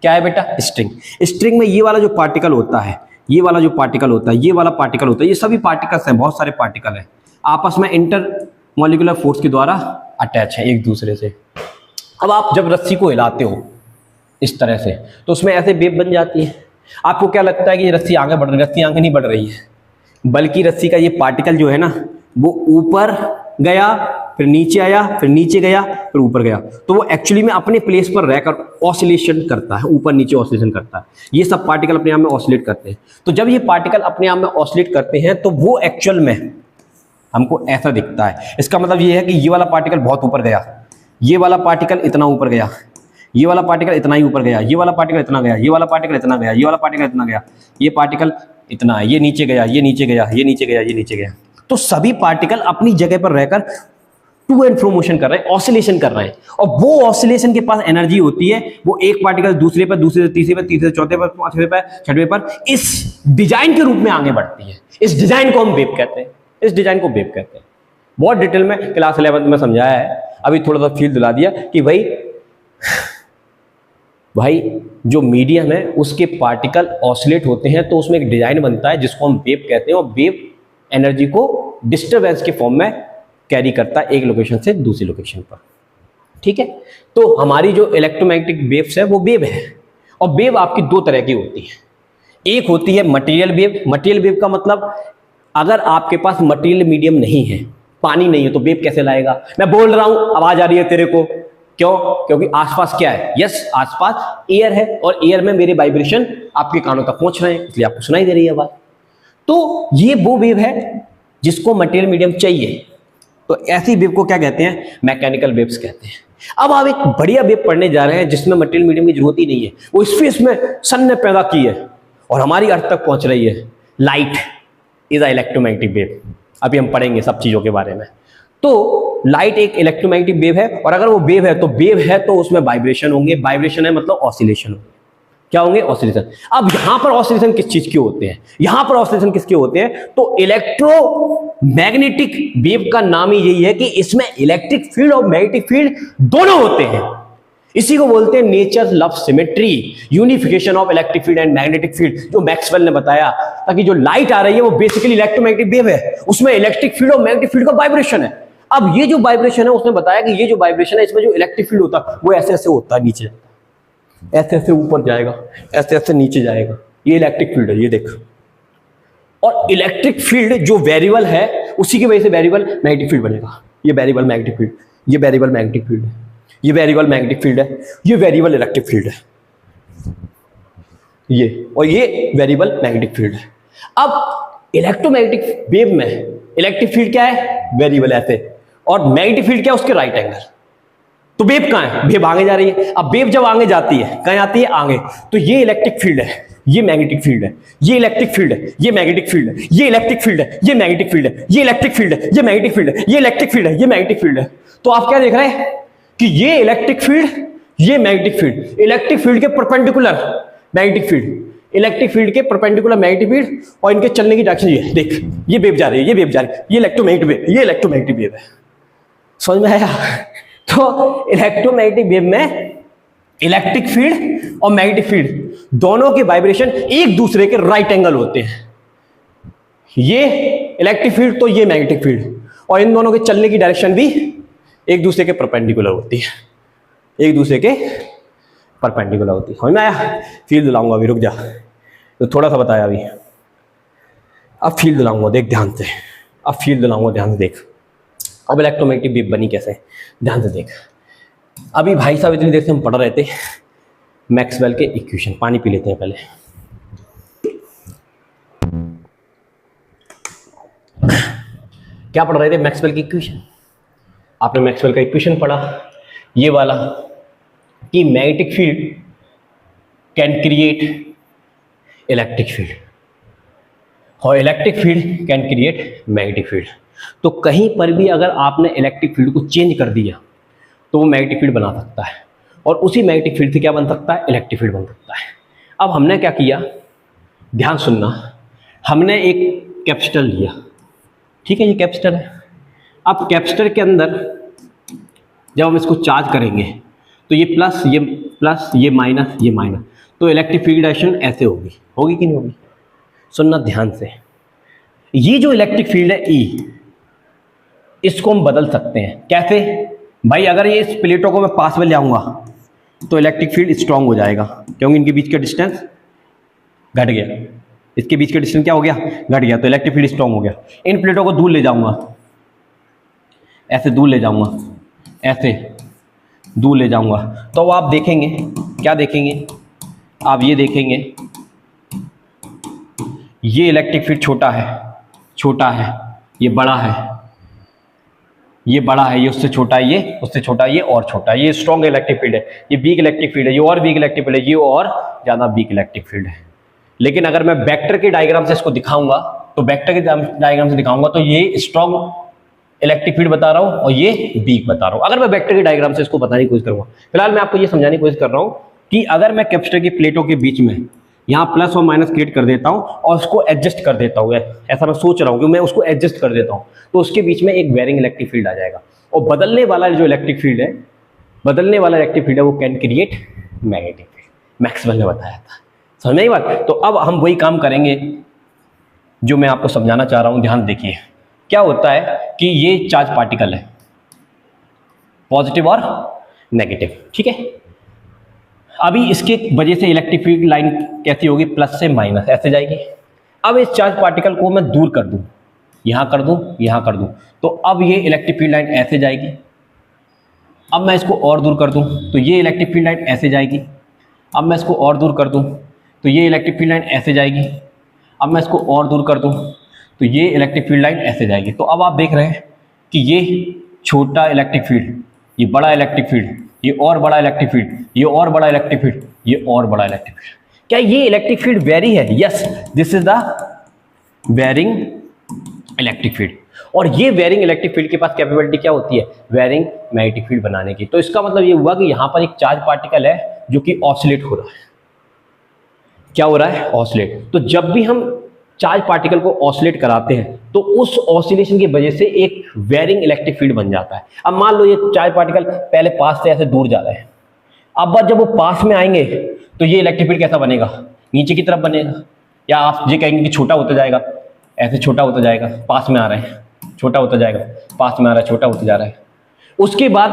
क्या है बेटा, स्ट्रिंग। स्ट्रिंग में ये वाला जो पार्टिकल होता है, ये वाला जो पार्टिकल होता है, ये वाला पार्टिकल होता है, ये सभी पार्टिकल्स हैं, बहुत सारे पार्टिकल हैं, आपस में इंटर मॉलिक्यूलर फोर्स के द्वारा अटैच है एक दूसरे से। अब आप जब रस्सी को हिलाते हो इस तरह से तो उसमें ऐसे वेव बन जाती है। आपको क्या लगता है कि ये रस्सी आगे बढ़ रही है, रस्सी आगे नहीं बढ़ रही है, बल्कि रस्सी का ये पार्टिकल जो है ना, वो ऊपर गया, फिर नीचे आया, फिर नीचे गया, फिर ऊपर गया। तो वो एक्चुअली में अपने प्लेस पर रहकर ऑसिलेशन करता है, ऊपर नीचे ऑसिलेशन करता है। ये सब पार्टिकल अपने आप में ऑसिलेट करते हैं। तो जब ये पार्टिकल अपने आप में ऑसिलेट करते हैं तो वो एक्चुअल में हमको ऐसा दिखता है। इसका मतलब ये है कि ये वाला पार्टिकल बहुत ऊपर गया, ये वाला पार्टिकल इतना ऊपर गया, ये वाला पार्टिकल इतना ही ऊपर गया, ये वाला पार्टिकल इतना गया, ये वाला पार्टिकल इतना गया, ये वाला पार्टिकल इतना गया, ये पार्टिकल इतना है, ये नीचे गया, ये नीचे गया, ये नीचे गया, ये नीचे गया। तो सभी पार्टिकल अपनी जगह पर रहकर टू एंड फ्रो मोशन कर रहे हैं, ऑसिलेशन कर रहे हैं। और वो ऑसिलेशन के पास एनर्जी होती है, वो एक पार्टिकल दूसरे पर, दूसरे से तीसरे पर, तीसरे से चौथे पर, पांचवें पर, छठवें पर इस डिजाइन के रूप में आगे बढ़ती है। इस डिजाइन को हम वेव कहते हैं, इस डिजाइन को वेव कहते हैं। बहुत डिटेल में क्लास 11 में समझाया है, अभी थोड़ा सा फील दिला दिया कि भाई जो मीडियम है उसके पार्टिकल ऑसिलेट होते हैं तो उसमें एक डिजाइन बनता है जिसको हम वेव कहते हैं, और वेव एनर्जी को डिस्टर्बेंस के फॉर्म में कैरी करता है एक लोकेशन से दूसरी लोकेशन पर। ठीक है, तो हमारी जो इलेक्ट्रोमैग्नेटिक वेव्स है वो वेव है, और वेव आपकी दो तरह की होती है। एक होती है मटेरियल वेव। मटेरियल वेव का मतलब अगर आपके पास मटेरियल मीडियम नहीं है, पानी नहीं है, तो वेव कैसे लाएगा। मैं बोल रहा हूं, आवाज आ रही है तेरे को, क्यों, क्योंकि आसपास क्या है, यस आसपास एयर है, और एयर में मेरे वाइब्रेशन आपके कानों तक पहुंच रहे हैं, इसलिए आपको सुनाई दे रही है आवाज। तो ये वो वेव है जिसको मटेरियल मीडियम चाहिए, तो ऐसी वेव को क्या कहते हैं, मैकेनिकल वेव्स कहते हैं। अब आप एक बढ़िया वेव पढ़ने जा रहे हैं जिसमें मटेरियल मीडियम की जरूरत ही नहीं है, वो स्पेस में सन ने पैदा की है और हमारी अर्थ तक पहुंच रही है। Light is a electromagnetic wave, अभी हम पढ़ेंगे सब चीजों के बारे में। तो लाइट एक इलेक्ट्रोमैग्नेटिक वेव है, और अगर वो वेव है तो उसमें वाइब्रेशन होंगे, वाइब्रेशन है मतलब ऑसिलेशन होंगे। क्या होंगे, ऑसिलेशन। अब यहां पर ऑसिलेशन किस चीज के होते हैं, यहां पर ऑसिलेशन किसके होते हैं, तो इलेक्ट्रोमैग्नेटिक वेव का नाम ही यही है कि इसमें इलेक्ट्रिक फील्ड और मैग्नेटिक फील्ड दोनों होते हैं। इसी को बोलते हैं nature love symmetry, unification of electric field and magnetic field, जो मैक्सवेल ने बताया। ताकि जो लाइट आ रही है वो बेसिकली इलेक्ट्रोमैग्नेटिक वेव है, उसमें इलेक्ट्रिक फील्ड और मैग्नेटिक फील्ड का वाइब्रेशन है। अब ये जो वाइब्रेशन है, उसने बताया कि ये जो वाइब्रेशन है इसमें जो इलेक्ट्रिक फील्ड होता है वो ऐसे ऐसे होता है, नीचे ऐसे ऐसे ऊपर जाएगा, ऐसे ऐसे नीचे जाएगा, ये इलेक्ट्रिक फील्ड है, ये देख। और इलेक्ट्रिक फील्ड जो वेरिएबल है उसी की वजह से वेरिएबल मैग्नेटिक फील्ड बनेगा। ये वेरिएबल मैग्नेटिक फील्ड, ये वेरिएबल मैग्नेटिक फील्ड है, ये वेरिएबल मैग्नेटिक फील्ड है, ये वेरिएबल इलेक्ट्रिक फील्ड है, ये और ये वेरिएबल मैग्नेटिक फील्ड है। अब इलेक्ट्रोमैग्नेटिक वेव में इलेक्ट्रिक फील्ड क्या है, वेरिएबल ऐसे, और मैग्नेटिक फील्ड क्या है, उसके राइट एंगल। तो वेव कहां है, वेव आगे जा रही है। अब वेव जब आगे जाती है, कहां आती है, आगे, तो ये इलेक्ट्रिक फील्ड है, ये मैग्नेटिक फील्ड है, ये इलेक्ट्रिक फील्ड है, ये मैग्नेटिक फील्ड है, ये इलेक्ट्रिक फील्ड है, ये मैग्नेटिक फील्ड है, ये इलेक्ट्रिक फील्ड है, ये मैग्नेटिक फील्ड है, ये इलेक्ट्रिक फील्ड है, ये मैग्नेटिक फील्ड है। तो आप क्या देख रहे हैं कि ये इलेक्ट्रिक फील्ड, ये मैग्नेटिक फील्ड, इलेक्ट्रिक फील्ड के perpendicular magnetic field, electric field के परपेंडिकुलर मैग्नेटिक फील्ड, और इनके चलने की डायरेक्शन ये देख, ये वेव जा रही है, ये वेव जा रही है, ये इलेक्ट्रोमैग्नेटिक वेव, ये इलेक्ट्रोमैग्नेटिक वेव है। समझ में आया? तो इलेक्ट्रोमैग्नेटिक वेव में इलेक्ट्रिक फील्ड और मैग्नेटिक फील्ड दोनों के वाइब्रेशन एक दूसरे के राइट एंगल होते हैं। ये इलेक्ट्रिक फील्ड तो ये मैग्नेटिक फील्ड, और इन दोनों के चलने की डायरेक्शन भी एक दूसरे के परपेंडिकुलर होती है, एक दूसरे के परपेंडिकुलर होती है। समझ में आया? फील्ड दिलाऊंगा अभी, रुक जा, तो थोड़ा सा बताया अभी, अब फील्ड दिलाऊंगा, देख ध्यान से, अब फील्ड दिलाऊंगा, ध्यान से देख। अब इलेक्ट्रोमैग्नेटिक वेव बनी कैसे, ध्यान से देख। अभी भाई साहब इतनी देर से हम पढ़ रहे थे मैक्सवेल के इक्वेशन, पानी पी लेते हैं पहले। क्या पढ़ रहे थे, मैक्सवेल की इक्वेशन। आपने मैक्सवेल का इक्वेशन पढ़ा, ये वाला, कि magnetic field can create electric field और electric field can create magnetic field. तो कहीं पर भी अगर आपने इलेक्ट्रिक फील्ड को चेंज कर दिया तो वो मैग्नेटिक फील्ड बना सकता है, और उसी मैग्नेटिक फील्ड से क्या बन सकता है, इलेक्ट्रिक फील्ड बन सकता है। अब हमने क्या किया, ध्यान सुनना, हमने एक कैपेसिटर लिया, ठीक है, ये कैपेसिटर है। अब कैपेसिटर के अंदर जब हम इसको चार्ज करेंगे तो ये प्लस, ये माइनस, ये माइनस, तो इलेक्ट्रिक फील्ड डायरेक्शन ऐसे होगी, होगी कि नहीं होगी? सुनना ध्यान से, ये जो इलेक्ट्रिक फील्ड है ई, इसको हम बदल सकते हैं। कैसे भाई, अगर ये इस प्लेटों को मैं पास में ले आऊंगा तो इलेक्ट्रिक फील्ड स्ट्रांग हो जाएगा, क्योंकि इनके बीच का डिस्टेंस घट गया, इसके बीच का डिस्टेंस क्या हो गया, घट गया, तो इलेक्ट्रिक फील्ड स्ट्रांग हो गया। इन प्लेटों को दूर ले जाऊंगा, ऐसे दूर ले जाऊंगा, ऐसे दूर ले जाऊंगा, तो आप देखेंगे, क्या देखेंगे आप, ये देखेंगे ये इलेक्ट्रिक फील्ड छोटा है, छोटा है, ये बड़ा है, ये बड़ा है, ये उससे छोटा है, ये उससे छोटा है, ये और छोटा है, ये स्ट्रॉन्ग इलेक्ट्रिक फील्ड है, ये वीक इलेक्ट्रिक फील्ड है, ये और वीक इलेक्ट्रिक फील्ड है, ये और ज़्यादा वीक इलेक्ट्रिक फील्ड है। लेकिन अगर मैं वेक्टर के डायग्राम से इसको दिखाऊंगा, तो वेक्टर के डायग्राम से दिखाऊंगा तो ये स्ट्रॉन्ग इलेक्ट्रिक फील्ड बता रहा हूँ और ये वीक बता रहा हूँ। अगर मैं वेक्टर के डायग्राम से इसको बताने की कोशिश करूँगा, फिलहाल मैं आपको ये समझाने की कोशिश कर रहा हूँ कि अगर मैं कैपेसिटर की प्लेटों के बीच में यहाँ प्लस और माइनस क्रिएट कर देता हूँ और उसको एडजस्ट कर देता हूँ, ऐसा मैं सोच रहा हूँ कि मैं उसको एडजस्ट कर देता हूँ, तो उसके बीच में एक वेरिंग इलेक्ट्रिक फील्ड आ जाएगा, और बदलने वाला जो इलेक्ट्रिक फील्ड है, बदलने वाला इलेक्ट्रिक फील्ड है, वो can create magnetic field. Maxwell ने बताया था, समझ में आई बात? तो अब हम वही काम करेंगे जो मैं आपको समझाना चाह रहा हूँ। ध्यान देखिए, क्या होता है कि ये चार्ज पार्टिकल है, पॉजिटिव और नेगेटिव, ठीक है। अभी इसके वजह से इलेक्ट्रिक फील्ड लाइन कैसी होगी, प्लस से माइनस ऐसे जाएगी। अब इस चार्ज पार्टिकल को मैं दूर कर दूं, यहां कर दूं, यहां कर दूं, तो अब ये इलेक्ट्रिक फील्ड लाइन ऐसे जाएगी। अब मैं इसको और दूर कर दूं तो ये इलेक्ट्रिक फील्ड लाइन ऐसे जाएगी। अब मैं इसको और दूर कर दूं तो ये इलेक्ट्रिक फील्ड लाइन ऐसे जाएगी। अब मैं इसको और दूर कर दूं तो ये इलेक्ट्रिक फील्ड लाइन ऐसे जाएगी। तो अब आप देख रहे हैं कि ये छोटा इलेक्ट्रिक फील्ड, ये बड़ा इलेक्ट्रिक फील्ड, ये और बड़ा इलेक्ट्रिक फील्ड, ये और बड़ा इलेक्ट्रिक फील्ड, ये और बड़ा इलेक्ट्रिक फील्ड। क्या ये इलेक्ट्रिक फील्ड वेरी है? Yes, this is the varying electric field. और ये वेरिंग इलेक्ट्रिक फील्ड के पास कैपेबिलिटी क्या होती है? वेरिंग मैग्नेटिक फील्ड बनाने की। तो इसका मतलब ये हुआ कि यहां पर एक चार्ज पार्टिकल है जो कि ऑसिलेट हो रहा है। क्या हो रहा है? ऑसिलेट। तो जब भी हम चार्ज पार्टिकल को ऑसिलेट कराते हैं तो उस ऑसिलेशन की वजह से एक वेरिंग इलेक्ट्रिक फील्ड बन जाता है। अब मान लो ये चार्ज पार्टिकल पहले पास से ऐसे दूर जा रहे हैं, अब जब वो पास में आएंगे तो ये इलेक्ट्रिक फील्ड कैसा बनेगा? नीचे की तरफ बनेगा, या आप ये कहेंगे कि छोटा होता जाएगा, ऐसे छोटा होता जाएगा, पास में आ रहे हैं, छोटा होता जाएगा, पास में आ रहा है, छोटा होता जा रहा है। उसके बाद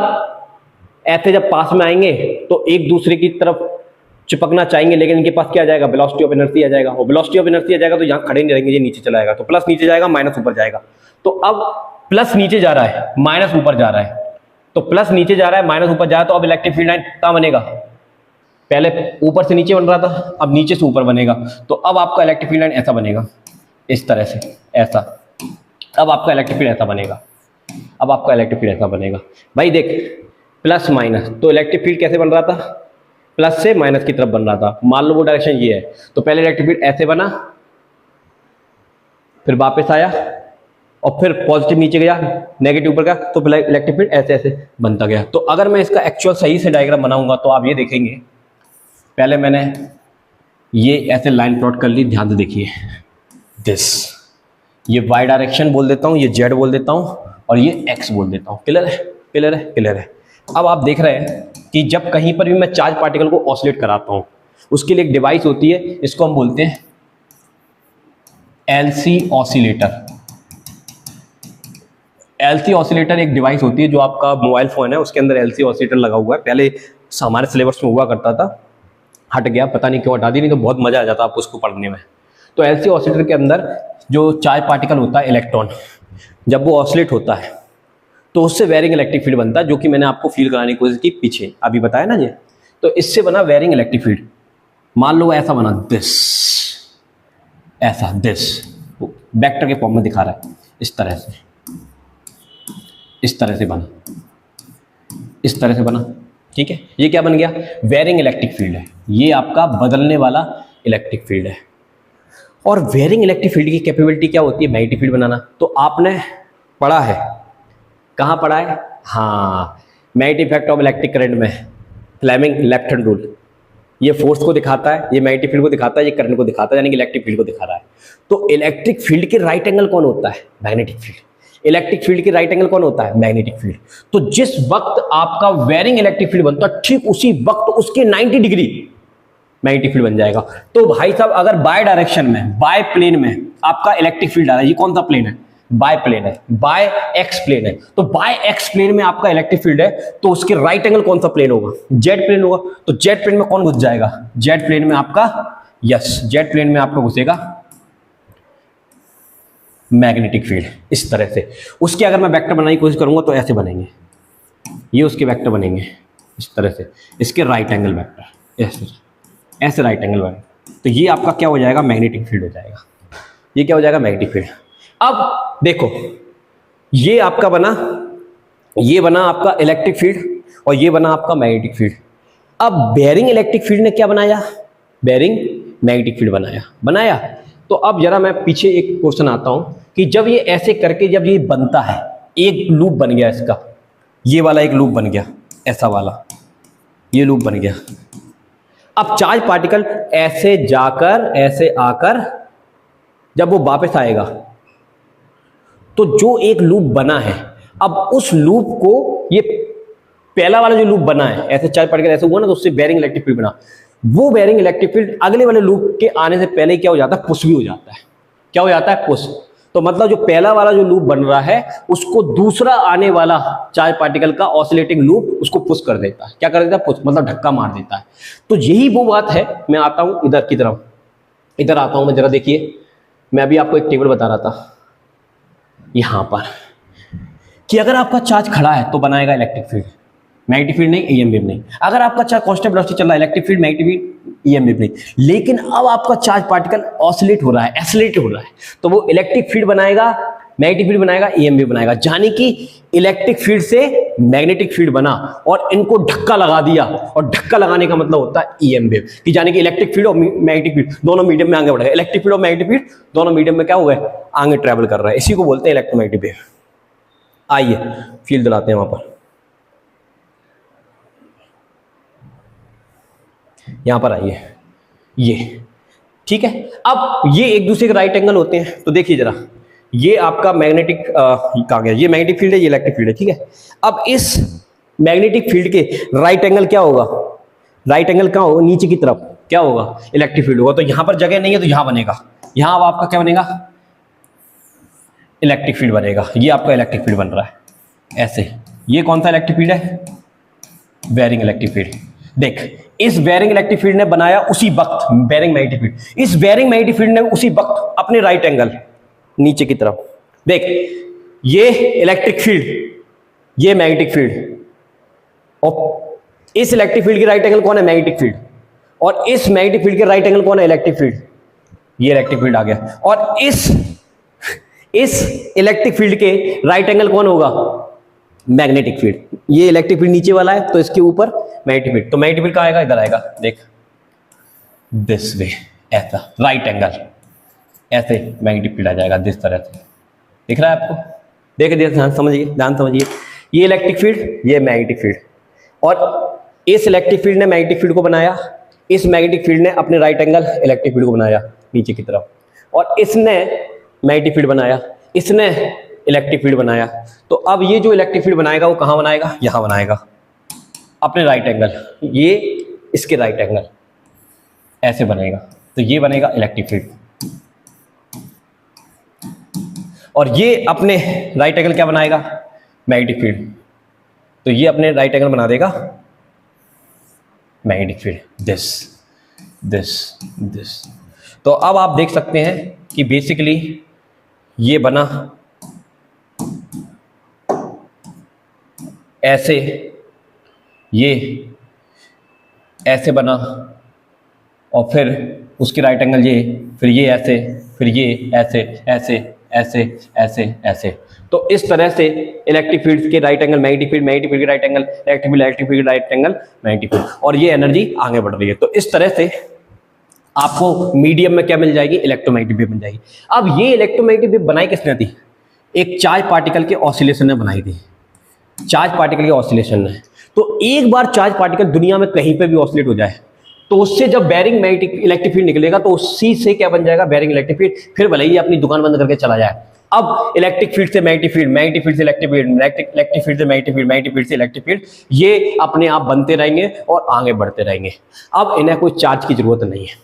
ऐसे जब पास में आएंगे तो एक दूसरे की तरफ चिपकना चाहेंगे, लेकिन इनके पास क्या आ जाएगा? वेलोसिटी ऑफ इनर्शिया आ जाएगा। और वेलोसिटी ऑफ इनर्शिया आ जाएगा तो यहाँ खड़े नहीं रहेंगे, ये नीचे चला जाएगा। तो प्लस नीचे जाएगा, माइनस ऊपर जाएगा। तो अब प्लस नीचे जा रहा है, माइनस ऊपर जा रहा है। तो प्लस नीचे जा रहा है, माइनस ऊपर जा रहा है, तो अब इलेक्ट्रिक फील्ड लाइन कहाँ बनेगा? पहले ऊपर से नीचे बन रहा था, अब नीचे से ऊपर बनेगा। तो अब आपका इलेक्ट्रिक फील्ड लाइन ऐसा बनेगा, इस तरह से, ऐसा। अब आपका इलेक्ट्रिक फील्ड ऐसा बनेगा, अब आपका इलेक्ट्रिक फील्ड ऐसा बनेगा। भाई देख, प्लस माइनस, तो इलेक्ट्रिक फील्ड कैसे बन रहा था? प्लस से माइनस की तरफ बन रहा था। मान लो वो डायरेक्शन ये है, तो पहले इलेक्ट्रिक फील्ड ऐसे बना, फिर वापस आया, और फिर पॉजिटिव नीचे गया, नेगेटिव ऊपर गया, तो इलेक्ट्रिक फील्ड ऐसे ऐसे बनता गया। तो अगर मैं इसका एक्चुअल सही से डायग्राम बनाऊंगा तो आप ये देखेंगे, पहले मैंने ये ऐसे लाइन प्लॉट कर ली, ध्यान से देखिए, दिस, ये वाई डायरेक्शन बोल देता हूँ, ये जेड बोल देता हूँ, और ये एक्स बोल देता हूँ। क्लियर है? क्लियर है? क्लियर है। अब आप देख रहे हैं कि जब कहीं पर भी मैं चार्ज पार्टिकल को ऑसिलेट कराता हूँ, उसके लिए एक डिवाइस होती है, इसको हम बोलते हैं एलसी ऑसिलेटर। एलसी ऑसिलेटर एक डिवाइस होती है, जो आपका मोबाइल फोन है उसके अंदर एलसी ऑसिलेटर लगा हुआ है। पहले हमारे सिलेबस में हुआ करता था, हट गया, पता नहीं क्यों हटा दी, नहीं तो बहुत मजा आ जाता आपको उसको पढ़ने में। तो एलसी ऑसिलेटर के अंदर जो चार्ज पार्टिकल होता है, इलेक्ट्रॉन, जब वो ऑसिलेट होता है तो उससे वेरिंग इलेक्ट्रिक फील्ड बनता है, जो कि मैंने आपको फील कराने की कोशिश की पीछे, अभी बताया ना ये। तो इससे बना वेरिंग इलेक्ट्रिक फील्ड। मान लो ऐसा बना, दिस, ऐसा, दिस, वेक्टर के फॉर्म में दिखा रहा है, इस तरह से, इस तरह से बना, इस तरह से बना। ठीक है, ये क्या बन गया? वेरिंग इलेक्ट्रिक फील्ड है। ये आपका बदलने वाला इलेक्ट्रिक फील्ड है। और वेरिंग इलेक्ट्रिक फील्ड की कैपेबिलिटी क्या होती है? मैग्नेटिक फील्ड बनाना। तो आपने पढ़ा है, कहाँ पढ़ा है? हाँ, magnetic effect of electric current में, फ्लेमिंग लेफ्ट हैंड रूल। ये फोर्स को दिखाता है, ये मैग्नेटिक फील्ड को दिखाता है, ये करंट को दिखाता है, यानी कि इलेक्ट्रिक फील्ड को दिखा रहा है। तो इलेक्ट्रिक फील्ड के राइट एंगल कौन होता है? Magnetic field. इलेक्ट्रिक फील्ड के राइट एंगल कौन होता है? Magnetic field. तो जिस वक्त आपका वेरिंग इलेक्ट्रिक फील्ड बनता है, ठीक उसी वक्त उसके 90 डिग्री मैग्नेटिक फील्ड बन जाएगा। तो भाई साहब, अगर बाय डायरेक्शन में, बाय प्लेन में आपका इलेक्ट्रिक फील्ड आ रहा है, ये कौन सा प्लेन है? बाय प्लेन है, बाय एक्स प्लेन है। तो बाय एक्स प्लेन में आपका इलेक्ट्रिक फील्ड है, तो उसके राइट एंगल कौन सा प्लेन होगा? जेड प्लेन होगा। तो जेड प्लेन में कौन घुस जाएगा? जेड प्लेन में आपका, यस, जेड प्लेन में आपका घुसेगा मैग्नेटिक फील्ड, इस तरह से। उसके अगर मैं वेक्टर बनाने की कोशिश करूंगा तो ऐसे बनेंगे, ये उसके वेक्टर बनेंगे इस तरह से, इसके राइट एंगल वेक्टर, ऐसे ऐसे राइट एंगल बनेंगे। तो ये आपका क्या हो जाएगा? मैग्नेटिक फील्ड हो जाएगा। ये क्या हो जाएगा? Magnetic field. अब देखो, ये आपका बना, ये बना आपका इलेक्ट्रिक फील्ड, और ये बना आपका मैग्नेटिक फील्ड। अब बेरिंग इलेक्ट्रिक फील्ड ने क्या बनाया? बेरिंग मैग्नेटिक फील्ड बनाया। तो अब जरा मैं पीछे एक क्वेश्चन आता हूं कि जब ये ऐसे करके जब ये बनता है, एक लूप बन गया इसका, ये वाला एक लूप बन गया, ऐसा वाला ये लूप बन गया। अब चार्ज पार्टिकल ऐसे जाकर, ऐसे आकर, जब वो वापस आएगा तो जो एक लूप बना है, अब उस लूप को, ये पहला वाला जो लूप बना है, ऐसे चार्ज पार्टिकल ऐसे हुआ ना, तो उससे बेरिंग इलेक्ट्रिक फील्ड बना। वो बेरिंग इलेक्ट्रिक फील्ड अगले वाले लूप के आने से पहले क्या हो जाता है? पुश भी हो जाता है। क्या हो जाता है? पुश। तो मतलब जो पहला वाला जो लूप बन रहा है, उसको दूसरा आने वाला चार्ज पार्टिकल का ऑसिलेटिंग लूप उसको पुश कर देता है। क्या कर देता है? पुश, मतलब धक्का मार देता है। तो यही वो बात है। मैं आता हूं इधर की तरफ, इधर आता हूं मैं, जरा देखिए, मैं अभी आपको एक टेबल बता रहा था यहां पर, कि अगर आपका चार्ज खड़ा है तो बनाएगा इलेक्ट्रिक फील्ड, मैग्नेटिक फील्ड नहीं, ईएम वेव नहीं। अगर आपका चार्ज कांस्टेंट वेलोसिटी चल रहा है, electric field, magnetic field, EM wave नहीं। लेकिन अब आपका चार्ज पार्टिकल ऑसिलेट हो रहा है, एक्सेलरेट हो रहा है, तो वो इलेक्ट्रिक फील्ड बनाएगा, मैग्नेटिक फील्ड बनाएगा, ईएम वेव बनाएगा। यानी कि इलेक्ट्रिक फील्ड से मैग्नेटिक फील्ड बना और इनको धक्का लगा दिया, और धक्का लगाने का मतलब होता है ईएम वेव, कि यानी कि इलेक्ट्रिक फील्ड और मैग्नेटिक फील्ड दोनों मीडियम में आगे बढ़ गए। इलेक्ट्रिक फील्ड और मैग्नेटिक फील्ड दोनों मीडियम में क्या हो गए, आगे ट्रेवल कर रहा है। इसी को बोलते हैं इलेक्ट्रोमैग्नेटिक वेव। आइए फील्ड दिलाते हैं वहां पर, यहां पर आइए, ये ठीक है। अब ये एक दूसरे के राइट एंगल होते हैं, तो देखिए जरा, ये आपका मैग्नेटिक कहा गया, ये मैग्नेटिक फील्ड है, ये इलेक्ट्रिक फील्ड है, ठीक है। अब इस मैग्नेटिक फील्ड के राइट एंगल क्या होगा, राइट एंगल कहाँ होगा, नीचे की तरफ क्या होगा, इलेक्ट्रिक फील्ड होगा। तो यहां पर जगह नहीं है तो यहां बनेगा, यहां अब आपका क्या बनेगा, इलेक्ट्रिक फील्ड बनेगा। ये आपका इलेक्ट्रिक फील्ड बन रहा है ऐसे। ये कौन सा इलेक्ट्रिक फील्ड है, बेयरिंग इलेक्ट्रिक फील्ड। देख, इस बेयरिंग इलेक्ट्रिक फील्ड ने बनाया उसी वक्त बेयरिंग मैग्नेटिक फील्ड, इस बेयरिंग मैग्नेटिक फील्ड ने उसी वक्त अपने राइट एंगल नीचे की तरफ, देख ये इलेक्ट्रिक फील्ड, ये मैग्नेटिक फील्ड, और इस इलेक्ट्रिक फील्ड की राइट एंगल कौन है, मैग्नेटिक फील्ड, और इस मैग्नेटिक फील्ड के राइट एंगल कौन है, इलेक्ट्रिक फील्ड। ये इलेक्ट्रिक फील्ड आ गया, और इस इलेक्ट्रिक फील्ड के राइट एंगल कौन होगा, मैग्नेटिक फील्ड। ये इलेक्ट्रिक फील्ड नीचे वाला है तो इसके ऊपर मैग्नेटिक फील्ड, तो मैग्नेटिक फील्ड कहाँ आएगा, इधर आएगा, देख दिस वे, ऐसा राइट एंगल, ऐसे मैग्नेटिक फील्ड आ जाएगा दिस तरह से। दिख रहा है आपको, देख ध्यान समझिए, ध्यान समझिए, ये इलेक्ट्रिक फील्ड, ये मैग्नेटिक फील्ड, और इस इलेक्ट्रिक फील्ड ने मैग्नेटिक फील्ड को बनाया, इस मैग्नेटिक फील्ड ने अपने राइट एंगल इलेक्ट्रिक फील्ड को बनाया नीचे की तरफ, और इसने मैग्नेटिक फील्ड बनाया, इसने इलेक्ट्रिक फील्ड बनाया। तो अब ये जो इलेक्ट्रिक फील्ड बनाएगा वो कहाँ बनाएगा, यहां बनाएगा अपने राइट एंगल, ये इसके राइट एंगल ऐसे बनेगा, तो ये बनेगा इलेक्ट्रिक फील्ड, और ये अपने राइट एंगल क्या बनाएगा, मैग्नेटिक फील्ड, तो ये अपने राइट एंगल बना देगा magnetic field, this this this. तो अब आप देख सकते हैं कि बेसिकली ये बना ऐसे, ये ऐसे बना, और फिर उसके राइट एंगल ये, फिर ये ऐसे, फिर ये ऐसे, ऐसे ऐसे ऐसे ऐसे। तो इस तरह से इलेक्ट्रिक फील्ड के right angle magnetic field, magnetic field के right angle electric field right angle magnetic field, और ये एनर्जी आगे बढ़ रही है। तो इस तरह से आपको मीडियम में क्या मिल जाएगी, इलेक्ट्रोमैग्नेटिक वेव मिल जाएगी। अब ये इलेक्ट्रोमैग्नेटिक वेव बनाई किसने थी, एक चार्ज पार्टिकल के ऑसिलेशन ने बनाई थी, चार्ज पार्टिकल के ऑसिलेशन ने। तो एक बार चार्ज पार्टिकल दुनिया में कहीं पे भी ऑसिलेट हो जाए तो उससे जब बेयरिंग मैग्नेटिक इलेक्ट्रिक फील्ड निकलेगा तो उसी से क्या बन जाएगा, बेयरिंग इलेक्ट्रिक फील्ड। फिर भले ही अपनी दुकान बंद करके चला जाए। अब इलेक्ट्रिक फील्ड से मैग्नेटिक फील्ड, मैग्नेटिक फील्ड से इलेक्ट्रिक फील्ड, इलेक्ट्रिक फील्ड से मैग्नेटिक फील्ड, मैग्नेटिक फील्ड से इलेक्ट्रिक फील्ड, ये अपने आप बनते रहेंगे और आगे बढ़ते रहेंगे। अब इन्हें कोई चार्ज की जरूरत नहीं है,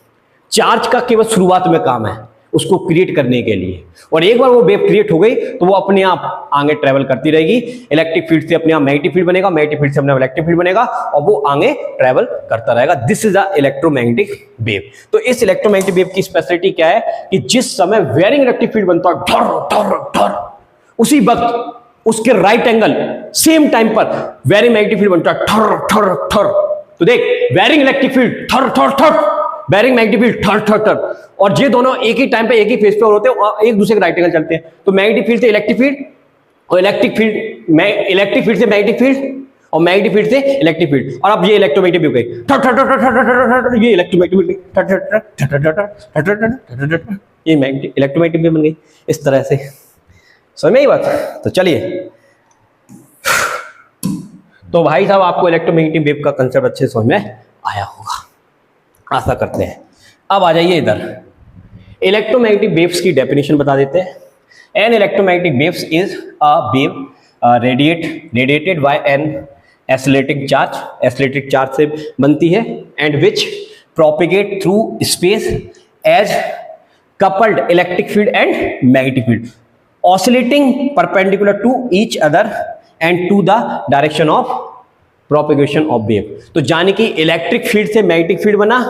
चार्ज का केवल शुरुआत में काम है उसको क्रिएट करने के लिए, और एक बार वो वेव क्रिएट हो गई तो वो अपने आप आगे ट्रेवल करती रहेगी। इलेक्ट्रिक फील्ड से अपने आप मैग्नेटिक फील्ड बनेगा, मैग्नेटिक फील्ड से अपने आप इलेक्ट्रिक फील्ड बनेगा, और वो आगे ट्रेवल करता रहेगा। This is a electromagnetic wave. तो इस इलेक्ट्रोमैग्नेटिक वेव की स्पेशलिटी क्या है कि जिस समय वेयरिंग इलेक्ट्रिक फील्ड बनता है धर धर धर, उसी वक्त उसके राइट एंगल सेम टाइम पर वेयरिंग मैग्नेटिक फील्ड बनता है ठर ठर ठर। तो देख, वेयरिंग इलेक्ट्रिक फील्ड ठर ठर ठर, बेयरिंग मैग्नेटिक फील्ड ठर ठर ठर, और ये दोनों एक ही टाइम पे एक ही फेज पे होते हैं और एक दूसरे के राइट एंगल चलते हैं। तो मैग्नेटिक फील्ड से इलेक्ट्रिक फील्ड, और इलेक्ट्रिक फील्ड से मैग्नेटिक फील्ड, और मैग्नेटिक फील्ड से इलेक्ट्रिक फील्ड। और अब ये इलेक्ट्रोमैग्नेटिक वेव गई ठर ठर ठर ठर ठर, ये इलेक्ट्रोमैग्नेटिक वेव ठर ठर ठर ठर ठर ठर ठर ठर, ये इलेक्ट्रोमैग्नेटिक वेव बन गई इस तरह से। समझ में आई बात? तो चलिए, तो भाई साहब आपको इलेक्ट्रोमैग्नेटिक वेव का कंसेप्ट अच्छे समझ में आया होगा, आशा करते हैं। अब आ जाइए इधर, इलेक्ट्रोमैग्नेटिक वेव्स की डेफिनेशन बता देते हैं। An electromagnetic waves is a wave radiated by an accelerating charge, accelerating charge से बनती है, and which propagate through space as coupled electric field and magnetic field, oscillating perpendicular to each other and to the direction of propagation of wave. तो जाने की electric field से magnetic field बना,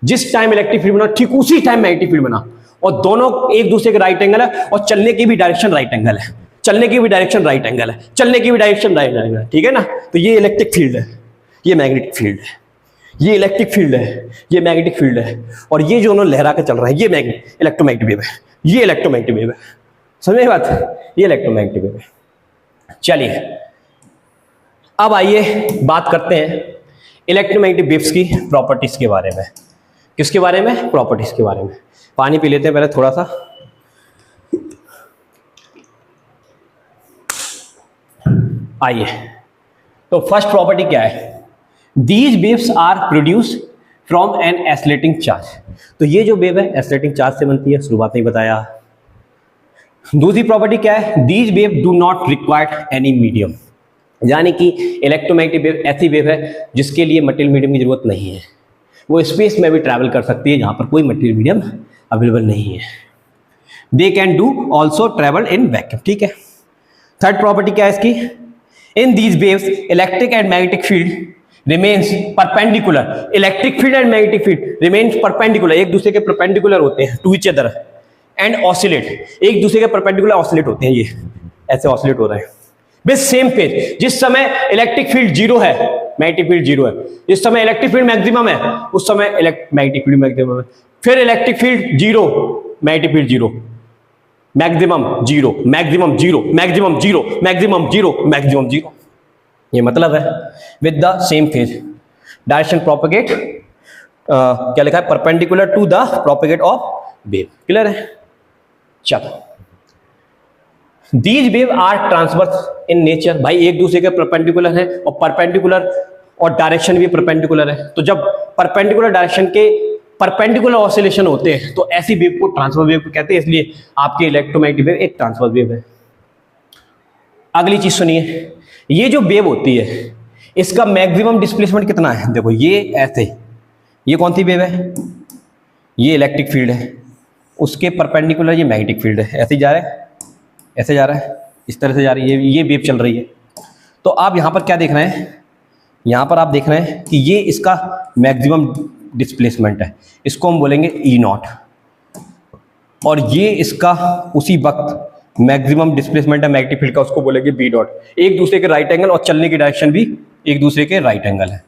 जिस time electric field बना ठीक उसी time magnetic field बना, और दोनों एक दूसरे के राइट एंगल है और चलने की भी डायरेक्शन राइट एंगल है। चलने की भी डायरेक्शन राइट एंगल है, चलने की भी डायरेक्शन राइट एंगल है, ठीक है ना। तो ये इलेक्ट्रिक फील्ड है, ये मैग्नेटिक फील्ड है, ये इलेक्ट्रिक फील्ड है, ये मैग्नेटिक फील्ड है, और ये जो उन्होंने लहरा के चल रहा है ये इलेक्ट्रोमैग्नेटिक वेव है, ये इलेक्ट्रोमैग्नेटिक वेव है। समझे बात, ये इलेक्ट्रोमैग्नेटिक वेव है। चलिए अब आइए बात करते हैं इलेक्ट्रोमैग्नेटिक वेव्स की प्रॉपर्टीज के बारे में। किसके बारे में? प्रॉपर्टीज के बारे में। पानी पी लेते हैं पहले थोड़ा सा। आइए, तो फर्स्ट प्रॉपर्टी क्या है? These waves are produce from an oscillating charge. तो ये जो वेव है एसिलेटिंग चार्ज से बनती है, शुरुआत में बताया। दूसरी प्रॉपर्टी क्या है? These wave do not require any medium, यानी कि इलेक्ट्रोमैग्नेटिक वेव ऐसी वेव है जिसके लिए मटेरियल मीडियम की जरूरत नहीं है, वो स्पेस में भी ट्रैवल कर सकती है जहां पर कोई मटेरियल मीडियम अवेलेबल नहीं है। They can do also travel in vacuum, ठीक है। थर्ड प्रॉपर्टी क्या है इसकी? In these waves electric and magnetic field remains perpendicular. Electric field and magnetic field remains perpendicular, एक दूसरे के परपेंडिकुलर होते हैं to each other, and oscillate, एक दूसरे के परपेंडिकुलर ऑसिलेट होते हैं, ये ऐसे ऑसिलेट हो रहे हैं विद सेम फेज। जिस समय इलेक्ट्रिक फील्ड जीरो है मैग्नेटिक फील्ड जीरो है, जिस समय इलेक्ट्रिक फील्ड मैक्सिमम है उस समय मैग्नेटिक फील्ड मैक्सिमम है, फिर electric field zero magnetic field zero, maximum zero, maximum zero, maximum zero, maximum zero, maximum zero. ये मतलब है with the same phase direction propagate, क्या लिखा है? Perpendicular to the propagate of wave. Clear है? चलो, these wave are transverse in nature. भाई एक दूसरे के परपेंडिकुलर है और परपेंडिकुलर और डायरेक्शन भी परपेंडिकुलर है, तो जब परपेंडिकुलर डायरेक्शन के परपेंडिकुलर ऑसिलेशन होते हैं तो ऐसी वेव को ट्रांसवर्स वेव कहते हैं, इसलिए आपकी इलेक्ट्रोमैग्नेटिक वेव एक ट्रांसवर्स वेव है। अगली चीज सुनिए, ये जो वेव होती है इसका मैक्सिमम डिस्प्लेसमेंट कितना है? देखो ये ऐसे, ये कौन सी वेव है? ये इलेक्ट्रिक फील्ड है, उसके परपेंडिकुलर ये मैग्नेटिक फील्ड है, ऐसे जा रहा है, ऐसे जा रहा है, इस तरह से जा रही है, ये वेव चल रही है। तो आप यहां पर क्या देख रहे हैं? यहां पर आप देख रहे हैं कि ये इसका मैक्सिमम डिस्प्लेसमेंट है, इसको हम बोलेंगे ई नॉट, और ये इसका उसी वक्त मैक्सिमम डिस्प्लेसमेंट है मैग्नेटिक फील्ड का, उसको बोलेंगे बी डॉट। एक दूसरे के राइट एंगल और चलने की डायरेक्शन भी एक दूसरे के राइट एंगल है,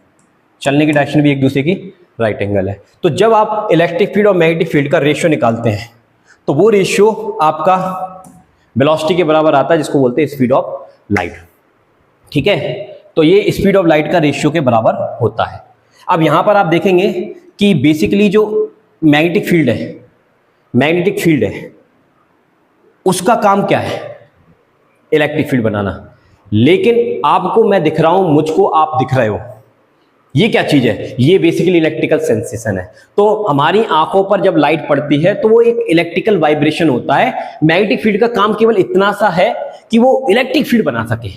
चलने की डायरेक्शन भी एक दूसरे की राइट एंगल है। तो जब आप इलेक्ट्रिक फील्ड और मैग्नेटिक फील्ड का रेशियो निकालते हैं तो वो रेशियो आपका वेलोसिटी के बराबर आता है, जिसको बोलते हैं स्पीड ऑफ लाइट, ठीक है। तो ये स्पीड ऑफ लाइट का रेशियो के बराबर होता है। अब यहां पर आप देखेंगे कि बेसिकली जो मैग्नेटिक फील्ड है, मैग्नेटिक फील्ड है उसका काम क्या है? इलेक्ट्रिक फील्ड बनाना। लेकिन आपको मैं दिख रहा हूं, मुझको आप दिख रहे हो, ये क्या चीज है? ये बेसिकली इलेक्ट्रिकल सेंसेशन है। तो हमारी आंखों पर जब लाइट पड़ती है तो वो एक इलेक्ट्रिकल वाइब्रेशन होता है। मैग्नेटिक फील्ड का काम केवल इतना सा है कि वो इलेक्ट्रिक फील्ड बना सके,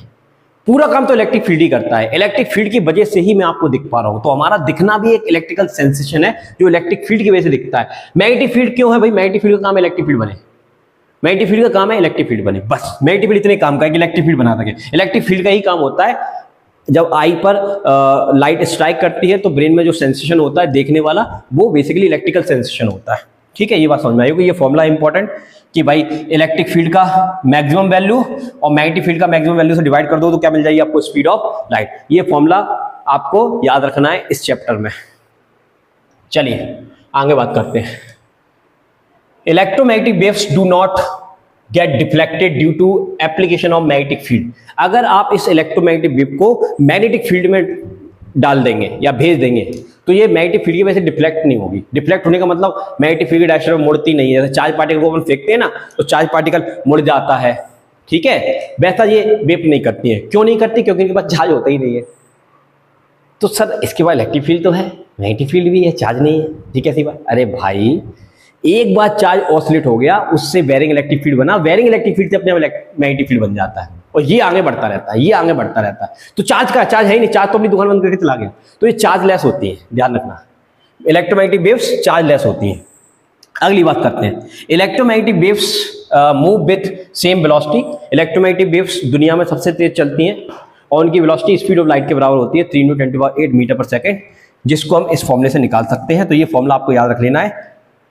पूरा काम तो इलेक्ट्रिक फील्ड ही करता है। इलेक्ट्रिक फील्ड की वजह से ही मैं आपको दिख पा रहा हूं, तो हमारा दिखना भी एक इलेक्ट्रिकल सेंसेशन है जो इलेक्ट्रिक फील्ड की वजह से दिखता है। मैग्नेटिक फील्ड क्यों है भाई? मैग्नेटिक फील्ड का काम है इलेक्ट्रिक फील्ड बने, मैग्नेटिक फील्ड का काम है इलेक्ट्रिक फील्ड बने, बस। मैग्नेटिक फील्ड इतने काम का है कि इलेक्ट्रिक फील्ड बना सके। इलेक्ट्रिक फील्ड का ही काम होता है, जब आई पर लाइट स्ट्राइक करती है तो ब्रेन में जो सेंसेशन होता है देखने वाला, वो बेसिकली इलेक्ट्रिकल सेंसेशन होता है, ठीक है। ये बात समझ में आई होगी। ये फॉर्मूला इंपॉर्टेंट कि भाई इलेक्ट्रिक फील्ड का मैक्सिमम वैल्यू और मैग्नेटिक फील्ड का मैक्सिमम वैल्यू से डिवाइड कर दो तो क्या मिल जाएगी आपको? Speed of light. ये फॉर्मूला आपको याद रखना है इस चैप्टर में। चलिए आगे बात करते हैं। Electromagnetic waves do not get deflected due to application of magnetic field. अगर आप इस इलेक्ट्रोमैग्नेटिक वेव को मैग्नेटिक फील्ड में डाल देंगे या भेज देंगे तो ये मैग्नेटिक फील्ड की वजह से डिफ्लेक्ट नहीं होगी। डिफ्लेक्ट होने का मतलब मैग्नेटिक फील्ड की डायरेक्शन में मुड़ती नहीं है। जैसे चार्ज पार्टिकल को अपन फेंकते हैं ना तो चार्ज पार्टिकल मुड़ जाता है, ठीक है, वैसा ये वेव नहीं करती है। क्यों नहीं करती? क्योंकि इनके पास चार्ज होता ही नहीं है। तो सर इसके बाद इलेक्ट्रिक फील्ड तो है, मैग्नेटिक फील्ड भी है, चार्ज नहीं है, ठीक है सी बात। अरे भाई एक बार चार्ज ऑसिलेट हो गया, उससे वेरिंग इलेक्ट्रिक फील्ड बना, वेरिंग इलेक्ट्रिक फील्ड से अपने मैग्नेटिक फील्ड बन जाता है और ये आगे बढ़ता रहता है, ये आगे बढ़ता रहता है। तो चार्ज का चार्ज है ही नहीं, चार्ज तो अपनी दुकान बंद करके चला गया। तो ये चार्ज लेस होती है, ध्यान रखना। इलेक्ट्रोमैग्नेटिक वेव्स चार्ज लेस होती हैं। अगली बात करते हैं, electromagnetic waves move with same velocity. Electromagnetic waves दुनिया में सबसे तेज चलती हैं और उनकी वेलोसिटी स्पीड ऑफ लाइट के बराबर होती है 3 × 10⁸ मीटर पर सेकेंड, जिसको हम इस फॉर्मूले से निकाल सकते हैं। तो ये फॉर्मूला आपको याद रख लेना है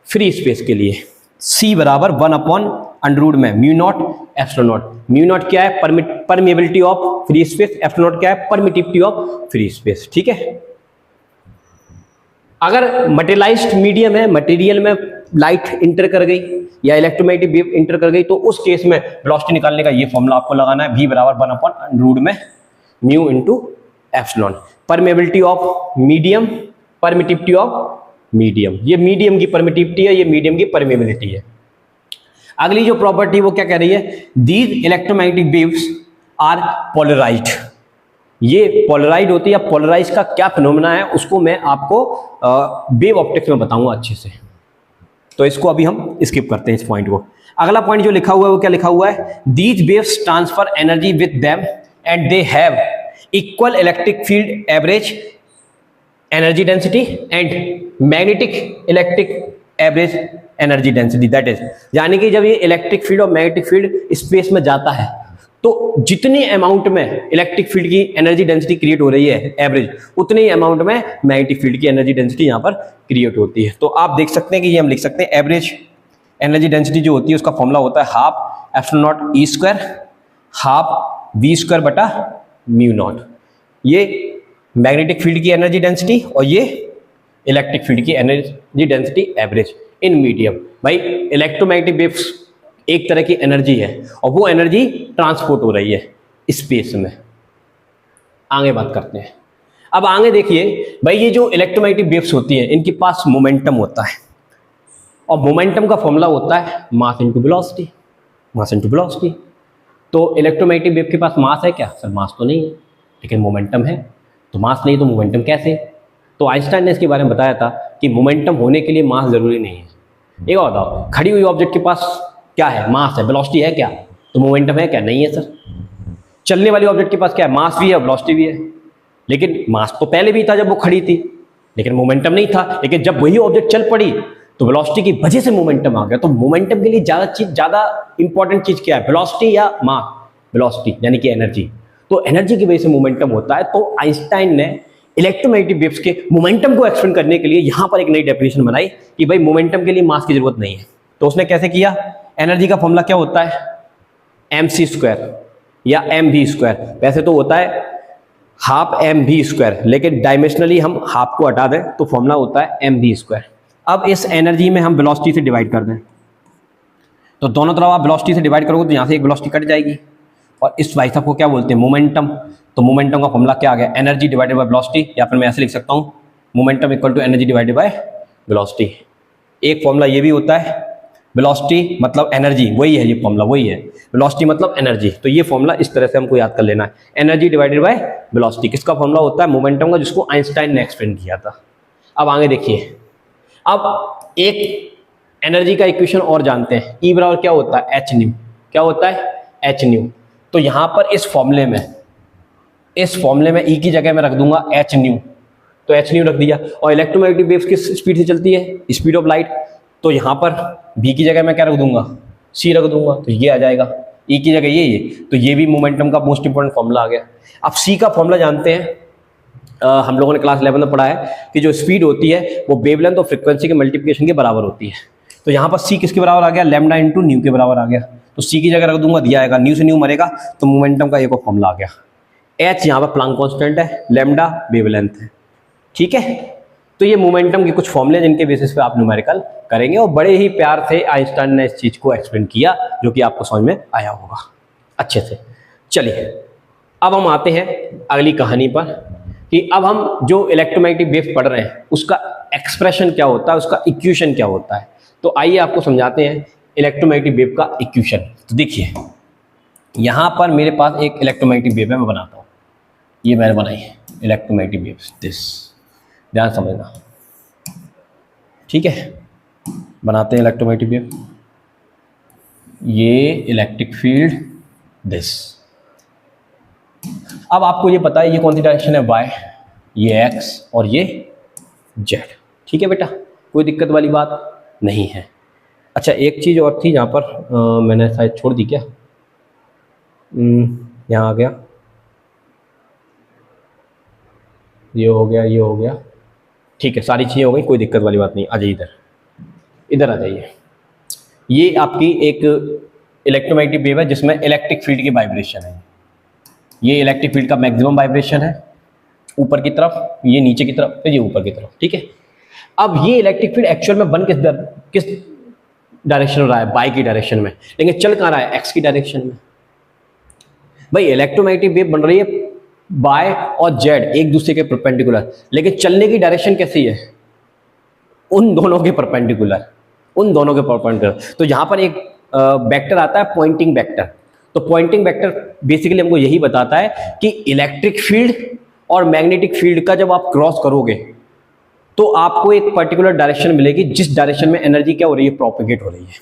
फ्री स्पेस के लिए। C = 1/m² अंडर रूट में mu naught epsilon not. Mu naught क्या है? Permeability of free space, epsilon not क्या है? Permittivity of free space. ठीक है, अगर मटेरियलाइज्ड मीडियम है, मटेरियल में लाइट इंटर कर गई या इलेक्ट्रोमैग्नेटिक वेव इंटर कर गई, तो उस केस में वेलोसिटी निकालने का ये फॉर्मूला आपको लगाना है, v बराबर 1/√में mu into epsilon. Permeability of medium, permittivity of medium, ये मीडियम की परमिटिविटी है, ये मीडियम की परमेबिलिटी है। अगली जो प्रॉपर्टी वो क्या कह रही है? These electromagnetic waves are polarised. ये पोलराइड होती है, पोलराइज का क्या फिनोमेना है उसको मैं आपको वेव ऑप्टिक्स में बताऊंगा अच्छे से, तो इसको अभी हम स्किप करते हैं इस पॉइंट को। अगला पॉइंट जो लिखा हुआ है वो क्या लिखा हुआ है? These waves transfer energy with them and they have equal electric field average energy density and magnetic electric average energy density. That is, यानी कि जब ये इलेक्ट्रिक फील्ड और मैग्नेटिक फील्ड स्पेस में जाता है तो जितनी अमाउंट में इलेक्ट्रिक फील्ड की एनर्जी डेंसिटी क्रिएट हो रही है एवरेज, उतनी ही अमाउंट में मैग्नेटिक फील्ड की एनर्जी डेंसिटी यहाँ पर क्रिएट होती है। तो आप देख सकते हैं कि ये हम लिख सकते हैं एवरेज एनर्जी डेंसिटी जो होती है उसका फॉर्मूला होता है half epsilon naught E square half V square बटा म्यू नॉट। ये मैग्नेटिक फील्ड की एनर्जी डेंसिटी और ये इलेक्ट्रिक फील्ड की energy density average in medium. भाई इलेक्ट्रोमैग्नेटिक वेव्स एक तरह की एनर्जी है और वो एनर्जी ट्रांसपोर्ट हो रही है स्पेस में। आगे बात करते हैं। अब आगे देखिए भाई, ये जो इलेक्ट्रोमैग्नेटिक वेव्स होती हैं इनके पास मोमेंटम होता है और मोमेंटम का फॉर्मूला होता है mass into velocity, mass into velocity. तो इलेक्ट्रोमैग्नेटिक वेव के पास मास है क्या? सर मास तो नहीं है, लेकिन मोमेंटम है। तो मास नहीं तो मोमेंटम कैसे? तो आइंस्टाइन ने इसके बारे में बताया था कि मोमेंटम होने के लिए मास जरूरी नहीं है। एक और बताओ, खड़ी हुई ऑब्जेक्ट के पास क्या है? मास है, वेलोसिटी है क्या? तो मोमेंटम है क्या? नहीं है सर। चलने वाली ऑब्जेक्ट के पास क्या है? मास भी है, वेलोसिटी भी है, लेकिन मास तो पहले भी था जब वो खड़ी थी, लेकिन मोमेंटम नहीं था। लेकिन जब वही ऑब्जेक्ट चल पड़ी तो वेलोसिटी की वजह से मोमेंटम आ गया। तो मोमेंटम के लिए ज्यादा इंपॉर्टेंट चीज क्या है? वेलोसिटी या मास? वेलोसिटी यानी कि एनर्जी। तो एनर्जी की वजह से मोमेंटम होता है। तो आइंस्टाइन ने इलेक्ट्रोमैग्नेटिक वेव्स के मोमेंटम को एक्सप्लेन करने के लिए यहां पर एक नई डेफिनेशन बनाई कि भाई मोमेंटम के लिए मास की जरूरत नहीं है। तो उसने कैसे किया? एनर्जी का फॉर्मूला क्या होता है? mc स्क्वायर या mv स्क्वायर। वैसे तो होता है हाफ mv स्क्वायर, लेकिन डायमेंशनली हम हाफ को हटा दें तो फॉर्मूला होता है mv स्क्वायर। अब इस एनर्जी में हम वेलोसिटी से डिवाइड कर दें, तो दोनों तरफ आप वेलोसिटी से डिवाइड करोगे तो यहाँ से एक वेलोसिटी कट जाएगी। और इस भाई साहब को क्या बोलते हैं? मोमेंटम। तो मोमेंटम का फॉर्मूला क्या आ गया? एनर्जी डिवाइडेड बाय वेलोसिटी, या फिर मैं ऐसे लिख सकता हूँ momentum equal to energy divided by velocity. एक फॉर्मूला ये भी होता है, वेलोसिटी मतलब एनर्जी, वही है ये फॉर्मूला, वही है। वेलोसिटी मतलब एनर्जी, तो ये फॉर्मूला इस तरह से हमको याद कर लेना है, एनर्जी डिवाइडेड बाय वेलोसिटी। किसका फॉर्मूला होता है? मोमेंटम का, जिसको आइंस्टाइन ने एक्सप्लेन किया था। अब आगे देखिए, अब एक एनर्जी का इक्वेशन और जानते हैं, ई बराबर क्या होता है? H new. क्या होता है? H new. तो यहां पर इस फॉर्मूले में ई की जगह में रख दूंगा एच न्यू, तो एच न्यू रख दिया। और इलेक्ट्रोमैग्नेटिक वेव्स किस स्पीड से चलती है? Speed of light. तो यहां पर v की जगह मैं क्या रख दूंगा? c रख दूंगा, तो ये आ जाएगा। e की जगह ये, तो ये भी मोमेंटम का मोस्ट इंपोर्टेंट फॉर्मूला आ गया। अब c का फॉर्मूला जानते हैं, हम लोगों ने क्लास 11 में पढ़ा है कि जो स्पीड होती है वो वेवलेंथ और फ्रीक्वेंसी के मल्टीप्लिकेशन के बराबर होती है। तो यहाँ पर c किसके बराबर आ गया? लैम्डा इंटू न्यू के बराबर आ गया। तो c की जगह रख दूंगा, दिया आएगा, न्यू से न्यू मरेगा तो मोमेंटम का एक और फॉर्मूला आ गया। h यहाँ पर प्लांक कांस्टेंट है, लैम्डा वेवलेंथ है। ठीक है, तो ये मोमेंटम के कुछ फॉर्मूले जिनके बेसिस पे आप न्यूमेरिकल करेंगे, और बड़े ही प्यार से आइंस्टाइन ने इस चीज को एक्सप्लेन किया, जो कि आपको समझ में आया होगा अच्छे से। चलिए अब हम आते हैं अगली कहानी पर कि अब हम जो इलेक्ट्रोमैग्नेटिक वेव पढ़ रहे हैं उसका एक्सप्रेशन क्या होता है, उसका इक्वेशन क्या होता है। तो आइए आपको समझाते हैं इलेक्ट्रोमैग्नेटिक वेव का इक्वेशन। तो देखिए यहां पर मेरे पास एक इलेक्ट्रोमैग्नेटिक वेव है, मैं बनाता हूं, ये मैंने बनाई है इलेक्ट्रोमैग्नेटिक वेव, दिस, ध्यान समझना। ठीक है, बनाते हैं इलेक्ट्रोमैग्नेटिक वेव, ये इलेक्ट्रिक फील्ड दिस। अब आपको ये पता है ये कौन सी डायरेक्शन है? y, ये x और ये z। ठीक है बेटा, कोई दिक्कत वाली बात नहीं है। अच्छा एक चीज़ और थी यहाँ पर, मैंने शायद छोड़ दी क्या? यहाँ आ गया, ये हो गया, ये हो गया। ठीक है, सारी चीज़ें हो गई, कोई दिक्कत वाली बात नहीं। आ जाइए इधर, इधर आ जाइए। ये आपकी एक इलेक्ट्रोमैग्नेटिक वेव है जिसमें इलेक्ट्रिक फील्ड की वाइब्रेशन है। ये इलेक्ट्रिक फील्ड का मैक्सिमम वाइब्रेशन है ऊपर की तरफ, ये नीचे की तरफ, फिर ये ऊपर की तरफ, ठीक है। अब ये इलेक्ट्रिक फील्ड एक्चुअल में बन किस डायरेक्शन में रहा है, बाई की डायरेक्शन में, लेकिन चल कहाँ रहा है, एक्स की डायरेक्शन में। भाई इलेक्ट्रोमैग्नेटिक वेव बन रही है बाय और जेड एक दूसरे के परपेंडिकुलर, लेकिन चलने की डायरेक्शन कैसी है, उन दोनों के परपेंडिकुलर, उन दोनों के परपेंडिकुलर। तो यहां पर एक वेक्टर आता है पॉइंटिंग वेक्टर। तो पॉइंटिंग वेक्टर बेसिकली हमको यही बताता है कि इलेक्ट्रिक फील्ड और मैग्नेटिक फील्ड का जब आप क्रॉस करोगे तो आपको एक पर्टिकुलर डायरेक्शन मिलेगी जिस डायरेक्शन में एनर्जी क्या हो रही है, प्रोपेगेट हो रही है।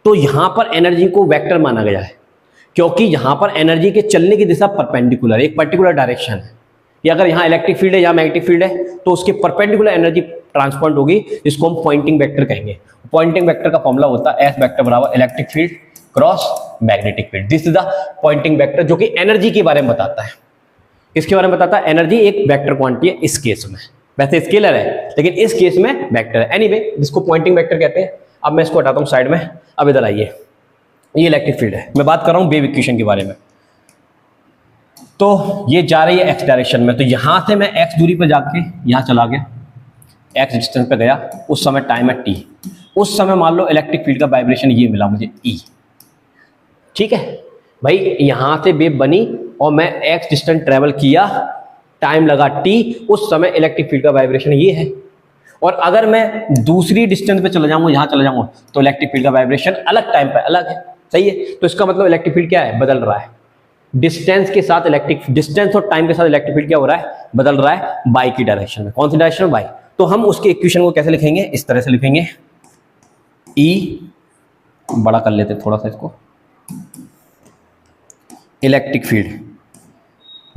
तो यहां पर एनर्जी को वेक्टर माना गया है क्योंकि यहां पर एनर्जी के चलने की दिशा परपेंडिकुलर, एक पर्टिकुलर डायरेक्शन है। या अगर यहाँ इलेक्ट्रिक फील्ड है, यहाँ मैग्नेटिक फील्ड है, तो उसके परपेंडिकुलर एनर्जी ट्रांसफर होगी, जिसको हम पॉइंटिंग वेक्टर कहेंगे। पॉइंटिंग वेक्टर का फॉर्मूला होता है एस वेक्टर बराबर electric field cross magnetic field. This is the Poynting vector जो कि एनर्जी के बारे में बताता है। किसके बारे में बताता है, एनर्जी एक वेक्टर क्वांटिटी है इस केस में, वैसे स्केलर है लेकिन इस केस में वेक्टर है। एनीवे जिसको पॉइंटिंग वेक्टर कहते हैं। अब मैं इसको हटाता हूं साइड में, अब इधर आइए, ये इलेक्ट्रिक फील्ड है, मैं बात कर रहा हूं वेव इक्वेशन के बारे में। तो ये जा रही है एक्स डायरेक्शन में, तो यहां से मैं एक्स दूरी पर जाके यहां चला गया, एक्स डिस्टेंस पे गया, उस समय टाइम है टी, उस समय मान लो इलेक्ट्रिक फील्ड का वाइब्रेशन ये मिला मुझे ई, ठीक है भाई। यहां से वेव बनी और मैं एक्स डिस्टेंस ट्रेवल किया, टाइम लगा टी, उस समय इलेक्ट्रिक फील्ड का वाइब्रेशन ये है। और अगर मैं दूसरी डिस्टेंस पे चला जाऊंगा, यहां चला जाऊंगा, तो इलेक्ट्रिक फील्ड का वाइब्रेशन अलग टाइम पे अलग है, सही है। तो इसका मतलब इलेक्ट्रिक फील्ड क्या है, बदल रहा है। डिस्टेंस के साथ इलेक्ट्रिक, डिस्टेंस और टाइम के साथ इलेक्ट्रिक फील्ड क्या हो रहा है, बदल रहा है बाई की डायरेक्शन में। कौन सी डायरेक्शन में, बाई। तो हम उसके इक्वेशन को कैसे लिखेंगे, इस तरह से लिखेंगे, ई बड़ा कर लेते थोड़ा सा इसको, इलेक्ट्रिक फील्ड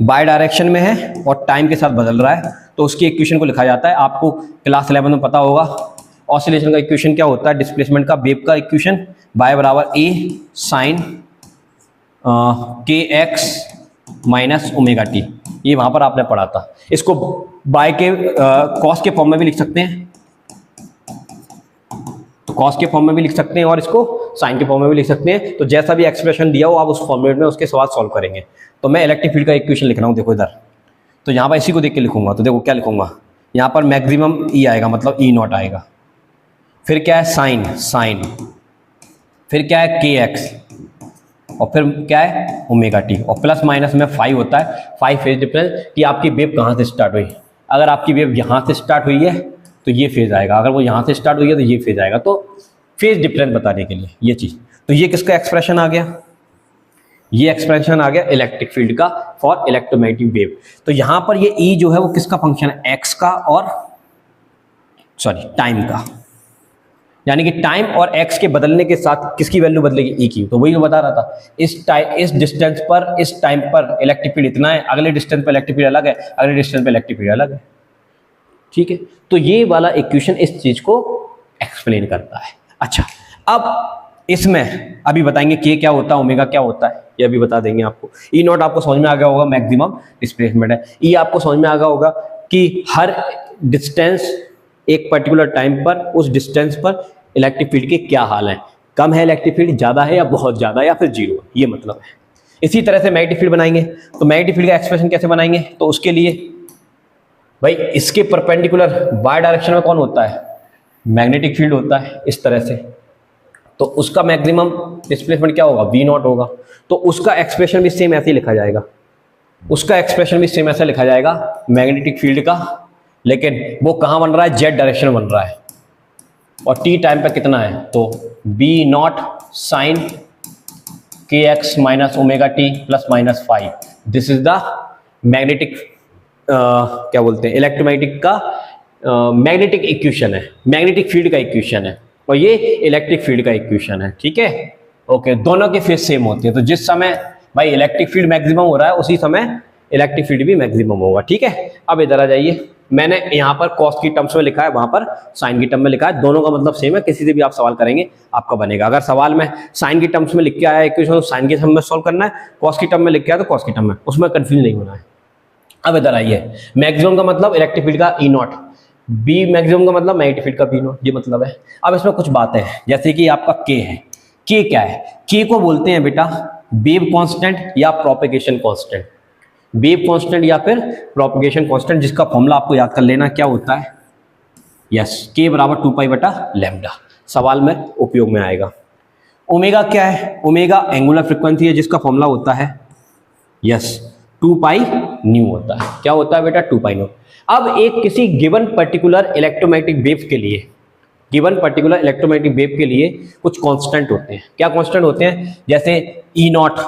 बाय डायरेक्शन में है और टाइम के साथ बदल रहा है, तो उसकी इक्वेशन को लिखा जाता है, आपको क्लास 11 में पता होगा, ऑसिलेशन का इक्वेशन क्या होता है, डिस्प्लेसमेंट का वेव का इक्वेशन, बाय बराबर ए साइन के एक्स माइनस ओमेगा टी, ये वहां पर आपने पढ़ा था। इसको बाय के कॉस के फॉर्म में भी लिख सकते हैं, तो कॉस के फॉर्म में भी लिख सकते हैं और इसको साइन के फॉर्म में भी लिख सकते हैं। तो जैसा भी एक्सप्रेशन दिया हो आप उस फॉर्मेट में उसके सवाल सॉल्व करेंगे। तो मैं इलेक्ट्रिक फील्ड का इक्वेशन लिख रहा हूँ, देखो इधर, तो यहाँ पर इसी को देख के लिखूंगा, तो देखो क्या लिखूंगा, यहाँ पर मैक्सिमम ई आएगा, मतलब ई नॉट आएगा, फिर क्या है साइन, साइन, फिर क्या है के एक्स, और फिर क्या है ओमेगा टी, और प्लस माइनस में 5 होता है, 5 फेज डिफरेंस कि आपकी वेव कहाँ से स्टार्ट हुई। अगर आपकी वेव यहाँ से स्टार्ट हुई है तो ये फेज आएगा, अगर वो यहाँ से स्टार्ट हुई है तो ये फेज आएगा। तो फेज डिफरेंस बताने के लिए ये चीज़, तो ये किसका एक्सप्रेशन आ गया, ये एक्सप्रेशन आ गया इलेक्ट्रिक फील्ड का फॉर इलेक्ट्रोमैग्नेटिक वेव। तो यहाँ पर ये ई जो है वो किसका फंक्शन है, एक्स का और सॉरी टाइम का, यानी कि टाइम और एक्स के बदलने के साथ किसकी वैल्यू बदलेगी, ई की। तो वही मैं बता रहा था, इस डिस्टेंस पर, इस टाइम पर इलेक्ट्रिक फील्ड इतना है, अगले डिस्टेंस पर इलेक्ट्रिक फील्ड अलग है, अगले डिस्टेंस पर इलेक्ट्रिक फील्ड अलग है, ठीक है। तो ये वाला इक्वेशन इस चीज को एक्सप्लेन करता है। अच्छा, अब इसमें अभी बताएंगे के क्या होता है, ओमेगा क्या होता है, ये अभी बता देंगे आपको। ई नॉट आपको समझ में आ गया होगा, मैक्सिमम डिस्प्लेसमेंट है। ई आपको समझ में आ गया होगा कि हर डिस्टेंस एक पर्टिकुलर टाइम पर, उस डिस्टेंस पर इलेक्ट्रिक फील्ड के क्या हाल है, कम है इलेक्ट्रिक फील्ड, ज्यादा है या बहुत ज्यादा, या फिर जीरो, ये मतलब है। इसी तरह से मैग्नेटिक फील्ड बनाएंगे, तो मैग्नेटिक फील्ड का एक्सप्रेशन कैसे बनाएंगे, तो उसके लिए भाई इसके परपेंडिकुलर बाय डायरेक्शन में कौन होता है, मैग्नेटिक फील्ड होता है, इस तरह से। तो उसका मैक्सिमम डिस्प्लेसमेंट क्या होगा, वी नॉट होगा। तो उसका एक्सप्रेशन भी सेम ऐसे ही लिखा जाएगा, उसका एक्सप्रेशन भी सेम ऐसे लिखा जाएगा मैग्नेटिक फील्ड का, लेकिन वो कहाँ बन रहा है, जेड डायरेक्शन में बन रहा है, और टी टाइम पे कितना है, तो बी नॉट साइन के x minus omega T plus minus 5, this is the magnetic क्या बोलते हैं, इलेक्ट्रोमैग्नेटिक का मैग्नेटिक इक्वेशन है, मैग्नेटिक फील्ड का इक्वेशन है, और ये इलेक्ट्रिक फील्ड का इक्वेशन है, ठीक है। ओके, दोनों के फेज सेम होते हैं। तो जिस समय भाई इलेक्ट्रिक फील्ड मैक्सिमम हो रहा है उसी समय इलेक्ट्रिक फील्ड भी मैक्सिमम होगा, ठीक है। अब इधर आ जाइए, मैंने यहाँ पर कॉस की टर्म्स में लिखा है, वहां पर साइन की टर्म में लिखा है, दोनों का मतलब सेम है, किसी से भी आप सवाल करेंगे आपका बनेगा। अगर सवाल में साइन की टर्म्स में लिख के आया इक्वेशन तो साइन के टर्म में सॉल्व करना है, कॉस की टर्म में लिख के आया तो कॉस की टर्म में, उसमें कंफ्यूज नहीं होना है। अब इधर आइए, मैक्सिमम का मतलब इलेक्ट्रिक फील्ड का ई नॉट, बी मैक्सिमम का मतलब मैग्नेटिक फील्ड का बी नॉट, ये मतलब है। अब इसमें कुछ बातें हैं, जैसे कि आपका के है, के क्या है? के को बोलते हैं बेटा वेव कांस्टेंट या प्रोपेगेशन कांस्टेंट। वेव कांस्टेंट या फिर प्रोपेगेशन कांस्टेंट, जिसका फॉर्मूला आपको याद कर लेना क्या होता है। यस, के बराबर 2 पाई बटा लैम्डा, सवाल में उपयोग में आएगा। ओमेगा क्या है? ओमेगा एंगुलर फ्रीक्वेंसी है, जिसका फॉर्मूला होता है यस 2 पाई न्यू होता है। क्या होता है बेटा? 2 पाई न्यू। अब एक किसी गिवन पर्टिकुलर इलेक्ट्रोमैग्नेटिक वेव के लिए, गिवन पर्टिकुलर इलेक्ट्रोमैग्नेटिक वेव के लिए कुछ कांस्टेंट होते हैं। क्या कांस्टेंट होते हैं? जैसे ई नॉट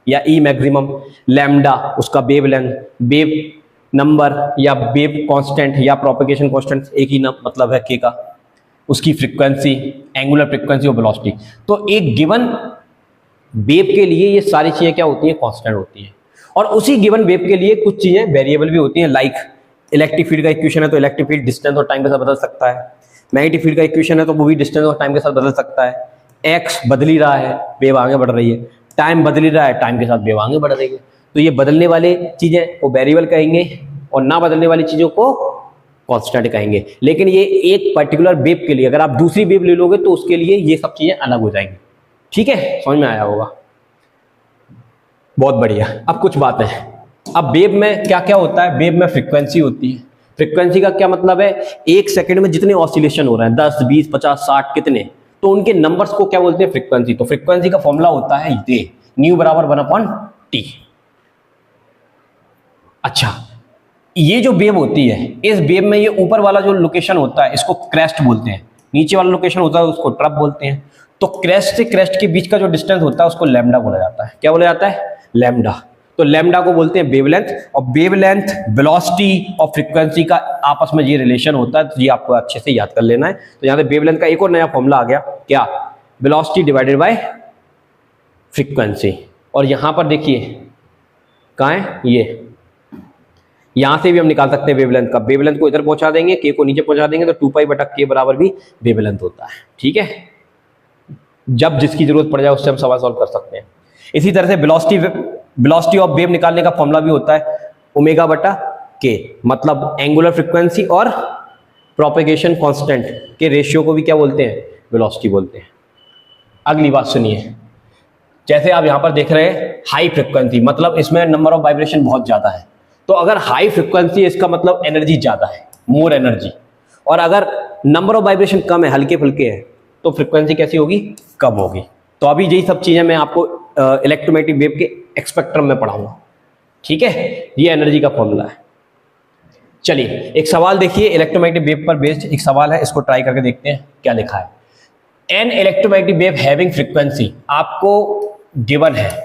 या ई मैक्सिमम, लैम्डा उसका वेव लेंथ, वेव नंबर या वेव कांस्टेंट या प्रोपेगेशन कांस्टेंट एक ही मतलब है के का, उसकी फ्रीक्वेंसी, एंगुलर फ्रीक्वेंसी और वेलोसिटी। तो एक गिवन वेव के लिए ये सारी चीजें क्या होती हैं? कांस्टेंट होती हैं। और उसी गिवन वेव के लिए कुछ चीजें वेरिएबल भी होती हैं, लाइक इलेक्ट्रिक फील्ड का इक्वेशन है तो इलेक्ट्रिक फील्ड डिस्टेंस और टाइम के साथ बदल सकता है। मैग्नेटिक फील्ड का इक्वेशन है तो वो भी डिस्टेंस और टाइम के साथ बदल सकता है। एक्स बदल ही रहा है, वेव आगे बढ़ रही है, टाइम बदल ही रहा है, टाइम के साथ वेव आगे बढ़ रही है। तो ये बदलने वाली चीजें को वेरिएबल कहेंगे और ना बदलने वाली चीजों को कांस्टेंट कहेंगे। लेकिन ये एक पर्टिकुलर वेव के लिए, अगर आप दूसरी वेव ले लोगे तो उसके लिए ये सब चीजें अलग हो जाएंगी। ठीक है, समझ में आया होगा? बहुत बढ़िया। अब कुछ बात है, अब वेव में क्या क्या होता है? वेव में फ्रीक्वेंसी होती है। फ्रीक्वेंसी का क्या मतलब है? एक सेकंड में जितने ऑसिलेशन हो रहे हैं, 10, 20, 50, 60 कितने, तो उनके नंबर्स को क्या बोलते हैं? फ्रीक्वेंसी। तो फ्रीक्वेंसी का फॉर्मूला होता है ये न्यू बराबर 1/T। अच्छा, ये जो वेव होती है, इस वेव में ये ऊपर वाला जो लोकेशन होता है इसको क्रेस्ट बोलते हैं, नीचे वाला लोकेशन होता है उसको ट्रफ बोलते हैं। तो क्रेस्ट से क्रेस्ट के बीच का जो डिस्टेंस होता है उसको लैम्डा बोला जाता है। क्या बोला जाता है? लैम्डा। तो लैम्डा को बोलते हैं वेवलेंथ, और वेवलेंथ, वेलोसिटी और फ्रीक्वेंसी का आपस में ये रिलेशन होता है, तो ये आपको अच्छे से याद कर लेना है। तो यहाँ पे वेवलेंथ का एक और नया फॉर्मूला आ गया, क्या? Velocity divided by frequency. और यहाँ पर देखिए कहाँ है ये, यहां से भी हम निकाल सकते हैं वेवलेंथ का। वेवलेंथ को इधर पहुंचा देंगे, के को नीचे पहुंचा देंगे, तो 2 पाई बटा के बराबर भी वेवलेंथ होता है। ठीक है, जब जिसकी जरूरत पड़ जाए उससे हम सवाल सॉल्व कर सकते हैं। इसी तरह से वेलोसिटी ऑफ वेव निकालने का फॉर्मूला भी होता है ओमेगा बटा के, मतलब एंगुलर फ्रीक्वेंसी और प्रोपेगेशन कांस्टेंट के रेशियो को भी क्या बोलते हैं? वेलोसिटी बोलते हैं। अगली बात सुनिए, जैसे आप यहां पर देख रहे हैं हाई फ्रीक्वेंसी, मतलब इसमें नंबर ऑफ वाइब्रेशन बहुत ज्यादा है। तो अगर हाई फ्रीक्वेंसी, इसका मतलब एनर्जी ज्यादा है, मोर एनर्जी। और अगर नंबर ऑफ वाइब्रेशन कम है, हल्के फुल्के है, तो फ्रीक्वेंसी कैसी होगी? कम होगी। तो अभी यही सब चीजें मैं आपको इलेक्ट्रोमैग्नेटिक वेव के स्पेक्ट्रम में पढ़ाऊंगा। ठीक है, ये एनर्जी का फॉर्मूला है। चलिए एक सवाल देखिए, इलेक्ट्रोमैग्नेटिक वेव पर बेस्ड एक सवाल है, इसको ट्राई करके देखते हैं क्या लिखा है। An electromagnetic wave having frequency, आपको गिवन है,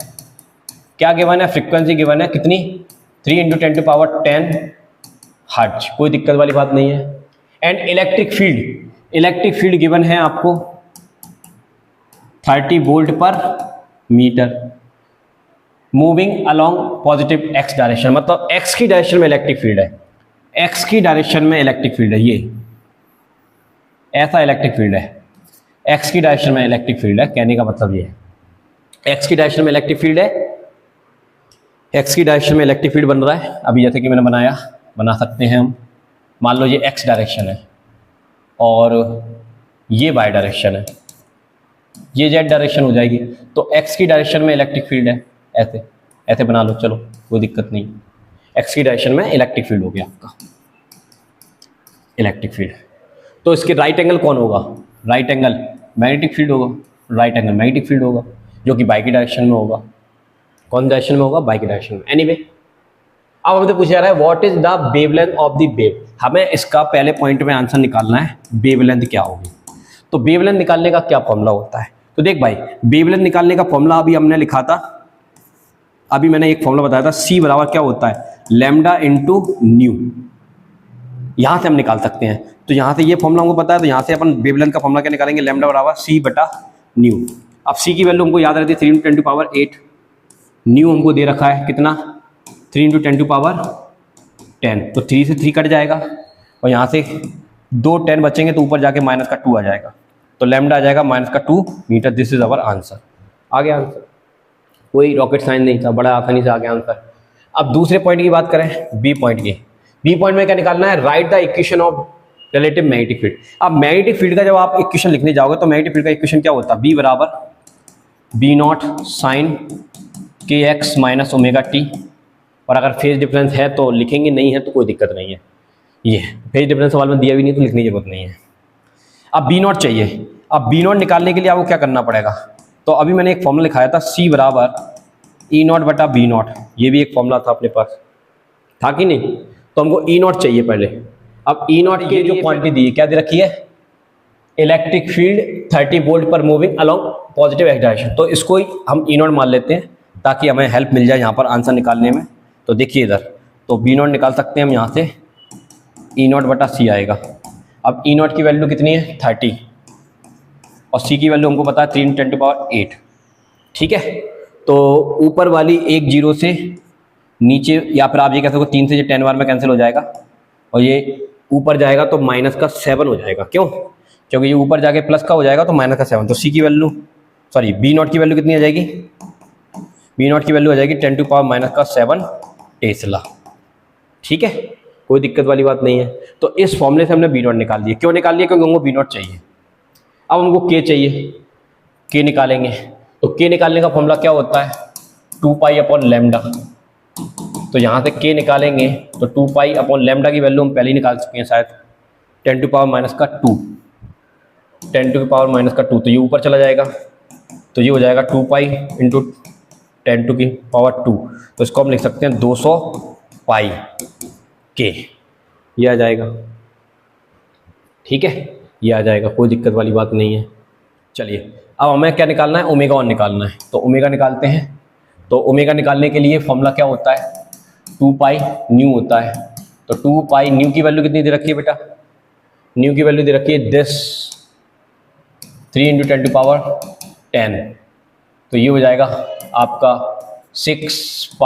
क्या गिवन है? फ्रीक्वेंसी गिवन है, कितनी? 3 × 10⁻10 हर्ट्ज, कोई दिक्कत वाली बात नहीं है। एंड इलेक्ट्रिक फील्ड गिवन है आपको 30 वोल्ट पर metre, moving along positive X direction, मतलब एक्स की डायरेक्शन में इलेक्ट्रिक फील्ड है, एक्स की डायरेक्शन में इलेक्ट्रिक फील्ड है, ये ऐसा इलेक्ट्रिक फील्ड है, एक्स की डायरेक्शन में इलेक्ट्रिक फील्ड है। कहने का मतलब ये है, एक्स की डायरेक्शन में इलेक्ट्रिक फील्ड है, एक्स की डायरेक्शन में इलेक्ट्रिक फील्ड बन रहा है। अभी जैसे कि मैंने बना सकते हैं हम, मान लो ये एक्स डायरेक्शन है और ये वाई डायरेक्शन है, ये जेड डायरेक्शन हो जाएगी। तो एक्स की डायरेक्शन में इलेक्ट्रिक फील्ड है, ऐसे ऐसे बना लो, चलो कोई दिक्कत नहीं। एक्स की डायरेक्शन में इलेक्ट्रिक फील्ड हो गया आपका, इलेक्ट्रिक फील्ड। तो इसके राइट एंगल कौन होगा? राइट एंगल मैग्नेटिक फील्ड होगा, राइट एंगल मैग्नेटिक फील्ड होगा, जो कि बाई की डायरेक्शन में होगा। कौन डायरेक्शन में होगा? बाई की डायरेक्शन में। एनीवे, अब हमसे पूछा जा रहा है what is the wavelength of the wave. हमें इसका पहले पॉइंट में आंसर निकालना है, वेवलेंथ क्या होगी। तो वेवलेंथ निकालने का क्या फॉर्मूला होता है? तो देख भाई, वेवलेंथ निकालने का फॉर्मूला अभी हमने लिखा था, अभी मैंने एक फॉर्मूला बताया था, सी बराबर क्या होता है? Lambda into new. यहां से हम निकाल सकते हैं। तो यहां से ये फॉर्मूला हमको पता है, तो यहां से अपन वेवलेंथ का फॉर्मूला क्या निकालेंगे? लैम्डा बराबर सी बटा न्यू। अब सी की वैल्यू हमको याद रहती है 3 × 10⁸, न्यू हमको दे रखा है कितना? 3 × 10⁻10। तो 3 से 3 कट जाएगा और यहाँ से 2 10 बचेंगे, तो ऊपर जाके -2 आ जाएगा, तो लैम्डा आ जाएगा -2 meter. This is our answer. आ गया आंसर, कोई रॉकेट साइंस नहीं था, बड़ा आसानी से आ गया आंसर। अब दूसरे पॉइंट की बात करें, बी पॉइंट की। बी पॉइंट में क्या निकालना है? Right the equation of relative magnetic field. अब मैग्नेटिक फील्ड का जब आप इक्वेशन लिखने जाओगे तो मैग्नेटिक फील्ड का इक्वेशन क्या होता है? बी बराबर बी नॉट साइन के एक्स माइनस ओमेगा टी, और अगर फेज डिफरेंस है तो लिखेंगे, नहीं है तो कोई दिक्कत नहीं है। ये फेज डिफरेंस सवाल में दिया भी नहीं तो लिखने की जरूरत नहीं है। अब बी नॉट चाहिए। अब बी नॉट निकालने के लिए आपको क्या करना पड़ेगा, तो अभी मैंने एक फॉर्मूला लिखाया था, सी बराबर ई नॉट बटा बी नॉट, ये भी एक फॉर्मूला था अपने पास, था कि नहीं। तो हमको ई नॉट चाहिए पहले। अब ई नॉट की जो क्वांटिटी दी है, क्या दे रखी है, इलेक्ट्रिक फील्ड 30 वोल्ट पर moving along positive X direction, तो इसको ही हम ई नॉट मान लेते हैं ताकि हमें हेल्प मिल जाए यहाँ पर आंसर निकालने में। तो देखिए इधर, तो बी नॉट निकाल सकते हैं हम यहाँ से, ई नॉट बटा सी आएगा। अब ई नॉट की वैल्यू कितनी है 30, और सी की वैल्यू हमको पता है 3 × 10⁸, ठीक है। तो ऊपर वाली एक जीरो से नीचे, या फिर आप ये कह सकते हो 3 से 10 बार में कैंसिल हो जाएगा, और ये ऊपर जाएगा तो माइनस का 7 हो जाएगा। क्यों? क्योंकि ये ऊपर जाके प्लस का हो जाएगा तो माइनस का 7। तो सी की वैल्यू, सॉरी बी नॉट की वैल्यू कितनी आ जाएगी, बी नॉट की वैल्यू आ जाएगी 10⁻⁻7 टेस्ला, ठीक है, कोई दिक्कत वाली बात नहीं है। तो इस फॉर्मूले से हमने बी नॉट निकाल दिया। क्यों निकाल लिया? क्योंकि हमको बी नॉट चाहिए। अब हमको के चाहिए, के निकालेंगे। तो के निकालने का फॉर्मूला क्या होता है, 2π/λ। तो यहाँ से के निकालेंगे तो 2π/λ की वैल्यू हम पहले ही निकाल चुके हैं शायद, 10⁻², 10⁻²। तो ये ऊपर चला जाएगा, तो ये हो जाएगा 2π × 10⁻²। तो इसको हम लिख सकते हैं 200 पाई के, ये आ जाएगा, ठीक है, ये आ जाएगा, कोई दिक्कत वाली बात नहीं है। चलिए अब हमें क्या निकालना है, ओमेगा 1 निकालना है। तो ओमेगा निकालते हैं। तो ओमेगा निकालने के लिए फॉर्मूला क्या होता है, 2π न्यू होता है। तो 2π न्यू की वैल्यू कितनी दे रखी है बेटा, न्यू की वैल्यू दे रखी है 3 × 10⁻10। तो ये हो जाएगा आपका 6π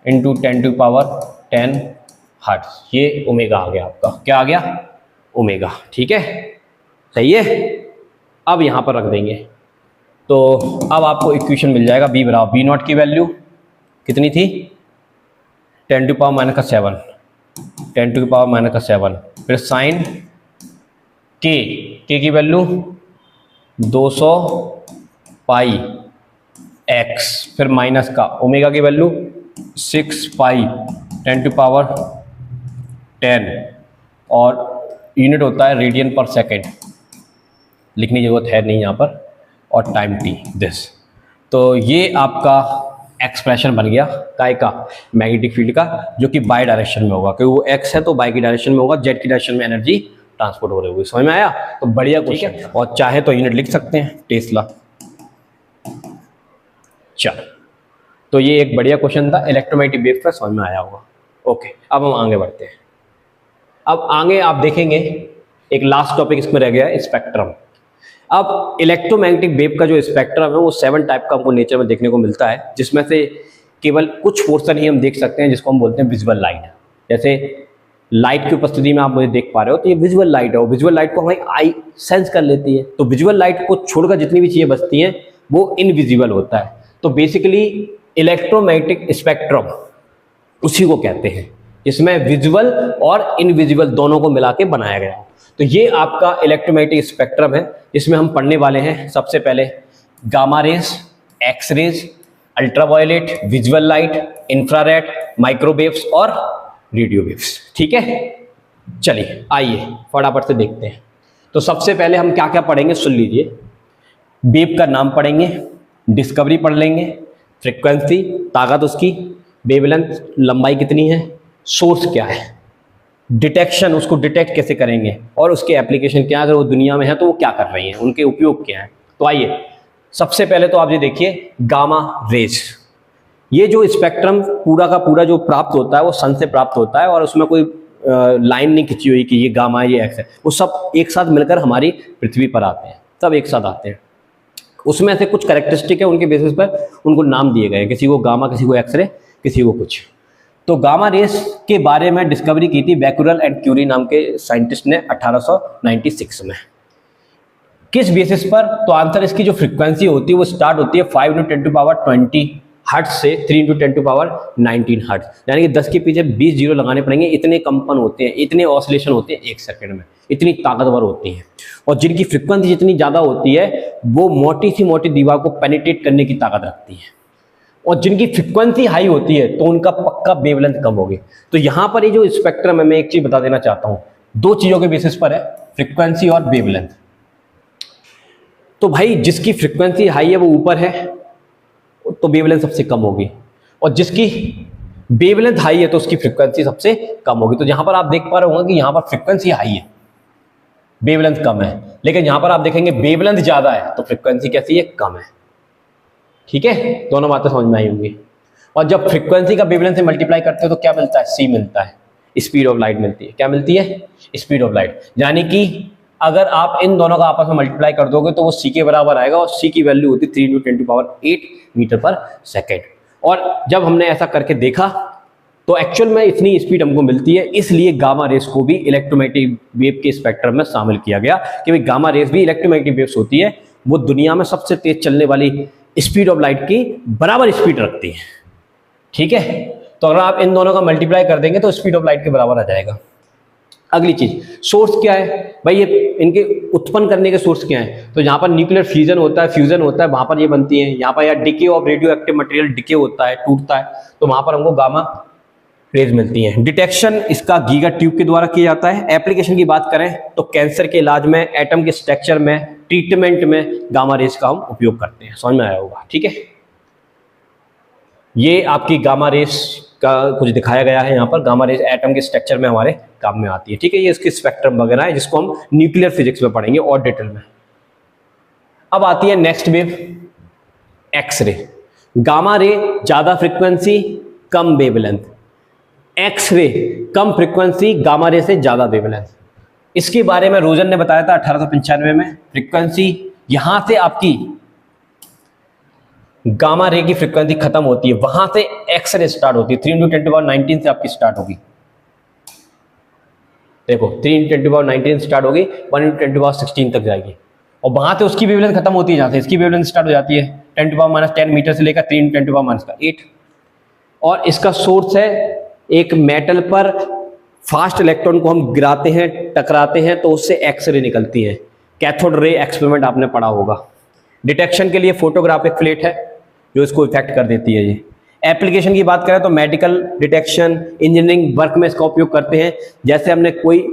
× 10⁻10 हर्ट्ज। ये ओमेगा आ गया आपका, क्या आ गया, ओमेगा, ठीक है, सही है। अब यहाँ पर रख देंगे। तो अब आपको इक्वेशन मिल जाएगा, बी बराबर बी नॉट की वैल्यू कितनी थी, 10⁻⁻7, 10⁻⁻7, फिर साइन के की वैल्यू 200 पाई एक्स, फिर माइनस का ओमेगा की वैल्यू 6π 10⁻10, और यूनिट होता है रेडियन पर सेकेंड, लिखने की जरूरत है नहीं यहाँ पर, और टाइम टी दिस। तो ये आपका एक्सप्रेशन बन गया काय का, मैग्नेटिक फील्ड का, जो कि बाई डायरेक्शन में होगा, क्योंकि वो एक्स है तो बाई की डायरेक्शन में होगा, जेड की डायरेक्शन में एनर्जी ट्रांसपोर्ट हो रही होगी। समझ में आया? तो बढ़िया क्वेश्चन है, और चाहे तो यूनिट लिख सकते हैं, टेस्ला। चलो, तो ये एक बढ़िया क्वेश्चन था, इलेक्ट्रोमैग्नेटिक वेव का, समझ में आया होगा। ओके, अब हम आगे बढ़ते हैं। अब आगे आप देखेंगे एक लास्ट टॉपिक इसमें रह गया है, स्पेक्ट्रम। अब इलेक्ट्रोमैग्नेटिक वेव का जो स्पेक्ट्रम है वो 7 टाइप का हमको नेचर में देखने को मिलता है, जिसमें से केवल कुछ पोर्शन ही हम देख सकते हैं, जिसको हम बोलते हैं विजुअल लाइट। जैसे लाइट की उपस्थिति में आप मुझे देख पा रहे हो, तो ये विजुअल लाइट है, और विजुअल लाइट को हमारी आई सेंस कर लेती है। तो विजुअल लाइट को छोड़कर जितनी भी चीजें बचती हैं वो इनविजिबल होता है। तो बेसिकली इलेक्ट्रोमैग्नेटिक स्पेक्ट्रम उसी को कहते हैं, इसमें विजुअल और इनविजिबल दोनों को मिला के बनाया गया। तो ये आपका इलेक्ट्रोमैग्नेटिक स्पेक्ट्रम है, जिसमें हम पढ़ने वाले हैं सबसे पहले gamma rays, X rays, ultraviolet, visual light, infrared, microwaves और रेडियो वेव्स, ठीक है। चलिए आइए फटाफट से देखते हैं। तो सबसे पहले हम क्या क्या पढ़ेंगे सुन लीजिए। वेव का नाम पढ़ेंगे, डिस्कवरी पढ़ लेंगे, फ्रीक्वेंसी, ताकत उसकी, वेवलेंथ, लंबाई कितनी है, सोर्स क्या है, डिटेक्शन, उसको डिटेक्ट कैसे करेंगे, और उसके एप्लीकेशन क्या है, अगर वो दुनिया में है तो वो क्या कर रही हैं, उनके उपयोग क्या है। तो आइए सबसे पहले तो आप ये देखिए गामा रेज। ये जो स्पेक्ट्रम पूरा का पूरा जो प्राप्त होता है वो सन से प्राप्त होता है, और उसमें कोई लाइन नहीं खिंची हुई कि ये गामा ये एक्स है, वो सब एक साथ मिलकर हमारी पृथ्वी पर आते हैं, सब एक साथ आते हैं। उसमें से कुछ कैरेक्टरिस्टिक है, उनके बेसिस पर उनको नाम दिए गए, किसी को गामा, किसी को एक्सरे, किसी को कुछ। तो गामा रेस के बारे में डिस्कवरी की थी बैकुरल एंड क्यूरी नाम के साइंटिस्ट ने 1896 में। किस बेसिस पर? तो आंसर इसकी जो फ्रीक्वेंसी होती है वो स्टार्ट होती है 5 × 10⁻20 हर्ट्ज से 3 × 10⁻19 हर्ट्ज, यानी कि 10 के पीछे 20 जीरो लगाने पड़ेंगे। इतने कंपन होते हैं, इतने ऑसिलेशन होते हैं 1 सेकंड में, इतनी ताकतवर होती हैं। और जिनकी फ्रिक्वेंसी जितनी ज़्यादा होती है वो मोटी सी मोटी दीवार को पेनिट्रेट करने की ताकत रखती है, और जिनकी फ्रिक्वेंसी हाई होती है तो उनका पक्का वेवलेंथ कम होगी। तो यहाँ पर ये जो स्पेक्ट्रम है, मैं एक चीज़ बता देना चाहता हूँ, 2 चीज़ों के बेसिस पर है, फ्रिक्वेंसी और वेवलेंथ। तो भाई जिसकी फ्रिक्वेंसी हाई है वो ऊपर है तो वेवलेंथ सबसे कम होगी, और जिसकी वेवलेंथ हाई है तो उसकी फ्रिक्वेंसी सबसे कम होगी। तो यहां पर आप देख पा रहे होंगे कि यहां पर फ्रिक्वेंसी हाई है, वेवलेंथ कम है, लेकिन यहां पर आप देखेंगे वेवलेंथ ज्यादा है तो फ्रिक्वेंसी कैसी है, कम है। ठीक है, दोनों बातें समझ में आई होंगी। और जब फ्रिक्वेंसी का वेवलेंथ से मल्टीप्लाई करते हो तो क्या मिलता है, सी मिलता है, स्पीड ऑफ लाइट मिलती है। क्या मिलती है, स्पीड ऑफ लाइट। यानी कि अगर आप इन दोनों का आपस में मल्टीप्लाई कर दोगे तो वो सी के बराबर आएगा, और सी की वैल्यू होती है 3 × 10⁸ मीटर पर सेकेंड। और जब हमने ऐसा करके देखा तो एक्चुअल में इतनी स्पीड हमको मिलती है, इसलिए गामा रेस को भी इलेक्ट्रोमैग्नेटिक वेव के स्पेक्ट्रम में शामिल किया गया कि भाई गामा रेस भी इलेक्ट्रोमैग्नेटिक वेव्स होती है, वो दुनिया में सबसे तेज चलने वाली स्पीड ऑफ लाइट की बराबर स्पीड रखती है। ठीक है, तो अगर आप इन दोनों का मल्टीप्लाई कर देंगे तो स्पीड ऑफ लाइट के बराबर आ जाएगा। अगली चीज, सोर्स क्या है भाई, ये इनके उत्पन्न करने के सोर्स क्या है, तो यहाँ पर न्यूक्लियर फ्यूजन होता है, वहां पर ये बनती है। यहाँ पर या decay of radio active material, decay होता है, टूटता है, तो वहां पर हमको गामा रेज मिलती हैं। डिटेक्शन इसका गीगा ट्यूब के द्वारा किया जाता है। एप्लीकेशन की बात करें तो कैंसर के इलाज में, एटम के स्ट्रक्चर में, ट्रीटमेंट में गामा रेज का हम उपयोग करते हैं। समझ में आया होगा। ठीक है, ये आपकी गामा रेज का कुछ दिखाया गया है यहाँ पर। गामा रेज एटम के स्ट्रक्चर में हमारे काम में आती है। ठीक है, ये इसकी स्पेक्ट्रम वगैरह है जिसको हम न्यूक्लियर फिजिक्स में पढ़ेंगे और डिटेल में। अब आती है next wave, x ray. Gamma ray ज्यादा फ्रीक्वेंसी, कम वेवलेंथ। एक्सरे कम फ्रीक्वेंसी, गामा रे से ज्यादा वेवलेंथ। इसके बारे में रोजन ने बताया था 1895 में। फ्रीक्वेंसी यहां से आपकी गामा रे की फ्रीक्वेंसी खत्म होती है, वहां से एक्सरे स्टार्ट होती है। 3 × 10⁻19 से आपकी स्टार्ट होगी। देखो 3 × 10⁻19 स्टार्ट होगी, 1 × 10⁻16 तक जाएगी, और वहां से उसकी वेवलेंथ खत्म होती है। जहां से इसकी वेवलेंथ स्टार्ट हो जाती है 10⁻10 मीटर से लेकर 3 × 10⁻8। और इसका सोर्स है एक मेटल पर फास्ट इलेक्ट्रॉन को हम गिराते हैं, टकराते हैं, तो उससे एक्सरे निकलती है। कैथोड रे एक्सपेरिमेंट आपने पढ़ा होगा। डिटेक्शन के लिए फोटोग्राफिक प्लेट है जो इसको इफेक्ट कर देती है। ये एप्लीकेशन की बात करें तो मेडिकल डिटेक्शन, इंजीनियरिंग वर्क में इसका उपयोग करते हैं। जैसे हमने कोई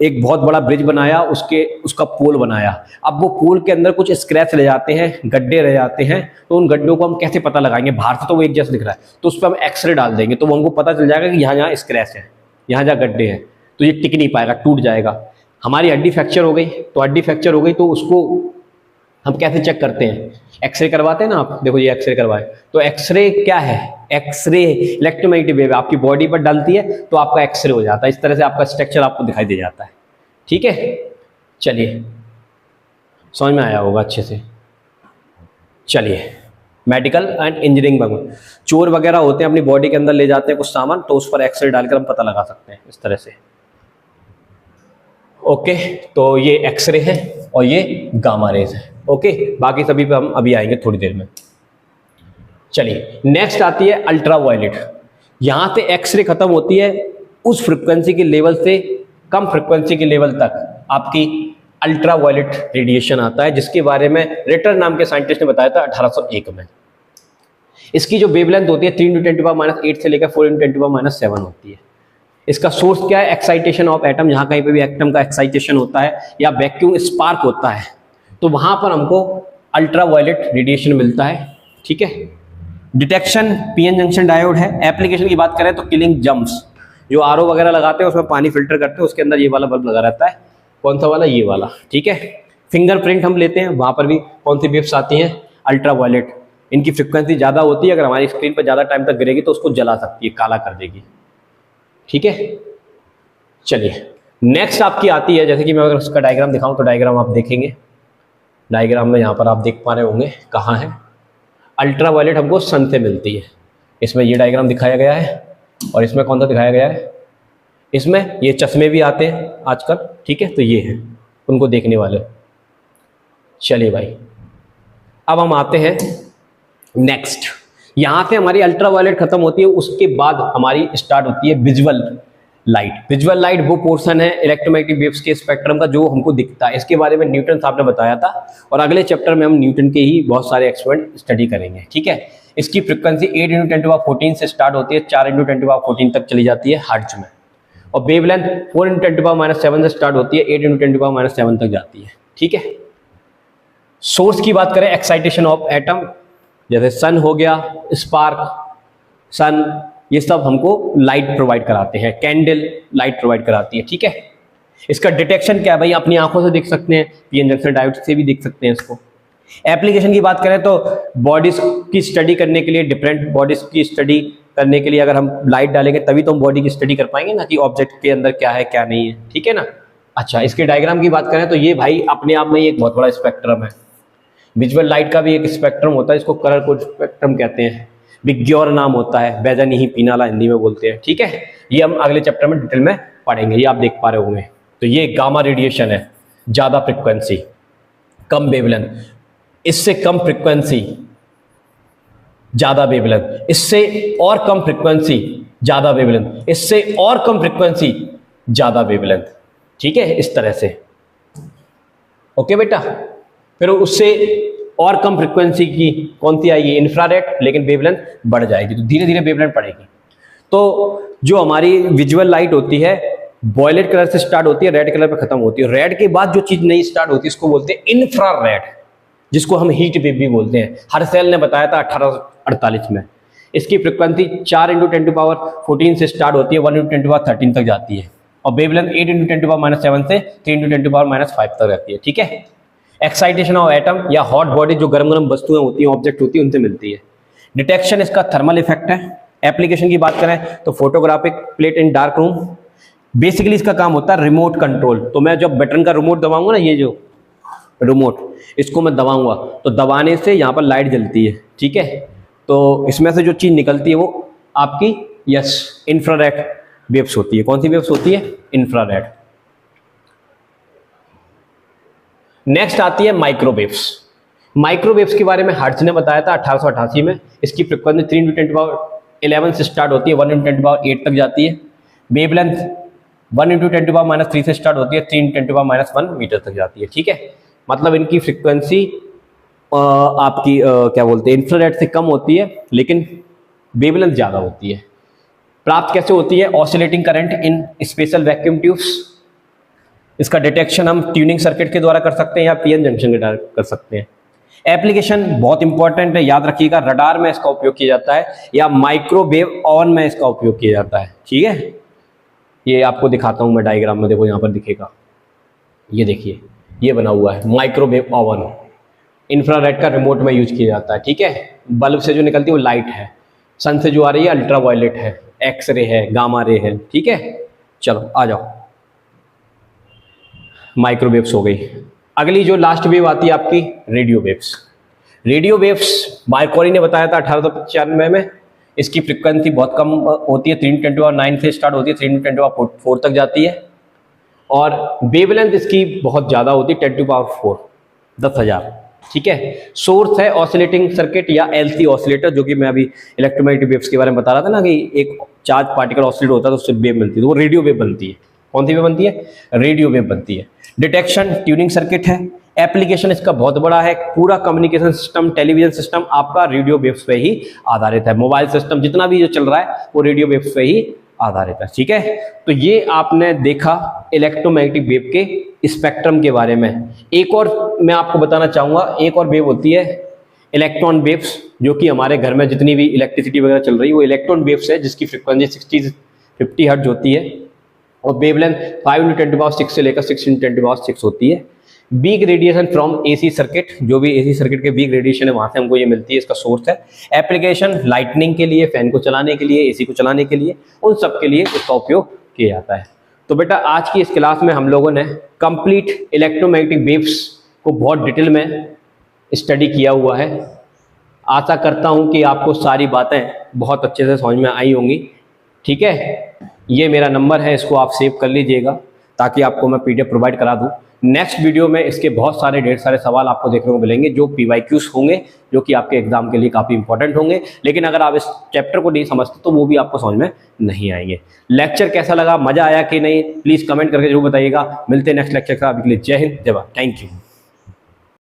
एक बहुत बड़ा ब्रिज बनाया, उसका पोल बनाया, अब वो पोल के अंदर कुछ स्क्रैच रह जाते हैं, गड्ढे रह जाते हैं, तो उन गड्ढों को हम कैसे पता लगाएंगे, बाहर से तो वो एक जैसा दिख रहा है, तो उस पर हम एक्सरे डाल देंगे तो वो हमको पता चल जाएगा कि यहाँ जहाँ स्क्रैच है, यहाँ जहाँ गड्ढे हैं, तो ये टिक नहीं पाएगा, टूट जाएगा। हमारी हड्डी फ्रैक्चर हो गई, तो हड्डी फ्रैक्चर हो गई तो उसको हम कैसे चेक करते हैं, एक्सरे करवाते हैं ना आप। देखो ये एक्सरे करवाए, तो एक्सरे क्या है, एक्सरे इलेक्ट्रोमैग्नेटिक वेव आपकी बॉडी पर डालती है तो आपका एक्सरे हो जाता है। इस तरह से आपका स्ट्रक्चर आपको दिखाई दे जाता है। ठीक है, चलिए समझ में आया होगा अच्छे से। चलिए मेडिकल एंड इंजीनियरिंग में चोर वगैरह होते हैं, अपनी बॉडी के अंदर ले जाते हैं कुछ सामान, तो उस पर एक्सरे डालकर हम पता लगा सकते हैं इस तरह से। ओके, तो ये एक्सरे है और ये गामा रेज है। ओके, बाकी सभी पे हम अभी आएंगे थोड़ी देर में। चलिए नेक्स्ट आती है अल्ट्रा वायलेट। यहां से एक्सरे खत्म होती है, उस फ्रिक्वेंसी के लेवल से कम फ्रिक्वेंसी के लेवल तक आपकी अल्ट्रा वायलेट रेडिएशन आता है, जिसके बारे में रिटर नाम के साइंटिस्ट ने बताया था 1801 में। इसकी जो वेवलेंथ होती है 3 × 10⁻8 से लेकर 4 × 10⁻7 होती है। इसका सोर्स क्या है, एक्साइटेशन ऑफ एटम। जहां कहीं पे भी एटम का एक्साइटेशन होता है या वैक्यूम स्पार्क होता है तो वहां पर हमको अल्ट्रा वायलेट रेडिएशन मिलता है। ठीक है, डिटेक्शन पीएन जंक्शन डायोड है। एप्लीकेशन की बात करें तो किलिंग जम्प्स, जो आरओ वगैरह लगाते हैं उसमें पानी फिल्टर करते हैं, उसके अंदर ये वाला बल्ब लगा रहता है। कौन सा वाला, ये वाला। ठीक है, फिंगरप्रिंट हम लेते हैं, वहां पर भी कौन सी वेव्स आती हैं, अल्ट्रा वायलेट। इनकी फ्रिक्वेंसी ज्यादा होती है, अगर हमारी स्क्रीन पर ज्यादा टाइम तक गिरेगी तो उसको जला सकती है, काला कर देगी। ठीक है, चलिए नेक्स्ट आपकी आती है, जैसे कि मैं अगर उसका डायग्राम दिखाऊं तो डायग्राम आप देखेंगे, डायग्राम में यहाँ पर आप देख पा रहे होंगे कहाँ है। अल्ट्रा वायलेट हमको सन से मिलती है। इसमें ये डायग्राम दिखाया गया है, और इसमें कौन सा दिखाया गया है, इसमें ये चश्मे भी आते हैं आजकल। ठीक है, तो ये है उनको देखने वाले। चलिए भाई, अब हम आते हैं नेक्स्ट। यहाँ पे हमारी अल्ट्रावायलेट खत्म होती है, उसके बाद हमारी स्टार्ट होती है विजुअल लाइट। विजुअल लाइट वो पोर्शन है इलेक्ट्रोमैग्नेटिक वेव्स के स्पेक्ट्रम का जो हमको दिखता है। इसके बारे में न्यूटन साहब ने बताया था और अगले चैप्टर में हम न्यूटन के ही बहुत सारे एक्सपेरिमेंट स्टडी करेंगे। ठीक है, इसकी फ्रिक्वेंसी 8 × 10⁻14 से स्टार्ट होती है, 4 × 10⁻14 तक चली जाती है हर्ट्ज में, और वेवलेंथ 4 × 10⁻7 से स्टार्ट होती है, 8 × 10⁻7 तक जाती है। ठीक है, सोर्स की बात करें एक्साइटेशन ऑफ एटम, जैसे सन हो गया, स्पार्क, सन, ये सब हमको लाइट प्रोवाइड कराते हैं, कैंडल लाइट प्रोवाइड कराती है। ठीक है, इसका डिटेक्शन क्या है भाई, अपनी आंखों से देख सकते हैं, पीएन जंक्शन डायोड से भी देख सकते हैं इसको। एप्लीकेशन की बात करें तो बॉडीज की स्टडी करने के लिए, डिफरेंट बॉडीज की स्टडी करने के लिए अगर हम लाइट डालेंगे तभी तो हम बॉडी की स्टडी कर पाएंगे ना, कि ऑब्जेक्ट के अंदर क्या है क्या नहीं है। ठीक है ना। अच्छा, इसके डायग्राम की बात करें तो ये भाई अपने आप में ही एक बहुत बड़ा स्पेक्ट्रम है। विजुअल लाइट का भी एक स्पेक्ट्रम होता है, इसको कलर कोड स्पेक्ट्रम कहते हैं, विग्योर नाम होता है, बैजनी ही पीनाला हिंदी में बोलते हैं। ठीक है, ये हम अगले चैप्टर में डिटेल में पढ़ेंगे, ये आप देख पा रहे होंगे। तो ये गामा रेडिएशन है, ज्यादा फ्रिक्वेंसी, कम वेवलेंथ, इससे कम फ्रिक्वेंसी ज्यादा वेवलेंथ, इससे और कम फ्रिक्वेंसी ज्यादा वेवलेंथ, इससे और कम फ्रिक्वेंसी ज्यादा वेवलेंथ। ठीक है, इस तरह से। ओके बेटा, फिर उससे और कम फ्रिक्वेंसी की कौन सी आएगी, इंफ्रारेड, लेकिन वेवलेंथ बढ़ जाएगी, तो धीरे धीरे वेवलेंथ बढ़ेगी। तो जो हमारी विजुअल लाइट होती है वॉयलेट कलर से स्टार्ट होती है, रेड कलर पे खत्म होती है। रेड के बाद जो चीज नई स्टार्ट होती है उसको बोलते हैं इंफ्रारेड, जिसको हम हीट वेव भी बोलते हैं। हर्सेल ने बताया था 1848 में। इसकी फ्रिक्वेंसी 4 × 10⁻14 से स्टार्ट होती है, 1 × 10⁻13 तक जाती है, और वेवलेंथ 8 × 10⁻7 से 3 × 10⁻5 तक रहती है। ठीक है, एक्साइटेशन ऑफ एटम या हॉट बॉडी, जो गर्म गर्म वस्तुएं होती हैं, ऑब्जेक्ट होती है, उनसे मिलती है। डिटेक्शन इसका थर्मल इफेक्ट है। एप्लीकेशन की बात करें तो फोटोग्राफिक प्लेट इन डार्क रूम, बेसिकली इसका काम होता है रिमोट कंट्रोल। तो मैं जब बटन का रिमोट दबाऊंगा ना, ये जो रिमोट, इसको मैं दबाऊंगा तो दबाने से यहाँ पर लाइट जलती है। ठीक है, तो इसमें से जो चीज निकलती है वो आपकी इंफ्रारेड वेव्स होती है। कौन सी वेव्स होती है, इंफ्रारेड। नेक्स्ट आती है माइक्रोवेव्स। माइक्रोवेव्स के बारे में हर्ट्ज ने बताया था 1888 में। इसकी फ्रिक्वेंसी 3 × 10⁻11 से स्टार्ट होती है, 1 × 10⁻8 तक जाती है। वेवलेंथ 1 × 10⁻³ से स्टार्ट होती है, 3 × 10⁻1 मीटर तक जाती है। ठीक है, मतलब इनकी फ्रिक्वेंसी आपकी क्या बोलते हैं, इंफ्रारेड से कम होती है, लेकिन वेवलेंथ ज्यादा होती है। प्राप्त कैसे होती है, oscillating current in special vacuum tubes. इसका डिटेक्शन हम ट्यूनिंग सर्किट के द्वारा कर सकते हैं या पीएन जंक्शन के द्वारा कर सकते हैं। एप्लीकेशन बहुत इंपॉर्टेंट है, याद रखिएगा, रडार में इसका उपयोग किया जाता है या माइक्रोवेव ओवन में इसका उपयोग किया जाता है। ठीक है, ये आपको दिखाता हूं मैं डायग्राम में, देखो यहां पर दिखेगा, ये देखिए ये बना हुआ है माइक्रोवेव ओवन, इंफ्रारेड का रिमोट में यूज किया जाता है। ठीक है, बल्ब से जो निकलती है वो लाइट है, सन से जो आ रही है अल्ट्रावायलेट है, एक्सरे है, गामा रे है। ठीक है, चलो आ जाओ, माइक्रोवेव्स हो गई। अगली जो लास्ट वेव आती है आपकी radio waves. Radio waves Markovnikov ने बताया था 1895 में। इसकी फ्रिक्वेंसी बहुत कम होती है, 3 × 10⁻9 से स्टार्ट होती है, 3 × 10⁻4 तक जाती है, और वेवलेंथ इसकी बहुत ज़्यादा होती है, 10⁻4, 10,000। ठीक है, सोर्स है ऑसिलेटिंग सर्किट या एलसी ऑसिलेटर, जो कि मैं अभी इलेक्ट्रोमैग्नेटिक वेव्स के बारे में बता रहा था ना, कि एक चार्ज पार्टिकल ऑसिलेट होता है तो उससे वेव मिलती है, तो वो रेडियो वेव बनती है। कौन सी वेव बनती है, रेडियो वेव बनती है। डिटेक्शन ट्यूनिंग सर्किट है। एप्लीकेशन इसका बहुत बड़ा है, पूरा कम्युनिकेशन सिस्टम, टेलीविजन सिस्टम आपका रेडियो वेव्स पे ही आधारित है। मोबाइल सिस्टम जितना भी जो चल रहा है वो रेडियो वेव्स पे ही आधारित है। ठीक है, तो ये आपने देखा इलेक्ट्रोमैग्नेटिक वेव के स्पेक्ट्रम के बारे में। एक और मैं आपको बताना चाहूंगा, एक और वेव होती है इलेक्ट्रॉन वेव्स, जो कि हमारे घर में जितनी भी इलेक्ट्रिसिटी वगैरह चल रही है वो इलेक्ट्रॉन वेव्स है, जिसकी फ्रिक्वेंसी 50 हर्ट्ज होती है, और वेवलेंथ 5 × 10⁻6 से लेकर 6 × 10⁻6 होती है। Weak radiation from AC circuit, जो भी एसी सर्किट के वीक रेडिएशन है वहां से हमको ये मिलती है, इसका सोर्स है। एप्लीकेशन लाइटनिंग के लिए, फैन को चलाने के लिए, एसी को चलाने के लिए, उन सब के लिए इसका उपयोग किया जाता है। तो बेटा आज की इस क्लास में हम लोगों ने कंप्लीट इलेक्ट्रोमैग्नेटिक वेव्स को बहुत डिटेल में स्टडी किया हुआ है। आशा करता हूं कि आपको सारी बातें बहुत अच्छे से समझ में आई होंगी। ठीक है, ये मेरा नंबर है, इसको आप सेव कर लीजिएगा ताकि आपको मैं पीडीएफ प्रोवाइड करा दूं। नेक्स्ट वीडियो में इसके बहुत सारे ढेर सारे सवाल आपको देखने को मिलेंगे जो PYQs होंगे, जो कि आपके एग्जाम के लिए काफ़ी इंपॉर्टेंट होंगे। लेकिन अगर आप इस चैप्टर को नहीं समझते तो वो भी आपको समझ में नहीं आएंगे। लेक्चर कैसा लगा, मजा आया कि नहीं, प्लीज़ कमेंट करके जरूर बताइएगा। मिलते हैं नेक्स्ट लेक्चर का, अभी के लिए जय हिंद, जय भारत, थैंक यू।